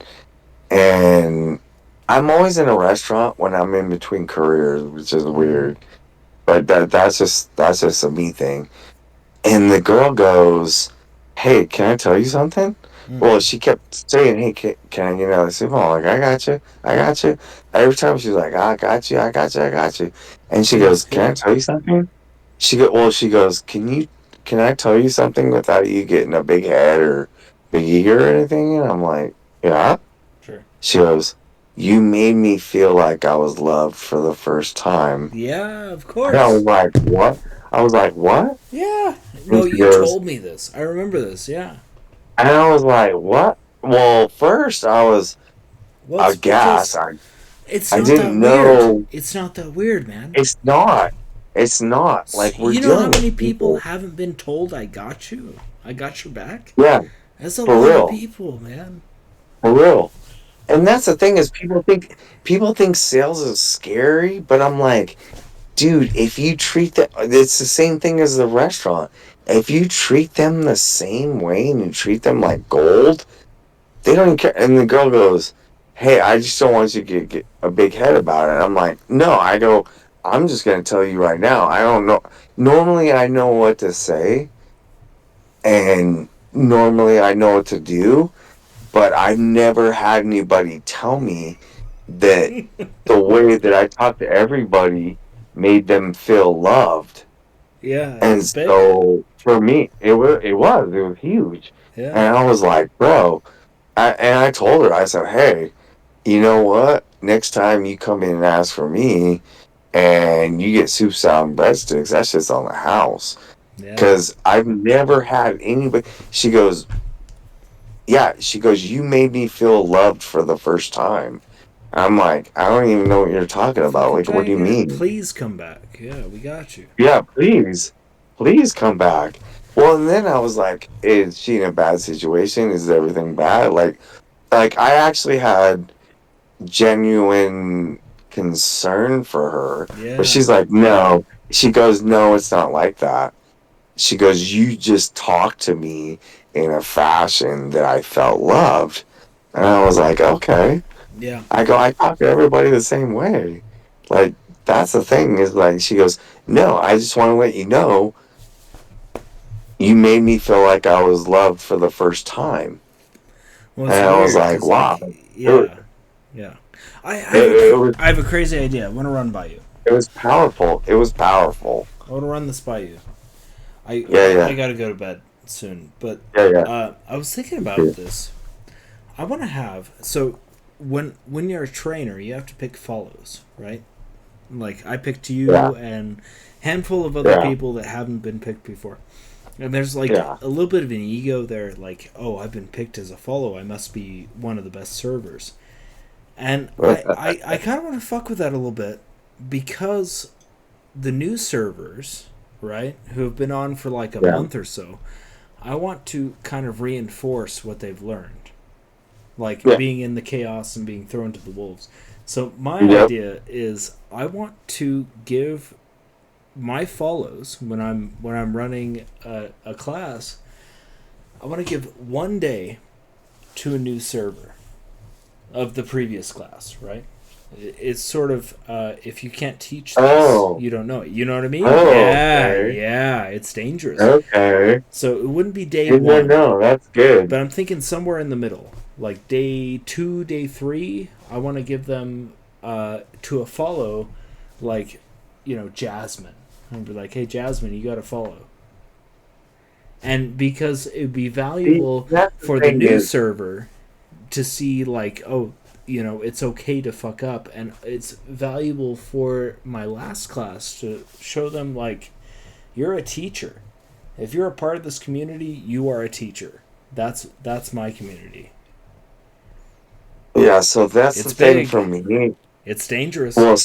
And I'm always in a restaurant when I'm in between careers, which is Mm. weird. But that's just a me thing. And the girl goes, "Hey, can I tell you something?" Well, Mm. she kept saying, "Hey, can I get another sip?" I'm like, "I got you, I got you." Every time she's like, "I got you, I got you, I got you," and she Feels goes, "Can I good. tell you something?" She goes, Can I tell you something without you getting a big head or big ego or anything?" And I'm like, "Yeah." Sure. She goes, "You made me feel like I was loved for the first time." Yeah, of And I was course. like, "What?" I was like, "What?" Yeah. No, And she you goes, told me this. I remember this. Yeah. and I was like, "What?" Well, first I was Well, it's aghast. because I it's I not didn't that weird. know. It's not that weird, man. It's not. It's not. Like, we're You know how dealing many with people people. haven't been told I got you? I got your back? Yeah, That's a for lot of real, people, man. for real. And that's the thing is people think sales is scary, but I'm like, dude, if you treat them, it's the same thing as the restaurant. If you treat them the same way and you treat them like gold, they don't even care. And the girl goes, "Hey, I just don't want you to get a big head about it." I'm like, "No," I go, "I'm just going to tell you right now. I don't know. Normally, I know what to say, and normally, I know what to do, but I've never had anybody tell me that the way that I talk to everybody made them feel loved." Yeah, And it's big. so for me, it was huge. Yeah. And I was like, "Bro," and I told her, I said, "Hey, you know what? Next time you come in and ask for me and you get soup, salad, and breadsticks, that's just on the house." Yeah. Because I've never had anybody. She goes, "Yeah." She goes, "You made me feel loved for the first time." I'm like, "I don't even know what you're talking about. Fucking Like, try what do you again. mean?" Please come back. Yeah, we got you. "Yeah, please. Please come back." Well, and then I was like, "Is she in a bad situation? Is everything bad?" Like I actually had genuine concern for her. But Yeah. she's like, "No." She goes, "No, it's not like that." She goes, "You just talked to me in a fashion that I felt loved." And I was like, "Okay." Yeah. I go, "I talk to everybody the same way." Like, that's the thing is like, she goes, "No, I just want to let you know you made me feel like I was loved for the first time." Well, And it's I was weird like, 'cause, wow. yeah, yeah. It was I have a crazy idea. I want to run by you. it was powerful. It was powerful. I want to run this by you. Yeah, I yeah, gotta go to bed soon, but yeah, I was thinking yeah. about this. I want to have so when you're a trainer, you have to pick follows, right? Like I picked Yeah, you and handful of other yeah, people that haven't been picked before. And there's like yeah. a little bit of an ego there, like, oh, I've been picked as a follow, I must be one of the best servers. And I kind of want to fuck with that a little bit because the new servers, right, who have been on for like a Yeah, month or so, I want to kind of reinforce what they've learned. Like yeah. being in the chaos and being thrown to the wolves. So my Yep. idea is I want to give my follows when I'm running a class, I want to give 1 day to a new server of the previous class, right? It's sort of if you can't teach this, Oh, you don't know it. You know what I mean? oh, Yeah, okay, yeah, it's dangerous. okay. So it wouldn't be day Good to one, know. That's good. but I'm thinking somewhere in the middle, like day 2, day 3. I want to give them to a follow, like Jasmine, and be like, hey Jasmine, you got to follow. And because it'd be See, valuable that's the for the thing new is, server to see, like, oh, it's okay to fuck up, and it's valuable for my last class to show them, like, you're a teacher. If you're a part of this community, you are a teacher. That's my community. yeah. So that's the It's thing big. for me. It's dangerous. Well,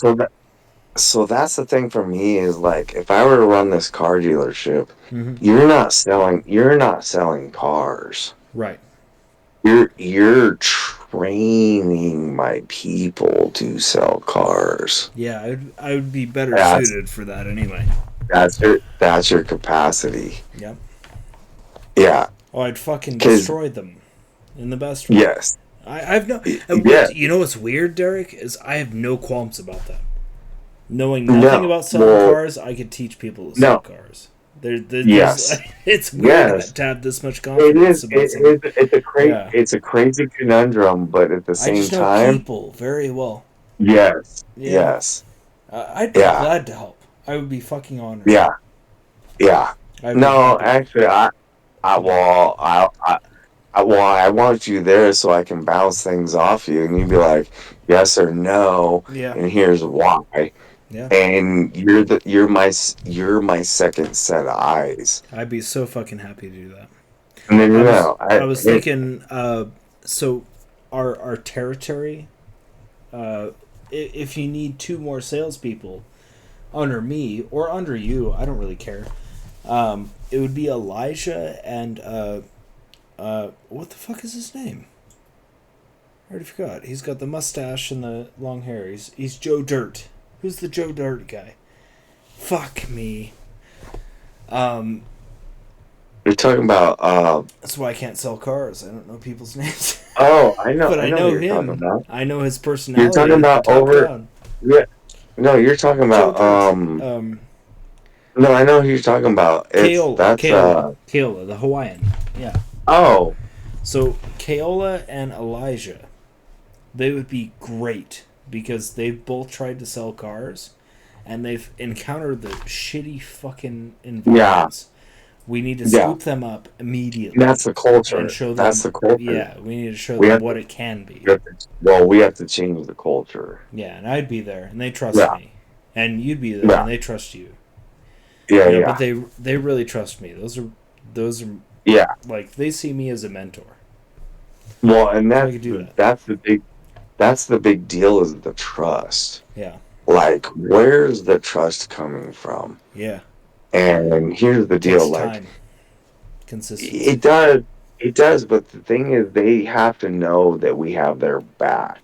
so that's the thing for me is like if I were to run this car dealership, Hmm. you're not selling cars. Right. You're training my people to sell cars. Yeah, I would be better That's suited for that anyway. that's your capacity. Yep. Yeah. Oh, I'd fucking Cause destroy them in the best way. yes. I've no. And Yeah. what's weird, Derek, is I have no qualms about that. Knowing nothing No. about selling Well, cars, I could teach people to sell no. cars. There's Yes. it's weird Yes. to have this much It confidence is. about something. Yeah, It's a crazy conundrum, but at the I same just know time, people very well. yes. Yeah, Yes. I'd be Yeah. glad to help. I would be fucking honored. Yeah. Yeah. I'd be No, happy. actually, I want you there so I can bounce things off you, and you'd be like, yes or no, Yeah, and here's why. yeah. And you're my second set of eyes. I'd be so fucking happy to do that. And then I was thinking. So, our territory. If you need 2 more salespeople under me or under you, I don't really care. It would be Elijah and what the fuck is his name? I already forgot. He's got the mustache and the long hair. He's Joe Dirt. Who's the Joe Dirt guy? Fuck me. you're talking about. That's why I can't sell cars. I don't know people's names. Oh, I know. But I I know know who you're talking him. about. I know his You're personality. talking about Top over. down. Yeah. No, you're talking Joe about. Dirt. No, I know who you're talking about. Keola, the Hawaiian. Yeah. Oh, So Keola and Elijah, they would be great because they've both tried to sell cars, and they've encountered the shitty fucking environments. We need to yeah. scoop them up immediately That's the culture. and show them. That's the culture. Yeah, we need to show We them have what to, it can be. we have to change the culture. Yeah, and I'd be there, and they trust Yeah. me, and you'd be there, Yeah. and they trust you. Yeah, You know, yeah. but they really trust me. Those are Yeah. like they see me as a mentor. Well, and So I could do that. that's the big deal is the trust. Yeah, Like, where's the trust coming from? yeah. And here's the It takes deal, like time, consistency. it does, but the thing is they have to know that we have their back.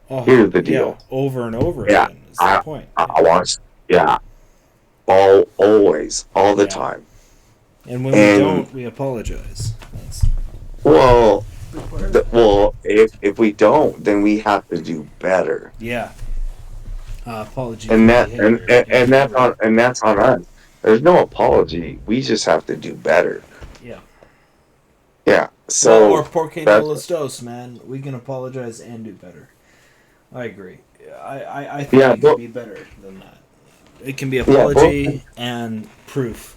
Oh, Here's the yeah, deal. over and over Yeah. again is the point. I want yeah. Always, all the Yeah. time. And when we And don't, we apologize. That's well, the part. if we don't, then we have to do better. Yeah. Apology. And for behavior. and that's on us. There's no apology. We just have to do better. Yeah. Yeah. So or Porque no that's los dos, man. We can apologize and do better. I agree. I think yeah, it can both be better than that. It can be yeah, both apology and proof.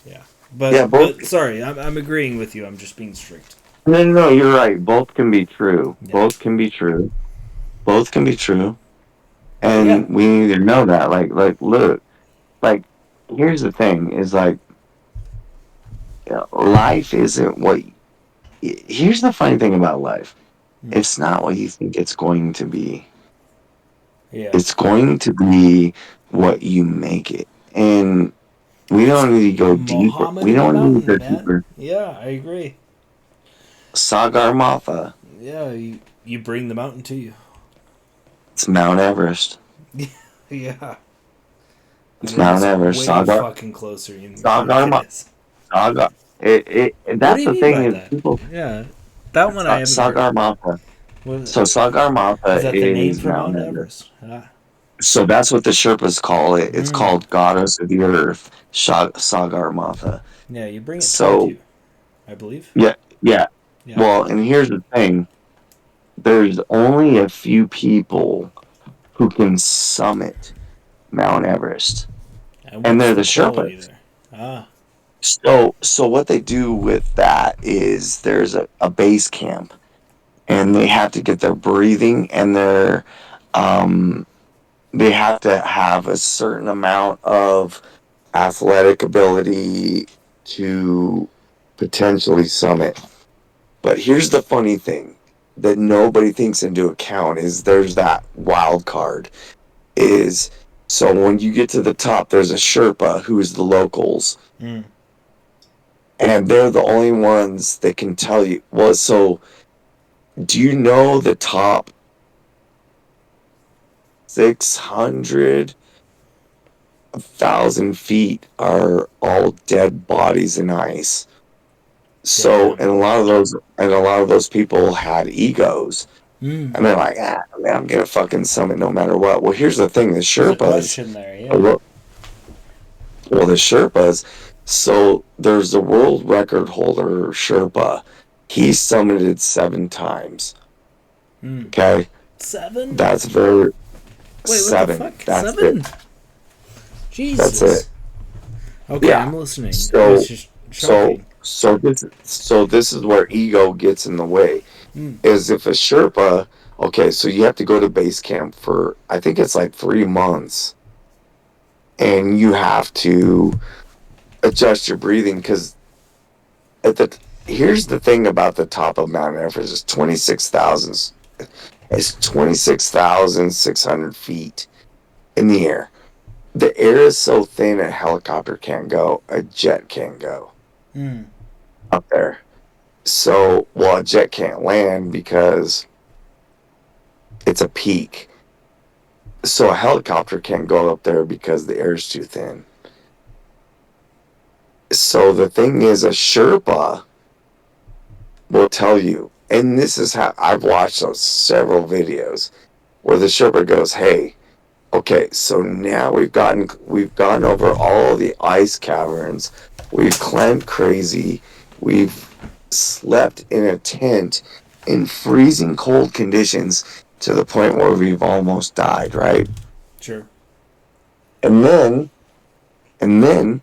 Yeah. yeah, both. But sorry, I'm agreeing with you. I'm just being strict. No, you're right. Both can be true. Yeah. Both can be true. Both can be true. But yeah. And we need to know that. Look, like, here's the thing: is like, life isn't what. Here's the funny thing about life: Hmm. it's not what you think it's going to be. Yeah. It's going to be what you make it. And we It's don't need to go deeper. Mohammed We in the don't need to mountain, go man. deeper. Yeah, I agree. Sagar Matha. Yeah, you bring the mountain to you. It's Mount Everest. Yeah. I It's mean, Mount it's Everest. way fucking closer than you think Sagar, it is. Sagar. What do That's you the mean thing by is that? people. Yeah, that one I haven't heard. Sagar Matha. What, So Sagar is Matha that the name is for Mount Mount Everest. Everest? Ah. So that's what the Sherpas call it. It's Mm. called Goddess of the Earth, Sagar Matha. Yeah, you bring it toward So you, I believe. yeah, yeah. Yeah. Well, and here's the thing: there's only a few people who can summit Mount Everest, And and what's they're the the quality Sherpas. there? Ah. So what they do with that is there's a base camp, and they have to get their breathing and their um, they have to have a certain amount of athletic ability to potentially summit. But here's the funny thing that nobody thinks into account is there's that wild card is so when you get to the top there's a Sherpa who's the locals Mm. and they're the only ones that can tell you well so do you know the top 600,000 feet are all dead bodies in ice. So Damn. and a lot of those people had egos. Mm. And they're like, man, I'm gonna fucking summit no matter what. Well, here's the thing: the There's a Sherpas, question there. Yeah. well, the Sherpas. So there's a world record holder Sherpa. He summited 7 times. Mm. Okay, 7? that's very Wait, what the 7. fuck? That's it. 7? That's it. Jesus. Okay, Yeah. I'm listening. So It's just shocking. so this is where ego gets in the way. Mm. Is if a Sherpa, okay, so you have to go to base camp for I think it's like 3 months, and you have to adjust your breathing because at the here's the thing about the top of Mount Everest is 26,000. It's 26,600 feet in the air. The air is so thin a helicopter can't go, a jet can't go Mm. up there. So, well, a jet can't land because it's a peak. So a helicopter can't go up there because the air is too thin. So the thing is, a Sherpa will tell you, and this is how I've watched several videos where the Sherpa goes, "Hey, okay, so now we've gone over all the ice caverns, we've climbed crazy, we've slept in a tent in freezing cold conditions to the point where we've almost died, right? Sure. And then, and then,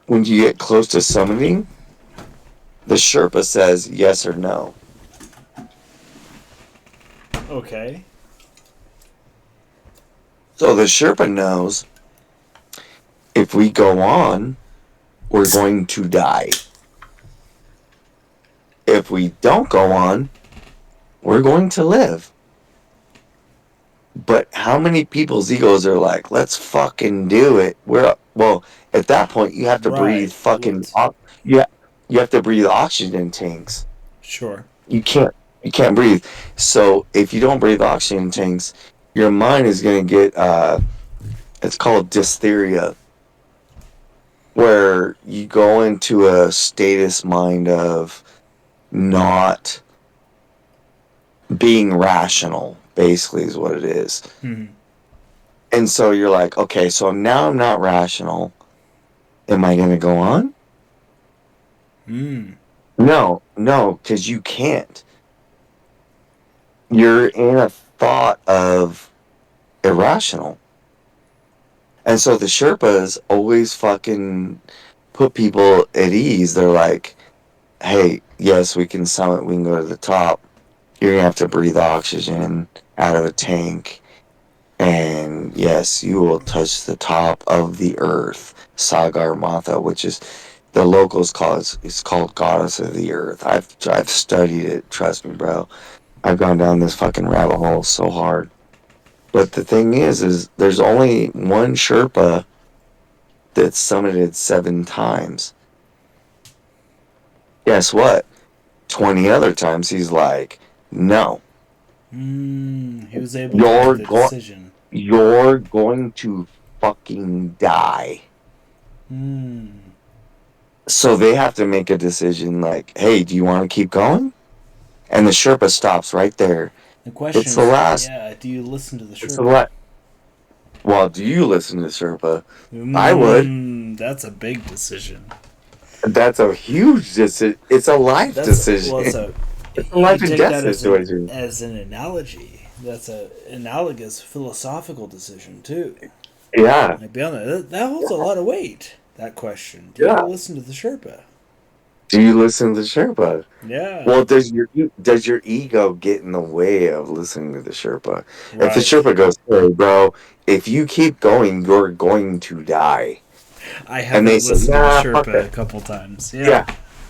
when you get close to summiting, the Sherpa says yes or no. Okay. So the Sherpa knows if we go on, we're going to die. If we don't go on, we're going to live. But how many people's egos are like, let's fucking do it? Well, at that point, you have to breathe Right. fucking. What? You you have to breathe oxygen tanks. Sure. You can't you can't breathe. So if you don't breathe oxygen tanks, your mind is gonna get it's called dysphoria, where you go into a status mind of not being rational, basically is what it is. Hmm. And so you're like, okay, so now I'm not rational. Am I gonna go on? Mm. No, because you can't. You're in a thought of irrational. And so the Sherpas always fucking put people at ease. They're like, hey, yes, we can summit, we can go to the top. You're gonna have to breathe oxygen out of a tank. And yes, you will touch the top of the earth, Sagar Matha, which is the locals call it's called Goddess of the Earth. I've studied it, trust me, bro. I've gone down this fucking rabbit hole so hard. But the thing is there's only one Sherpa that's summited 7 times. Guess what? 20 other times he's like, no. He was able to make the decision. You're going to fucking die. So they have to make a decision like, hey, do you want to keep going? And the Sherpa stops right there. The question It's is, the last. yeah, do you listen to the It's the Sherpa? last. Well, do you listen to Sherpa? I would. That's a big decision. That's a huge decision. It's a life decision. Well, it's a life and death situation. As an analogy, that's a analogous philosophical decision too. Yeah. Like, beyond that holds a lot of weight. That question. Do you listen to the Sherpa? Do you listen to the Sherpa? Yeah. Well, does your ego get in the way of listening to the Sherpa? Right. If the Sherpa goes, hey, bro, if you keep going, you're going to die. I have listened to the Sherpa a couple times. Yeah.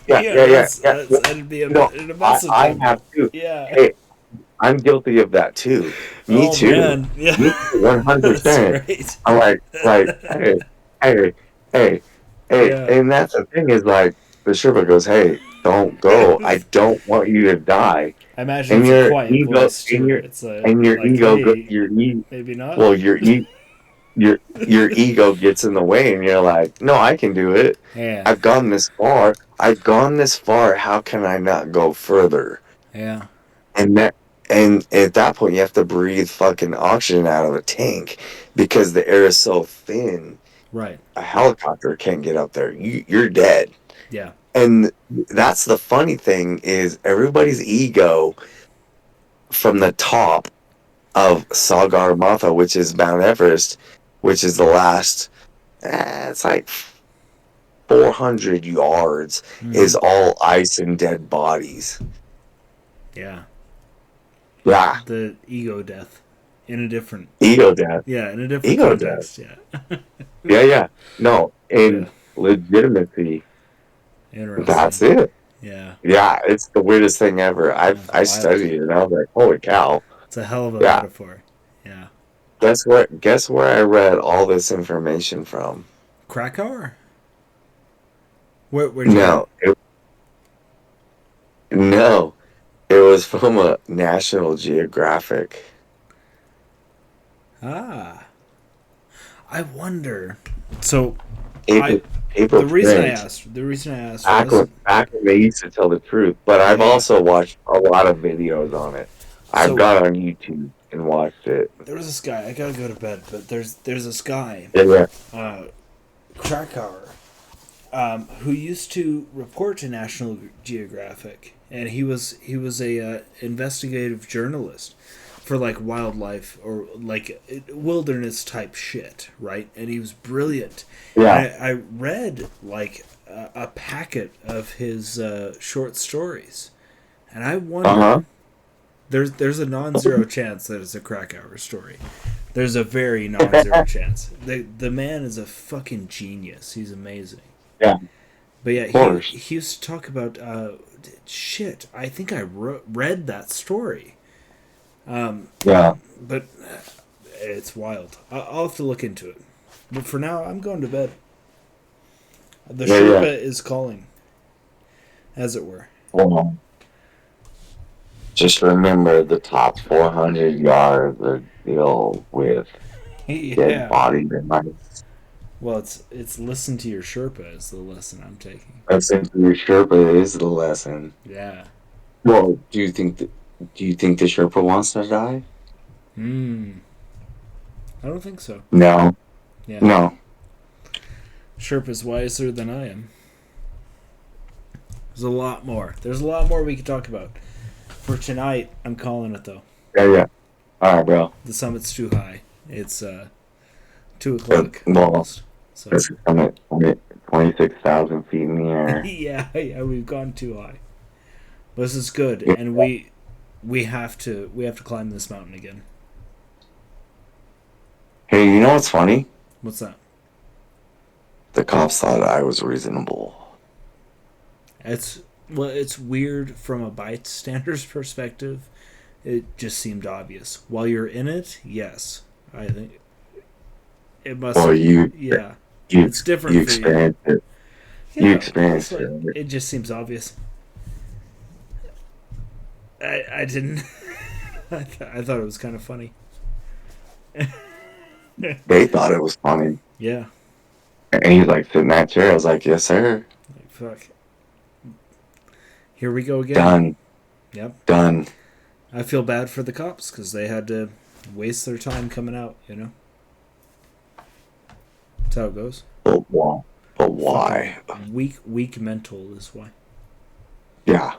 That'd be a massive I have too. Yeah. Hey, I'm guilty of that too. Me too. Man. Yeah. Me 100%. Right. I'm like, hey. Yeah. And that's the thing is like, the Sherpa goes, hey, don't go. I don't want you to die. I imagine and it's a quiet ego, voice too. And your ego, maybe not. Well, your ego gets in the way, and you're like, no, I can do it. Yeah. I've gone this far. How can I not go further? Yeah. And at that point, you have to breathe fucking oxygen out of a tank because the air is so thin. Right. A helicopter can't get up there. You're dead. Yeah. And that's the funny thing is everybody's ego from the top of Sagar Matha, which is Mount Everest, which is the last, it's like 400 yards, is all ice and dead bodies. Yeah. Yeah. The ego death. In a different... Ego death. Yeah, in a different ego context. Death. Yeah. No, in legitimacy... Interesting. That's it. Yeah. Yeah, it's the weirdest thing ever. I studied it and I was like, holy cow. It's a hell of a metaphor. Yeah. Guess where I read all this information from? Krakow? Where'd you No. It was from a National Geographic. Ah. I wonder. So the reason I asked back when they used to tell the truth, but I've also watched a lot of videos on it. I've got on YouTube and watched it. There was this guy. I gotta go to bed, but there's this guy, Krakauer, who used to report to National Geographic, and he was a investigative journalist for like wildlife or like wilderness type shit, right? And he was brilliant. Yeah. I read like a packet of his short stories, and I wonder. There's a non-zero chance that it's a Krakauer story. There's a very non-zero chance. The man is a fucking genius. He's amazing. Yeah. But yeah, he used to talk about shit. I think I read that story. Yeah. But it's wild. I'll have to look into it. But for now, I'm going to bed. The Sherpa is calling, as it were. Well, just remember the top 400 yards are deal with dead bodies and mice. Well, it's listen to your Sherpa is the lesson I'm taking. Listen to your Sherpa is the lesson. Yeah. Well, do you think the Sherpa wants to die? I don't think so. No. Yeah. No. Sherpa's wiser than I am. There's a lot more. There's a lot more we could talk about. For tonight, I'm calling it though. Yeah. All right, bro. The summit's too high. It's 2:00 Well, almost. So it's 26,000 feet in the air. yeah, we've gone too high. But this is good, Yeah. and we have to climb this mountain again. Hey, you know what's funny? What's that? The cops thought I was reasonable. It's weird from a bystander's perspective. It just seemed obvious. While you're in it, yes, I think it must. Well, yeah, it's different. You for experienced it. Yeah, You experienced it's it. like, it just seems obvious. I didn't. I thought it was kind of funny. They thought it was funny. Yeah. And he's like, sit in that chair. I was like, yes, sir. Like, fuck. Here we go again. Done. Yep. Done. I feel bad for the cops because they had to waste their time coming out, you know? That's how it goes. But why? But why? Weak mental is why. Yeah.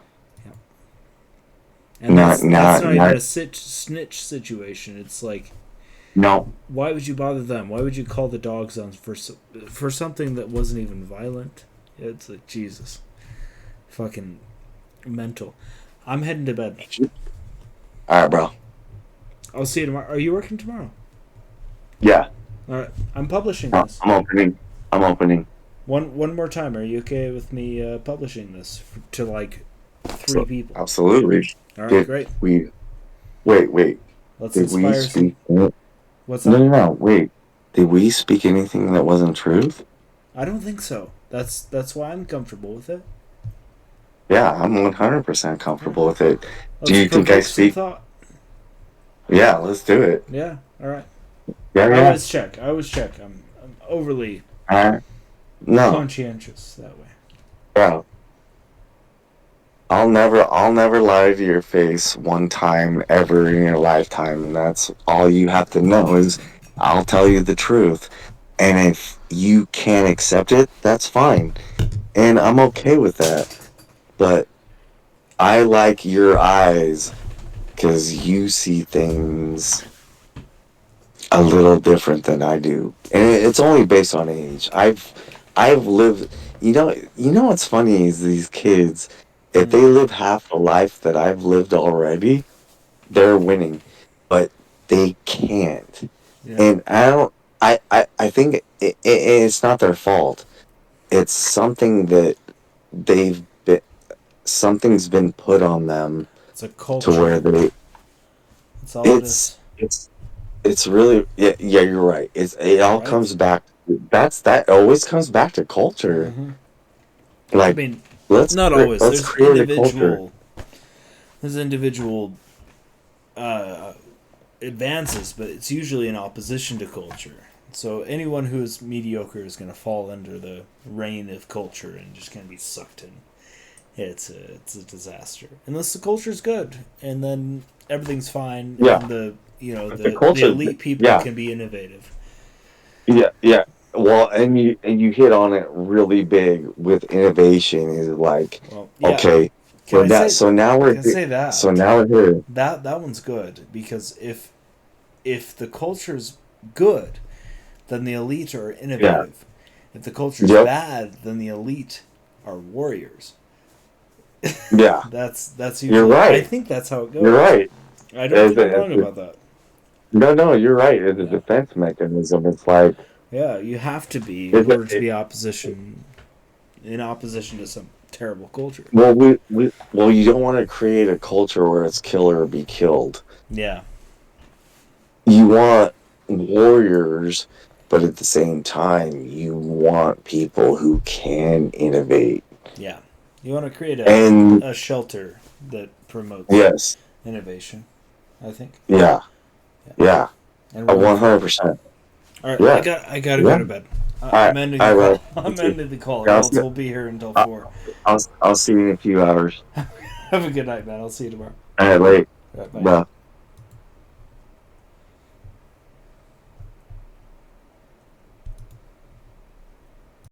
And that's not even not a snitch situation. It's like, no. why would you bother them? Why would you call the dogs on for something that wasn't even violent? It's like, Jesus. Fucking mental. I'm heading to bed. All right, bro. I'll see you tomorrow. Are you working tomorrow? Yeah. All right. I'm publishing this. I'm opening. One more time. Are you okay with me publishing this to like 3 people? Absolutely. All right, great. Wait. Let's Did we inspire speak? What's that? No. Wait. Did we speak anything that wasn't truth? I don't think so. That's why I'm comfortable with it. Yeah, I'm 100% comfortable with it. Let's Do you think I provoke some speak? thought. Yeah, let's do it. Yeah. All right. Yeah. I always check. I'm overly No, conscientious that way. bro. I'll never lie to your face one time ever in your lifetime, and that's all you have to know is I'll tell you the truth. And if you can't accept it, that's fine. And I'm okay with that. But I like your eyes because you see things a little different than I do. And it's only based on age. I've lived, what's funny is these kids, if they live half the life that I've lived already, they're winning. But they can't. Yeah. And I think it's not their fault. It's something that something's been put on them It's a culture. to where That's all it is. it's really you're right. It all Right. comes back. That always comes back to culture. Mhm. Like, I mean, let's not cre- always. let's There's create a culture. individual advances, but it's usually in opposition to culture. So anyone who is mediocre is going to fall under the reign of culture and just going to be sucked in. It's a disaster unless the culture's good, and then everything's fine. Yeah. And the culture- elite people yeah. can be innovative. Yeah. Well, and you hit on it really big with innovation. Is like, Well, yeah. okay, Can I say, so now we're can I say that? so now we're here. That one's good because if the culture's good, then the elite are innovative. If the culture's Yep. bad, then the elite are warriors. Yeah, That's usually. You're right. I think that's how it goes. you're right. I don't think I'm wrong As a- about that. No, you're right. It's a Yeah. defense mechanism. It's like, Yeah, you have to be Is in order it- to be in opposition to some terrible culture. well, you don't want to create a culture where it's kill or be killed. Yeah, You want warriors, but at the same time, you want people who can innovate. yeah. You want to create And a shelter that promotes yes, innovation. I think. yeah, And 100%. All right, Yeah. I gotta Yeah. go to bed. I'm ending the I call. will. I'm ending the call. Or Yeah, else we'll be here until 4. I'll see you in a few hours. Have a good night, man. I'll see you tomorrow. All right, late. All right, bye. Bye.